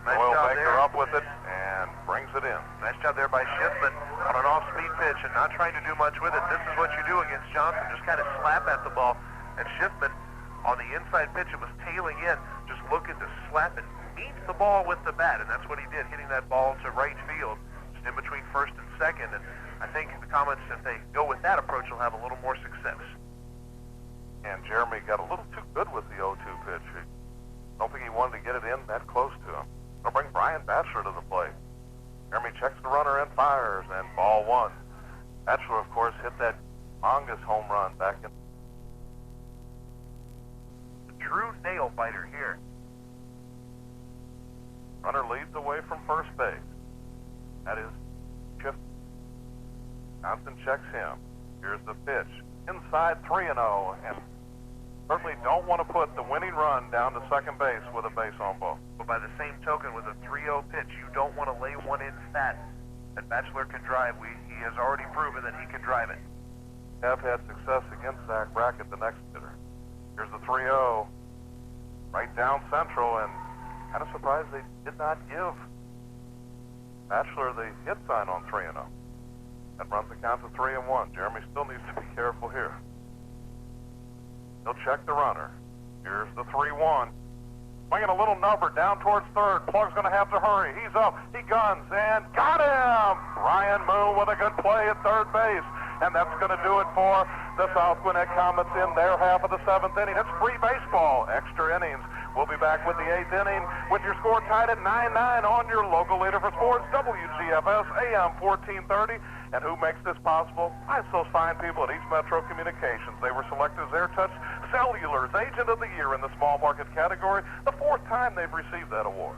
Nice Doyle job Baker there. up with it and brings it in. Nice job there by Schiffman on an off-speed pitch and not trying to do much with it. This is what you do against Johnson. Just kind of slap at the ball. And Schiffman on the inside pitch, it was tailing in, just looking to slap and meet the ball with the bat. And that's what he did, hitting that ball to right field, just in between 1st and 2nd. And I think the Comets, if they go with that approach, will have a little more success. And Jeremy got a little too good with the 0-2 pitch. I don't think he wanted to get it in that close to him. They'll bring Brian Batchelor to the plate. Jeremy checks the runner and fires, and ball 1. Batchelor, of course, hit that humongous home run back in. The true nail biter here. Runner leads away from first base. That is Schiff. Johnson checks him. Here's the pitch. Inside 3-0, and certainly don't want to put the winning run down to second base with a base on ball. But by the same token, with a 3-0 pitch, you don't want to lay one in fat that Batchelor can drive. He has already proven that he can drive it. have had success against Zach Brackett, the next hitter. Here's the 3-0. Right down central, and kind of surprised they did not give Batchelor the hit sign on 3-0. That runs the count to 3-1. Jeremy still needs to be careful here. He'll check the runner. Here's the 3-1. Swinging a little number down towards third. Plug's going to have to hurry. He's up. He guns and got him! Ryan Moon with a good play at third base. And that's going to do it for the South Gwinnett Comets in their half of the 7th inning. It's free baseball, extra innings. We'll be back with the 8th inning with your score tied at 9-9 on your local leader for sports, WGFS AM 1430. And who makes this possible? It's those fine people at East Metro Communications. They were selected as AirTouch Cellular's Agent of the Year in the small market category, the 4th time they've received that award.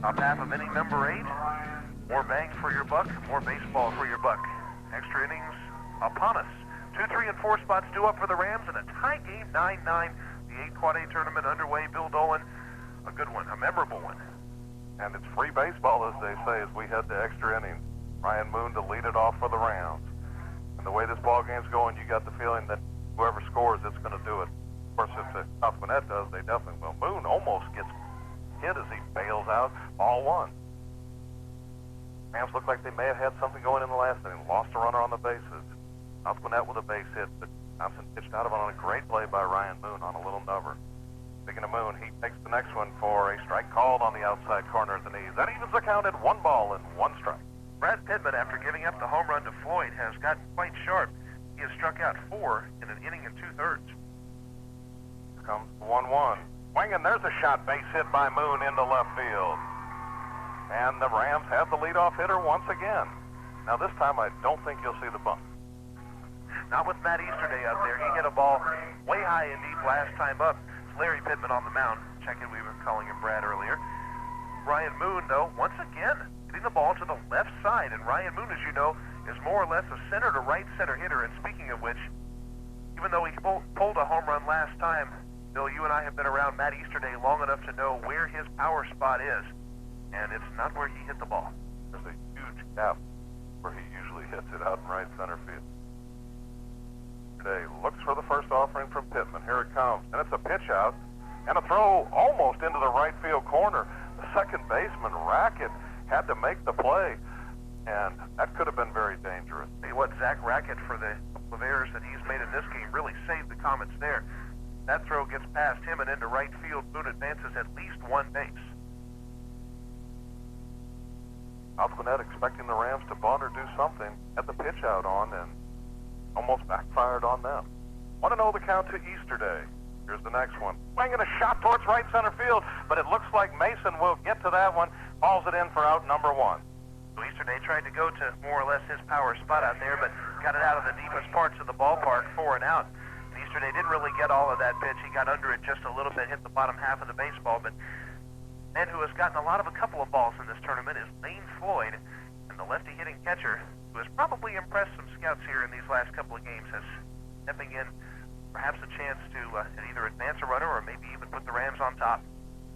Top half of inning number 8. More bang for your buck, more baseball for your buck. Extra innings upon us. 2, 3, and 4 spots due up for the Rams in a tie game, 9-9. The 8 Quad A tournament underway. Bill Dolan, a good one, a memorable one. And it's free baseball, as they say, as we head to extra innings. Ryan Moon to lead it off for the Rams. And the way this ball game's going, you got the feeling that whoever scores, it's going to do it. Of course, if South Gwinnett does, they definitely will. Moon almost gets hit as he bails out all one. Rams look like they may have had something going in the last inning. Lost a runner on the bases. South Gwinnett with a base hit, but Thompson pitched out of it on a great play by Ryan Moon on a little number. Speaking of Moon, he takes the next one for a strike called on the outside corner of the knees. That evens the count at 1 ball and 1 strike. Brad Pittman, after giving up the home run to Floyd, has gotten quite sharp. He has struck out 4 in an inning and 2/3. Here comes the 1-1. Swinging, there's a shot base hit by Moon into left field. And the Rams have the leadoff hitter once again. Now this time I don't think you'll see the bunt. Not with Matt Easterday up there. He hit a ball way high and deep last time up. It's Larry Pittman on the mound. Check it, we were calling him Brad earlier. Ryan Moon, though, once again, hitting the ball to the left side. And Ryan Moon, as you know, is more or less a center to right center hitter. And speaking of which, even though he pulled a home run last time, Bill, you and I have been around Matt Easterday long enough to know where his power spot is. And it's not where he hit the ball. There's a huge gap where he usually hits it out in right center field. Today looks for the first offering from Pittman. Here it comes. And it's a pitch out and a throw almost into the right field corner. The second baseman, Rackett, had to make the play. And that could have been very dangerous. See what Zach Rackett, for the couple of errors that he's made in this game, really saved the Comets there. That throw gets past him and into right field. Boone advances at least 1 base. South Gwinnett expecting the Rams to bunt or do something, had the pitch out on and almost backfired on them. 1-0 the count to Easterday. Here's the next one. Swinging a shot towards right center field, but it looks like Mason will get to that one. Hauls it in for out number 1. So Easterday tried to go to more or less his power spot out there, but got it out of the deepest parts of the ballpark, 4 and out. Easterday didn't really get all of that pitch. He got under it just a little bit, hit the bottom half of the baseball, but man who has gotten a couple of balls in this tournament is Lane Floyd, and the lefty hitting catcher, who has probably impressed some scouts here in these last couple of games, has stepping in perhaps a chance to either advance a runner or maybe even put the Rams on top.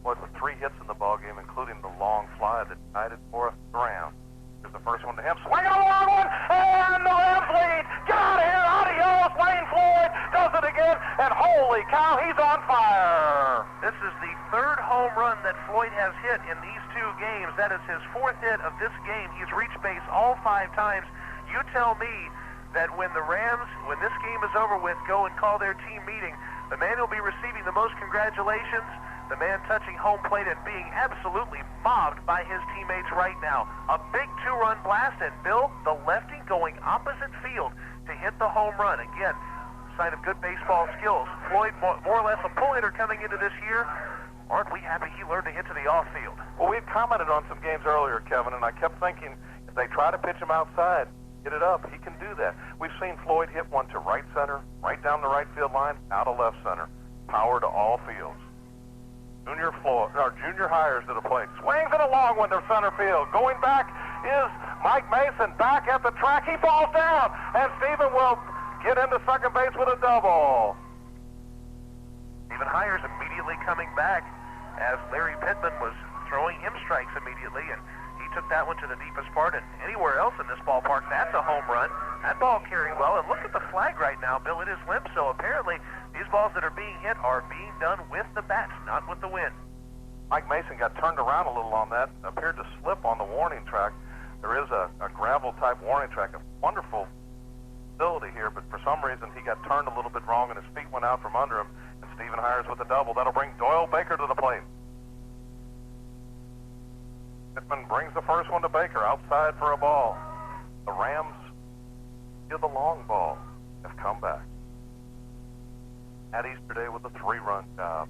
Was the 3 hits in the ball game, including the long fly that tied it for the Rams. Here's the first one to him. Swinging a long one, and the Rams lead. Get out of here, adios. Lane Floyd does it again, and holy cow, he's on fire. This is the 3rd home run that Floyd has hit in these 2 games. That is his 4th hit of this game. He's reached base all 5 times. You tell me that when the Rams, when this game is over with, go and call their team meeting, the man who'll be receiving the most congratulations, the man touching home plate and being absolutely mobbed by his teammates right now. A big 2-run blast, and Bill, the lefty, going opposite field to hit the home run. Again, sign of good baseball skills. Floyd, more or less a pull hitter coming into this year. Aren't we happy he learned to hit to the off-field? Well, we had commented on some games earlier, Kevin, and I kept thinking if they try to pitch him outside, get it up, he can do that. We've seen Floyd hit one to right center, right down the right field line, out of left center. Power to all fields. Junior Hires to the plate. Swings it a long one to center field. Going back is Mike Mason. Back at the track. He falls down. And Stephen will get into second base with a double. Stephen Hires immediately coming back as Larry Pittman was throwing him strikes immediately, and he took that one to the deepest part, and anywhere else in this ballpark, that's a home run. That ball carried well, and look at the flag right now, Bill. It is limp, so apparently these balls that are being hit are being done with the bats, not with the wind. Mike Mason got turned around a little on that, appeared to slip on the warning track. There is a gravel-type warning track, a wonderful facility here, but for some reason he got turned a little bit wrong and his feet went out from under him, and Stephen Hires with a double. That'll bring Doyle Baker to the plate. Pittman brings the first one to Baker, outside for a ball. The Rams give the long ball, have come back. At Easterday with a 3-run job.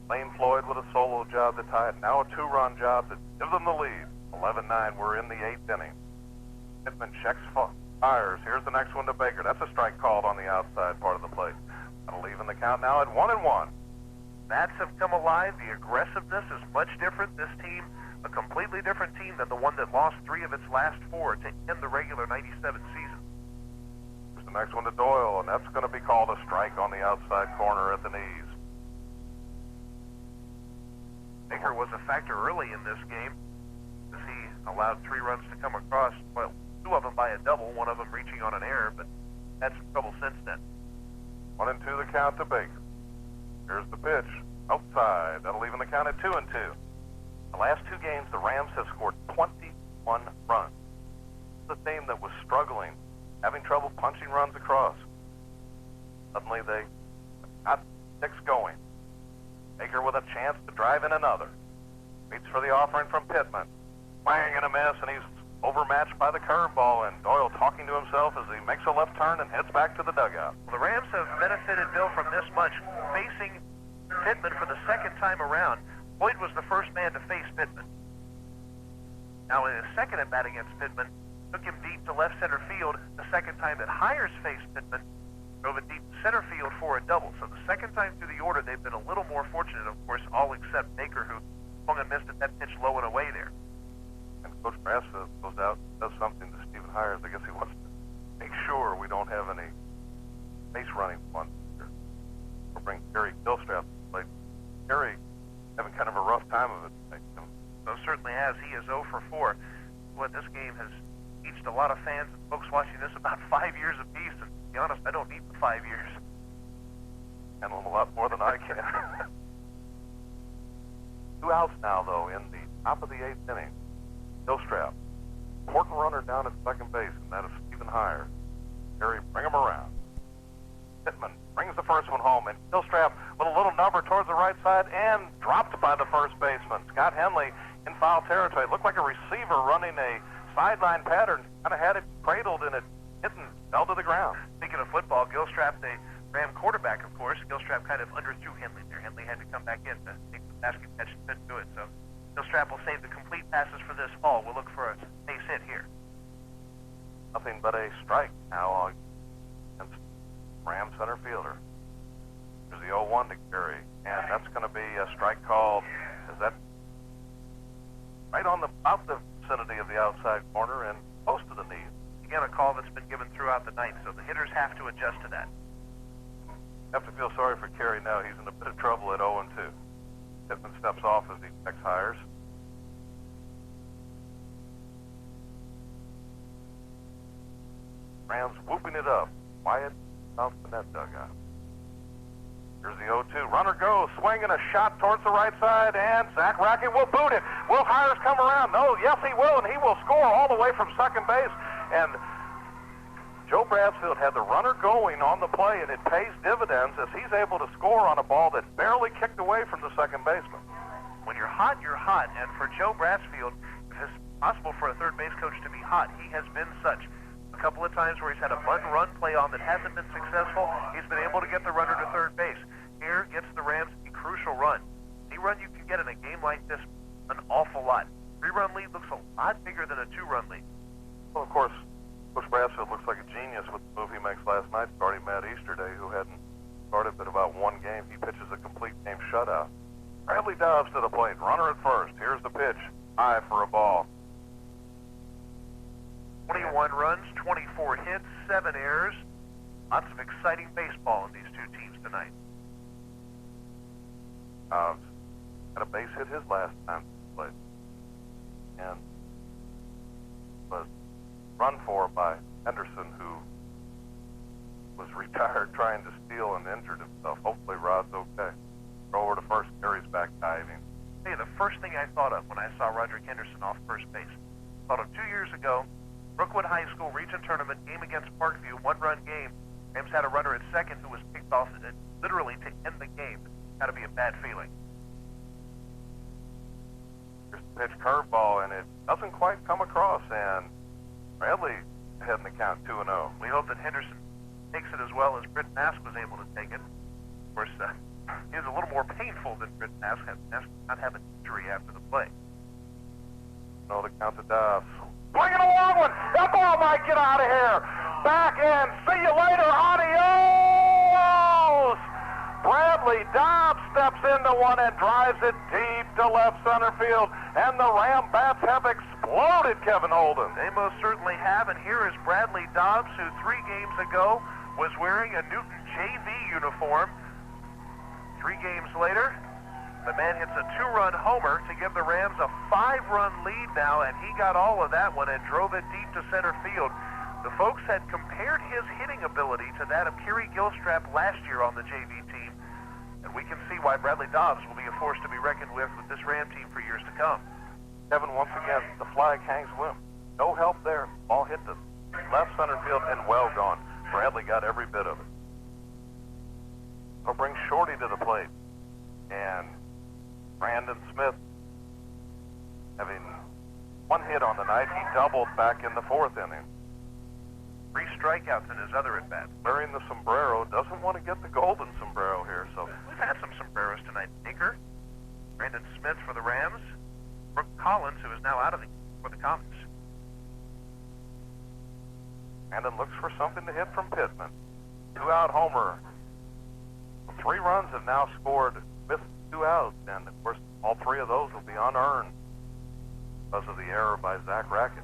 Lane Floyd with a solo job to tie it. Now a 2-run job that gives them the lead. 11-9, we're in the 8th inning. Pittman checks Fires. Here's the next one to Baker. That's a strike called on the outside part of the plate. That'll even the count now at 1-1. Bats have come alive. The aggressiveness is much different. This team, a completely different team than the one that lost 3 of its last 4 to end the regular 97 season. Here's the next one to Doyle, and that's going to be called a strike on the outside corner at the knees. Baker was a factor early in this game as he allowed 3 runs to come across. Well, 2 of them by a double, 1 of them reaching on an error, but had some trouble since then. 1-2 the count to Baker. Here's the pitch. Outside. That'll even the count at 2-2. The last 2 games, the Rams have scored 21 runs. The team that was struggling, having trouble punching runs across. Suddenly they got 6 going. Baker with a chance to drive in another. Waits for the offering from Pittman. Swing and a miss, and he's overmatched by the curveball, and Doyle talking to himself as he makes a left turn and heads back to the dugout. Well, the Rams have benefited, Bill, from this much. Facing Pittman for the second time around, Boyd was the first man to face Pittman. Now in his second at bat against Pittman, took him deep to left center field. The second time that Hires faced Pittman, drove it deep to center field for a double. So the second time through the order, they've been a little more fortunate, of course, all except Baker, who swung and missed at that pitch low and away there. And Coach Brassfield goes out and does something to Stephen Hires. I guess he wants to make sure we don't have any base running fun here. We'll bring Gary Gilstrap to play. Gary having kind of a rough time of it. So certainly has. He is 0 for 4. What this game has teached a lot of fans and folks watching this about 5 years apiece. And to be honest, I don't need the 5 years. And a lot more than I can. 2 outs now, though, in the top of the 8th inning. Gilstrap, important runner down at second base, and that is Stephen Hires. Gary, bring him around. Pittman brings the first one home, and Gilstrap with a little number towards the right side and dropped by the first baseman. Scott Henley in foul territory. It looked like a receiver running a sideline pattern. Kind of had it cradled and it hit and fell to the ground. Speaking of football, Gilstrap, the Ram quarterback, of course, Gilstrap kind of underthrew Henley there. Henley had to come back in to take the basket catch and couldn't do it. So Gilstrap will save the complete passes for this fall. We'll look for a base hit here. Nothing but a strike now against Ram center fielder. There's the 0-1 to Gary, and that's going to be a strike called. Is that right on about the vicinity of the outside corner and close to the knees? Again, a call that's been given throughout the ninth, so the hitters have to adjust to that. Have to feel sorry for Kerry now. He's in a bit of trouble at 0-2. Pittman steps off as he checks Hires. Rams whooping it up. Quiet South Gwinnett dugout. Here's the 0-2. Runner goes, swinging a shot towards the right side, and Zach Rackett will boot it. Will Hires come around? No, yes he will, and he will score all the way from second base. And Joe Brassfield had the runner going on the play, and it pays dividends as he's able to score on a ball that barely kicked away from the second baseman. When you're hot, you're hot. And for Joe Brassfield, if it's possible for a third base coach to be hot, he has been such. A couple of times where he's had a bunt-run play on that hasn't been successful, he's been able to get the runner to third base. Here gets the Rams a crucial run. Any run you can get in a game like this, an awful lot. 3-run lead looks a lot bigger than a 2-run lead. Well, of course, Coach Brassfield looks like a genius with the move he makes last night, starting Matt Easterday, who hadn't started but about one game. He pitches a complete game shutout. Bradley Dobbs to the plate, runner at first. Here's the pitch, high for a ball. 21 runs, 24 hits, 7 errors. Lots of exciting baseball in these two teams tonight. Dobbs had a base hit his last time he played. And was run for by Henderson, who was retired trying to steal and injured himself. Hopefully Rod's okay. Throw over to first, carries back diving. Hey, the first thing I thought of when I saw Roderick Henderson off first base, thought of 2 years ago, Brookwood High School region tournament game against Parkview, one-run game. Rams had a runner at second who was picked off literally to end the game. Got to be a bad feeling. Here's the pitch curveball, and it doesn't quite come across, and Bradley ahead in the count 2-0. We hope that Henderson takes it as well as Britt Mask was able to take it. Of course, it was a little more painful than Britt Mask. Mask did not have an injury after the play. No, the count to Dobbs. Swinging a long one. That ball might get out of here. Back in. See you later. Adios. Bradley Dobbs steps into one and drives it deep to left center field. And the Ram bats have exploded, Kevin Holden. They most certainly have. And here is Bradley Dobbs, who 3 games ago was wearing a Newton JV uniform. 3 games later, the man hits a 2-run homer to give the Rams a 5-run lead now, and he got all of that one and drove it deep to center field. The folks had compared his hitting ability to that of Kerry Gilstrap last year on the JV team, and we can see why Bradley Dobbs will be a force to be reckoned with this Ram team for years to come. Kevin, once again, the flag hangs limp. No help there. Ball hit the left center field and well gone. Bradley got every bit of it. He'll bring Shorty to the plate. And Brandon Smith, having 1 hit on the night, he doubled back in the 4th inning. 3 strikeouts in his other at-bats. Wearing the sombrero, doesn't want to get the golden sombrero here, so We've had some sombreros tonight. Baker, Brandon Smith for the Rams, Brooke Collins, who is now out of the for the Comets. Brandon looks for something to hit from Pittman. 2-out homer. 3 runs have now scored with 2 outs, and of course all 3 of those will be unearned because of the error by Zach Rackett.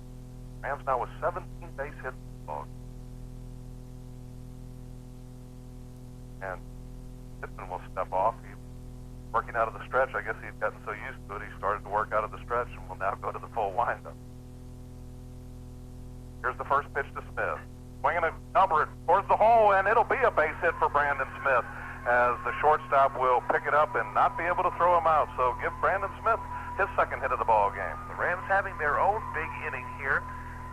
Rams now with 17 base hits. And Pittman will step off. He's working out of the stretch. I guess he's gotten so used to it, he started to work out of the stretch and will now go to the full windup. Here's the first pitch to Smith. Swinging a number towards the hole, and it'll be a base hit for Brandon Smith, as the shortstop will pick it up and not be able to throw him out. So give Brandon Smith his 2nd hit of the ball game. The Rams having their own big inning here.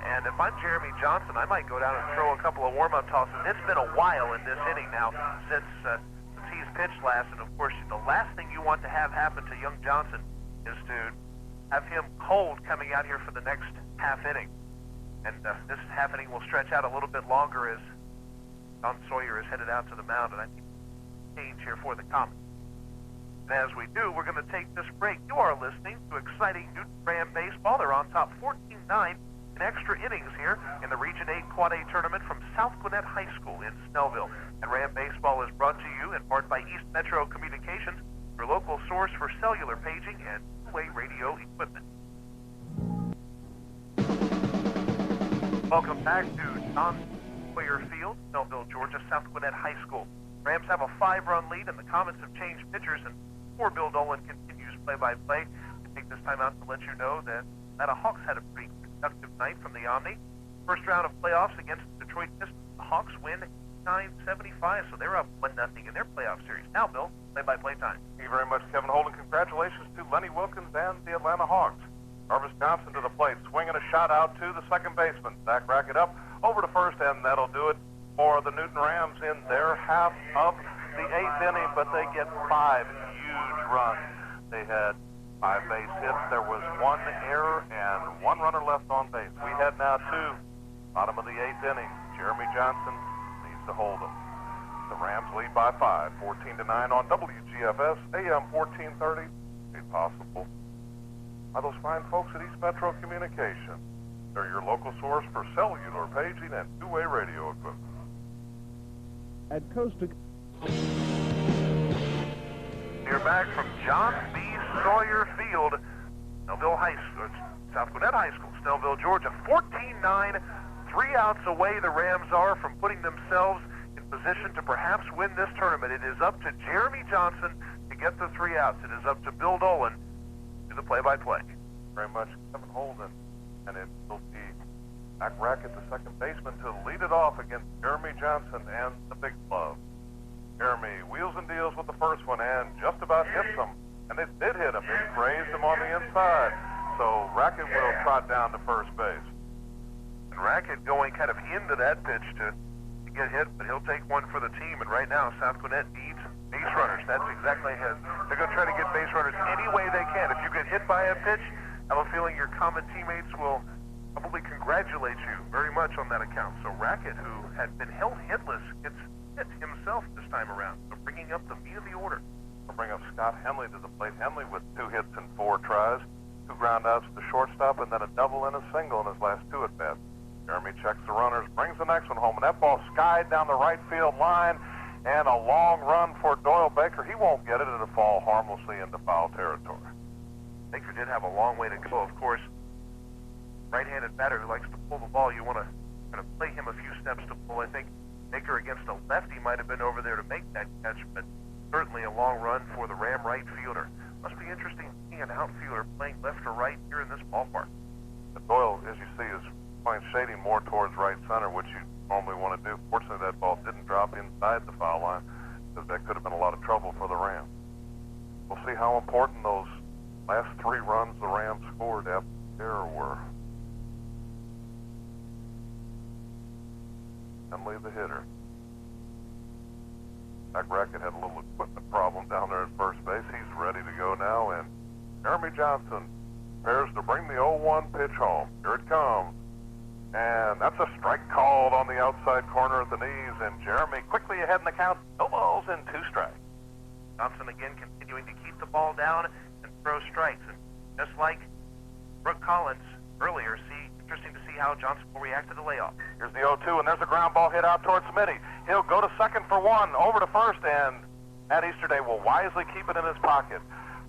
And if I'm Jeremy Johnson, I might go down and throw a couple of warm-up tosses. It's been a while in this inning now since he's pitched last. And, of course, the last thing you want to have happen to young Johnson is to have him cold coming out here for the next half inning. And this half inning will stretch out a little bit longer as Don Sawyer is headed out to the mound. And I think change here for the Comets. And as we do, we're going to take this break. You are listening to exciting Newton Ram baseball. They're on top 14-9 in extra innings here in the Region 8 Quad A tournament from South Gwinnett High School in Snellville. And Ram baseball is brought to you in part by East Metro Communications, your local source for cellular paging and two-way radio equipment. Welcome back to John Sawyer Field, Snellville, Georgia, South Gwinnett High School. Rams have a 5-run lead, and the Comets have changed pitchers, and before Bill Dolan continues play-by-play, I take this time out to let you know that Atlanta Hawks had a pretty productive night from the Omni. First round of playoffs against the Detroit Pistons. The Hawks win 9-75, so they're up 1-0 in their playoff series. Now, Bill, play-by-play time. Thank you very much, Kevin Holden. Congratulations to Lenny Wilkins and the Atlanta Hawks. Jarvis Johnson to the plate, swinging a shot out to the second baseman. Zach Rackett up over to first, and that'll do it for the Newton Rams in their half of the 8th inning, but they get 5 huge runs. They had 5 base hits. There was 1 error and 1 runner left on base. We head now to bottom of the 8th inning. Jeremy Johnson needs to hold them. The Rams lead by 5, 14-9 on WGFS, AM 1430. Made possible by those fine folks at East Metro Communications. They're your local source for cellular paging and two-way radio equipment. At Coast to You're back from John B. Sawyer Field, Snellville High School, South Gwinnett High School, Snellville, Georgia. 14-9, 3 outs away the Rams are from putting themselves in position to perhaps win this tournament. It is up to Jeremy Johnson to get the 3 outs. It is up to Bill Dolan to the play-by-play. Very much, Kevin Holden, and it will be Back Racket, the second baseman, to lead it off against Jeremy Johnson and the Big Glove. Jeremy wheels and deals with the first one and just about hits him. And it did hit him. It grazed him on the inside. So Racket will trot down to first base. And Racket going kind of into that pitch to get hit, but he'll take one for the team. And right now, South Gwinnett needs base runners. That's exactly it. They're going to try to get base runners any way they can. If you get hit by a pitch, I have a feeling your common teammates will probably congratulate you very much on that account. So Racket, who had been held hitless, gets hit himself this time around. So bringing up the meat of the order. We'll bring up Scott Henley to the plate. Henley with 2 hits and 4 tries, 2 ground outs to the shortstop, and then a double and a single in his last 2 at-bats. Jeremy checks the runners, brings the next one home, and that ball skied down the right field line, and a long run for Doyle Baker. He won't get it. It'll fall harmlessly into foul territory. Baker did have a long way to go. Of course, right-handed batter who likes to pull the ball, you want to kind of play him a few steps to pull. I think Baker against a lefty might have been over there to make that catch, but certainly a long run for the Ram right fielder. Must be interesting seeing an outfielder playing left or right here in this ballpark. But Doyle, as you see, is playing shading more towards right center, which you normally want to do. Fortunately, that ball didn't drop inside the foul line, because that could have been a lot of trouble for the Rams. We'll see how important those last 3 runs the Rams scored after the error were. Henley, the hitter. Back Racket had a little equipment problem down there at first base. He's ready to go now, and Jeremy Johnson prepares to bring the 0-1 pitch home. Here it comes. And that's a strike called on the outside corner at the knees, and Jeremy quickly ahead in the count. 2 balls and 2 strikes. Johnson again continuing to keep the ball down and throw strikes. And just like Brooke Collins earlier, interesting to see how Johnson will react to the layoff. Here's the 0-2, and there's a ground ball hit out towards Smitty. He'll go to second for 1, over to first, and Matt Easterday will wisely keep it in his pocket.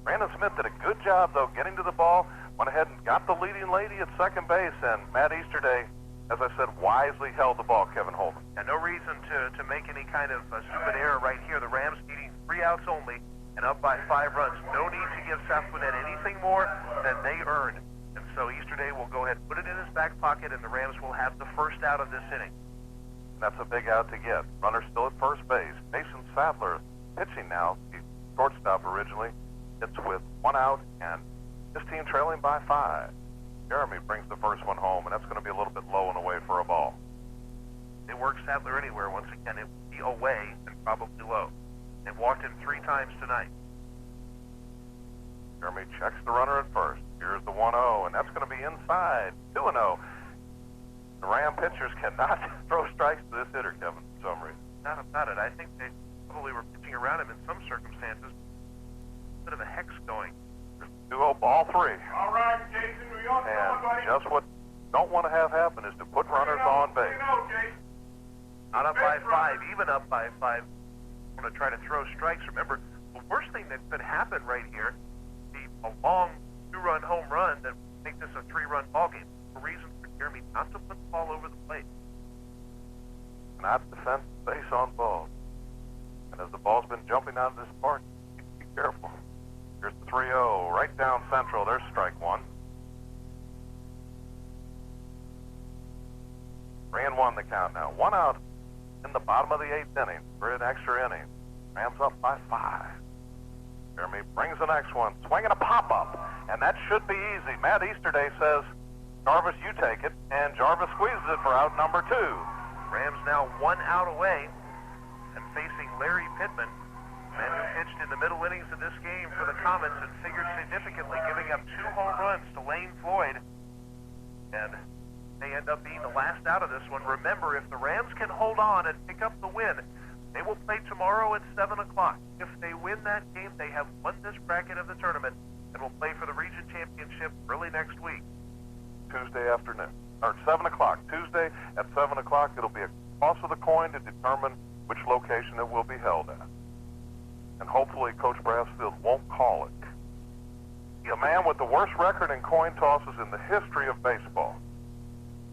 Brandon Smith did a good job, though, getting to the ball, went ahead and got the leading lady at second base, and Matt Easterday, as I said, wisely held the ball, Kevin Holden. And no reason to make any kind of stupid error right here. The Rams needing 3 outs only and up by 5 runs. No need to give South Gwinnett anything more than they earned. And so Easterday will go ahead and put it in his back pocket, and the Rams will have the first out of this inning. That's a big out to get. Runner still at first base. Mason Sadler pitching now. He's shortstop originally. Hits with 1 out, and his team trailing by 5. Jeremy brings the first one home, and that's going to be a little bit low and away for a ball. They work Sadler anywhere. Once again, it will be away and probably low. They've walked him 3 times tonight. Jeremy checks the runner at first. Here's the 1-0, and that's going to be inside. 2-0. The Ram pitchers cannot throw strikes to this hitter, Kevin, for some reason. Not about it. I think they probably were pitching around him in some circumstances. A bit of a hex going. 2-0, ball 3. All right, Jason, we on And just what don't want to have happen is to put runners on base. Not up by 5, even up by 5. Want to try to throw strikes. Remember, the worst thing that could happen right here would be a long 2-run home run that would make this a 3-run ball game. A reason for Jeremy not to put the ball over the plate. Not defend base on balls. And as the ball's been jumping out of this park, be careful. Here's the 3-0, right down central. There's strike 1. 3-1 the count now. 1 out in the bottom of the 8th inning for an extra inning. Rams up by 5. Jeremy brings the next one, swinging a pop-up, and that should be easy. Matt Easterday says, Jarvis, you take it, and Jarvis squeezes it for out number 2. Rams now 1 out away and facing Larry Pittman, man who pitched in the middle innings of this game for the Comets and figured significantly, giving up 2 home runs to Lane Floyd. And they end up being the last out of this one. Remember, if the Rams can hold on and pick up the win, they will play tomorrow at 7 o'clock. If they win that game, they have won this bracket of the tournament and will play for the region championship early next week. Tuesday afternoon, or 7 o'clock. Tuesday at 7 o'clock, it'll be a toss of the coin to determine which location it will be held at. And hopefully Coach Brassfield won't call it. The man with the worst record in coin tosses in the history of baseball.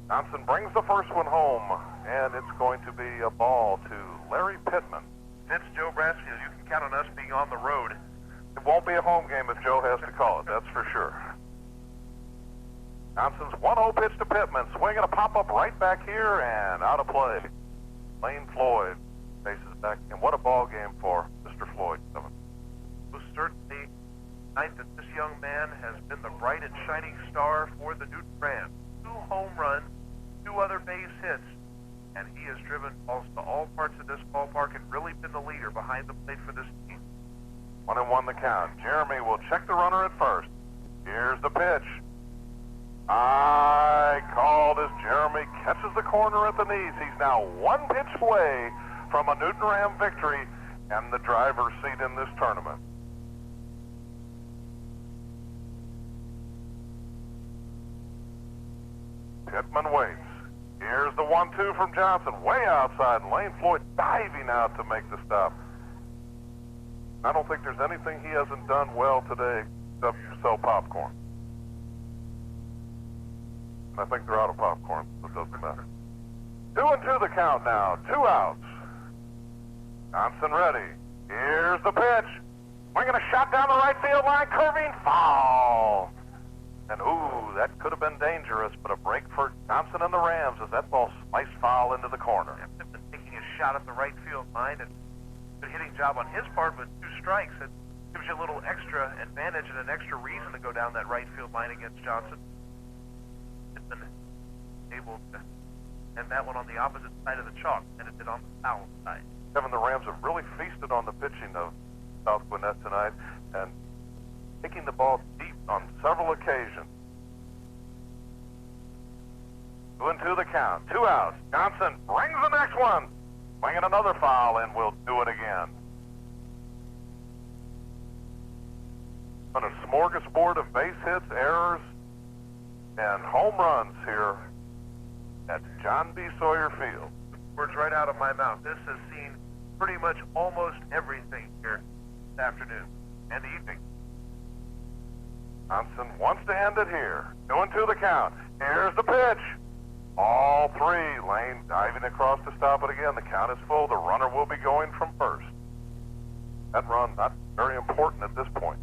Johnson brings the first one home, and it's going to be a ball to Larry Pittman. Since Joe Brassfield, you can count on us being on the road. It won't be a home game if Joe has to call it, that's for sure. Johnson's 1-0 pitch to Pittman. Swinging a pop-up right back here and out of play. Lane Floyd faces back. And what a ball game for Mr. Floyd, Kevin. Was certainly night that this young man has been the bright and shining star for the Newton Rams. 2 home runs, 2 other base hits, and he has driven balls to all parts of this ballpark and really been the leader behind the plate for this team. 1-1 the count. Jeremy will check the runner at first. Here's the pitch. I called as Jeremy catches the corner at the knees. He's now 1 pitch away from a Newton Ram victory and the driver's seat in this tournament. Pittman waits. Here's the 1-2 from Johnson, way outside. Lane Floyd diving out to make the stop. I don't think there's anything he hasn't done well today except sell popcorn. I think they're out of popcorn, so it doesn't matter. 2-2 the count now. 2 outs. Johnson ready. Here's the pitch. Swinging a shot down the right field line, curving, foul. And ooh, that could have been dangerous, but a break for Johnson and the Rams as that ball sliced foul into the corner. Pittman taking a shot at the right field line, and good hitting job on his part with 2 strikes. It gives you a little extra advantage and an extra reason to go down that right field line against Johnson. Pittman able to end that one on the opposite side of the chalk than it did on the foul side. Kevin, the Rams have really feasted on the pitching of South Gwinnett tonight and taking the ball deep on several occasions. 2-2 the count. 2 outs. Johnson brings the next one. Swinging another foul, and we'll do it again. On a smorgasbord of base hits, errors, and home runs here at John B. Sawyer Field. Words right out of my mouth. This has seen pretty much almost everything here this afternoon and evening. Johnson wants to end it here. 2-2 the count. Here's the pitch. All 3. Lane diving across to stop it again. The count is full. The runner will be going from first. That run not very important at this point.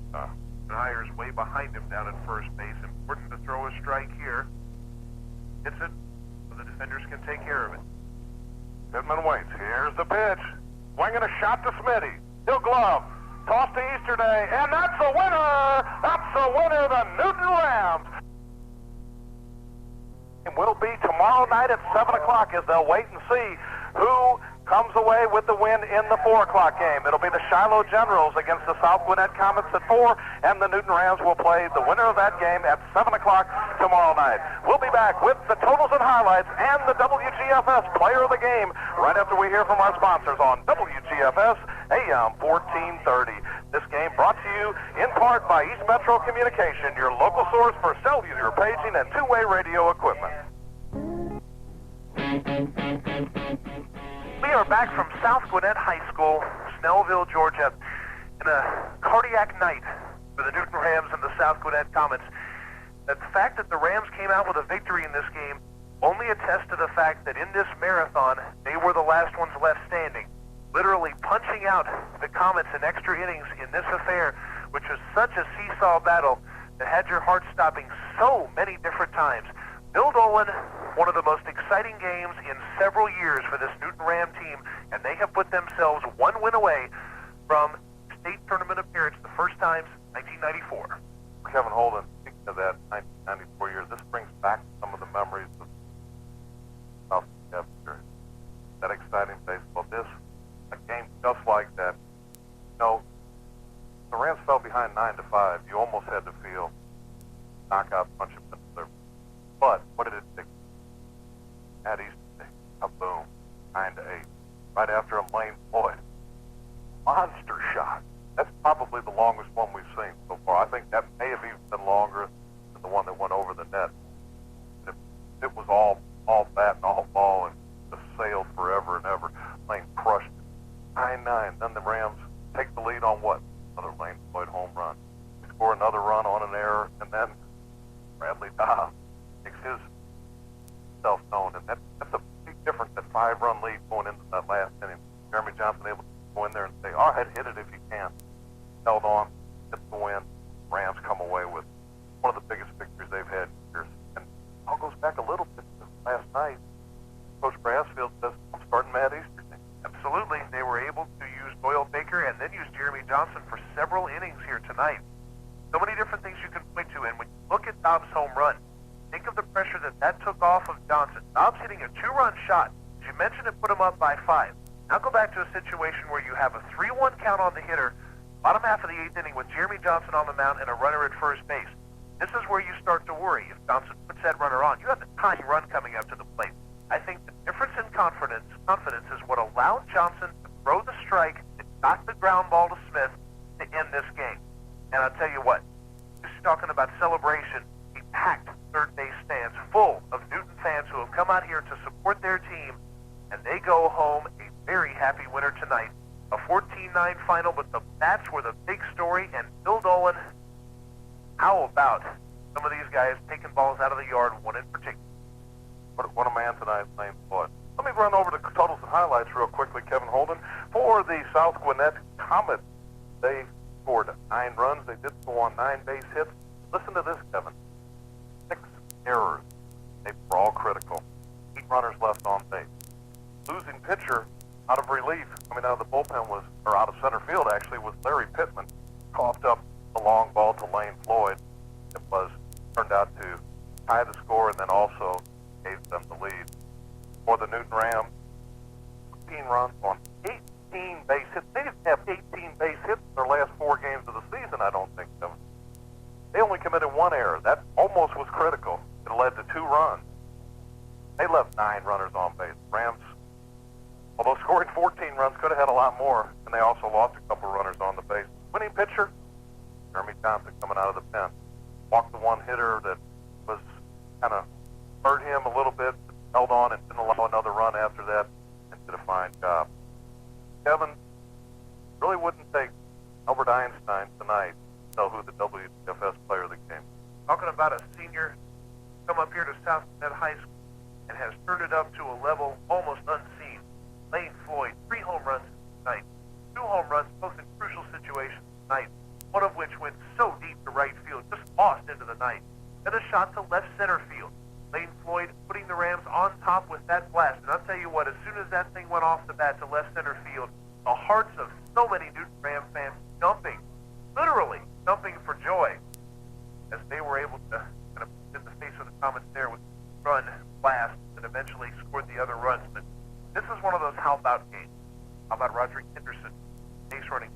Hires way behind him down at first base. Important to throw a strike here. Hits it so the defenders can take care of it. Pittman waits. Here's the pitch. Swinging a shot to Smitty. He'll glove. Toss to Easterday. And that's a winner! That's a winner, the Newton Rams! It will be tomorrow night at 7 o'clock as they'll wait and see who comes away with the win in the 4 o'clock game. It'll be the Shiloh Generals against the South Gwinnett Comets at 4, and the Newton Rams will play the winner of that game at 7 o'clock tomorrow night. We'll be back with the totals and highlights and the WGFS Player of the Game right after we hear from our sponsors on WGFS AM 1430. This game brought to you in part by East Metro Communication, your local source for cellular paging and two-way radio equipment. We are back from South Gwinnett High School, Snellville, Georgia, in a cardiac night for the Newton Rams and the South Gwinnett Comets. The fact that the Rams came out with a victory in this game only attests to the fact that in this marathon, they were the last ones left standing, literally punching out the Comets in extra innings in this affair, which was such a seesaw battle that had your heart stopping so many different times. Bill Dolan, one of the most exciting games in several years for this Newton Ram team, and they have put themselves 1 win away from state tournament appearance the first time since 1994. Kevin Holden, speaking of that 1994 year, this brings back some of the memories of South Gwinnett. That exciting baseball. A game just like that. You know, the Rams fell behind 9-5. You almost had to feel knockout punch of the. But what did it take? At Easter, a boom, 9-8. Right after a Lane Floyd monster shot. That's probably the longest one we've seen so far. I think that may have even been longer than the one that went over the net. It was all bat and all ball and just sailed forever and ever. Lane crushed it. 9-9. Then the Rams take the lead on what? Another Lane Floyd home run. They score another run on an error, and then Bradley Dobbs makes his self known, and that's a big difference. That 5-run lead going into that last inning. Jeremy Johnson able to go in there and say, "All right, hit it if you can." Held on, hit the win. Rams come away with one of the biggest victories they've had in years. And back a little bit last night. Coach Brassfield says, I'm starting Matt Easter. Absolutely. They were able to use Doyle Baker and then use Jeremy Johnson for several innings here tonight. So many different things you can point to. And when you look at Dobbs' home run, think of the pressure that took off of Johnson. Dobbs hitting a 2-run shot. As you mentioned, it put him up by 5. Now go back to a situation where you have a 3-1 count on the hitter, bottom half of the 8th inning with Jeremy Johnson on the mound and a runner at first base. This is where you start to worry. If Johnson puts that runner on, you have a tiny run coming up to the plate. I think the difference in confidence is what allowed Johnson to throw the strike that got the ground ball to Smith to end this game. And I'll tell you what, just talking about celebration, he packed third base stands full of Newton fans who have come out here to support their team, and they go home a very happy winner tonight. A 14-9 final, but the bats were the big story, and Bill Dolan, how about some of these guys taking balls out of the yard, one in particular? What a man tonight, Lane Floyd. Let me run over the totals and highlights real quickly, Kevin Holden. For the South Gwinnett Comets, they scored 9 runs. They did go on 9 base hits. Listen to this, Kevin. 6 errors. They were all critical. 8 runners left on base. Losing pitcher out of relief, coming out of the bullpen or out of center field actually, was Larry Pittman. Coughed up the long ball to Lane Floyd. It turned out to tie the score and then also gave them the lead. For the Newton Rams, 15 runs on 18 base hits. They didn't have 18 base hits in their last 4 games of the season, I don't think, Kevin. They only committed 1 error. That almost was critical. It led to 2 runs. They left 9 runners on base. Rams, although scoring 14 runs, could have had a lot more, and they also lost a couple runners on the base. Winning pitcher, Jeremy Johnson, coming out of the pen. Walked the one hitter that was kind of hurt him a little bit, held on and didn't allow another run after that, and did a fine job. Kevin, really wouldn't take Albert Einstein tonight to tell who the WGFS player of the game. Talking about a senior come up here to South Gwinnett High School and has turned it up to a level almost unseen. Lane Floyd, 3 home runs tonight, 2 home runs, both in crucial situations tonight, one of which went so deep to right field, just lost into the night. Then a shot to left center field. Lane Floyd putting the Rams on top with that blast. And I'll tell you what, as soon as that thing went off the bat to left center field, the hearts of so many Newton Ram fans jumping, literally jumping for joy, as they were able to kind of put in the face of the Comets there with run blast that eventually scored the other runs. But this is one of those how about games. How about Roderick Henderson, base running?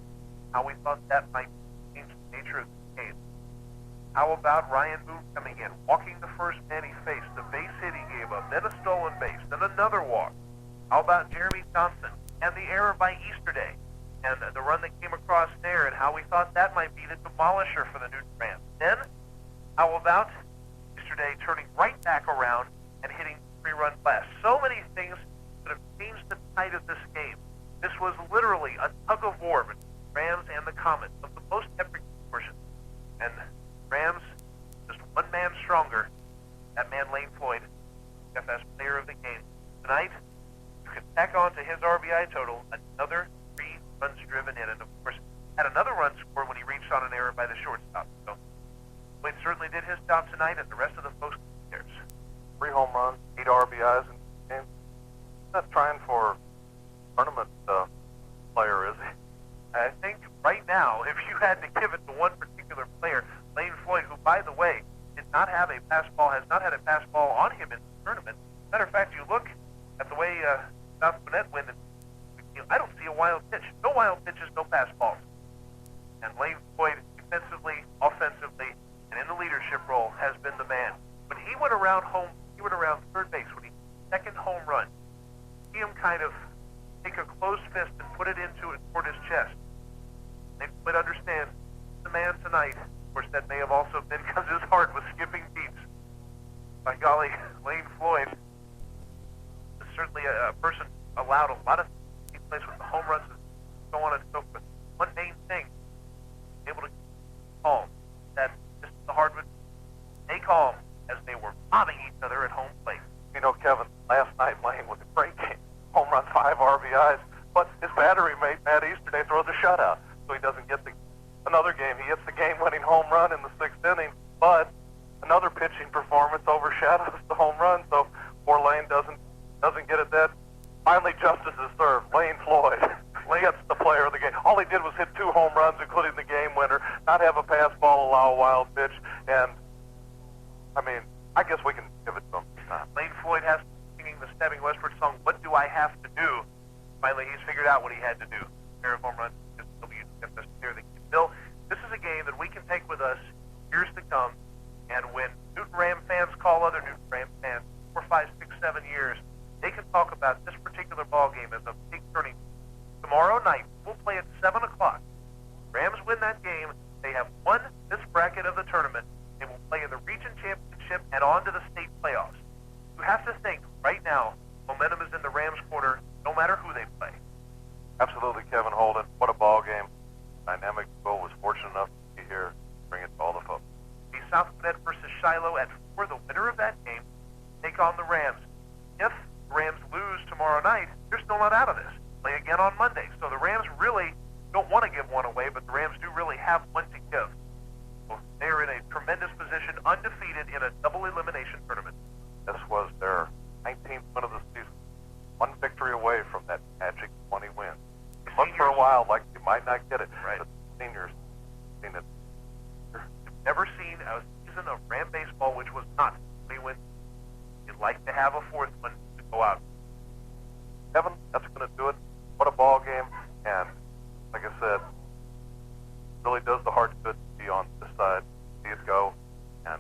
How we thought that might change the nature of the game. How about Ryan Boone coming in, walking the first man he faced, the base hit he gave up, then a stolen base, then another walk. How about Jeremy Johnson and the error by Easterday and the run that came across there and how we thought that might be the demolisher for the Newton Rams. Then, how about Easterday turning right back around and hitting 3-run blast. So many things that have changed the tide of this game. This was literally a tug of war between the Rams and the Comets of the most epic proportions. And Rams, just one man stronger. That man, Lane Floyd, FS player of the game. Tonight, you can tack on to his RBI total another 3 runs driven in, and of course, had another run scored when he reached on an error by the shortstop. So, Floyd certainly did his job tonight, and the rest of the folks theirs. 3 home runs, 8 RBIs in the game. Not trying for tournament player, is he? I think right now, if you had to give it to one particular player, Lane Floyd, who, by the way, did not have a pass ball, has not had a pass ball on him in the tournament. Matter of fact, you look at the way South Gwinnett win, I don't see a wild pitch. No wild pitches, no pass balls. And Lane Floyd, defensively, offensively, and in the leadership role, has been the man. When he went around third base, when he second home run, see him kind of take a closed fist and put it into it toward his chest. They would understand the man tonight. Of course, that may have also been because his heart was skipping beats. By golly, Lane Floyd is certainly a person allowed a lot of things to take place with the home runs and so on and so forth. One main thing, able to calm. That just the hard would stay calm as they were mobbing each other at home plate. You know, Kevin, last night Lane was a great game. Home run, 5 RBIs, but his battery mate, Matt Easterday, throws a shutout, so he doesn't get another game. He hits the game-winning home run in the 6th inning, but another pitching performance overshadows the home run, so poor Lane doesn't get it. That finally justice is served. Lane Floyd gets the player of the game. All he did was hit 2 home runs, including the game winner, not have a pass ball, allow a wild pitch, and I mean, I guess we can give it to him this time. Lane Floyd has singing the Stepping Westward song, What Do I Have to Do? Finally, he's figured out what he had to do. Pair of home runs. WGFS here. Bill, this is a game that we can take with us years to come, and when Newton Ram fans call other Newton Ram fans 4, 5, 6, 7 years, they can talk about this particular ball game as a big turning. Tomorrow night, we'll play at 7 o'clock. Rams win that game. They have won this bracket of the tournament. They will play in the region championship and on to the state playoffs. You have to think, right now, momentum is in the Rams' corner, no matter who they play. Absolutely, Kevin Holden. What a ball game. Dynamic Duo was fortunate enough to be here, bring it to all the folks. The South Gwinnett versus Shiloh at 4, the winner of that game, take on the Rams. If the Rams lose tomorrow night, they're still not out of this. Play again on Monday. So the Rams really don't want to give one away, but the Rams do really have one to give. So they are in a tremendous position, undefeated in a double elimination tournament. This was their 19th win of the season. One victory away from that magic 20 wins. It looked for a while like they might not get it, right? But the seniors seen it. Never seen a season of Ram baseball which was not 20 wins. You'd like to have a 4th one to go out. Kevin, that's going to do it. What a ball game, and like I said, really does the heart good to be on this side, see it go, and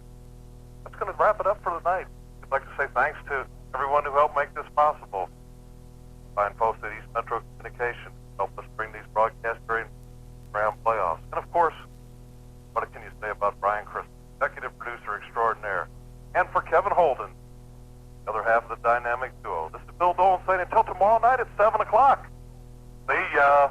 that's going to wrap it up for the night. I'd like to say thanks to everyone who helped make this possible. Fine folks at East Metro Communications helped us bring these broadcasts during round playoffs. And of course, what can you say about Brian Chris, executive producer extraordinaire, and for Kevin Holden, the other half of the dynamic duo. This is Bill Dolan saying until tomorrow night at 7 o'clock. See ya.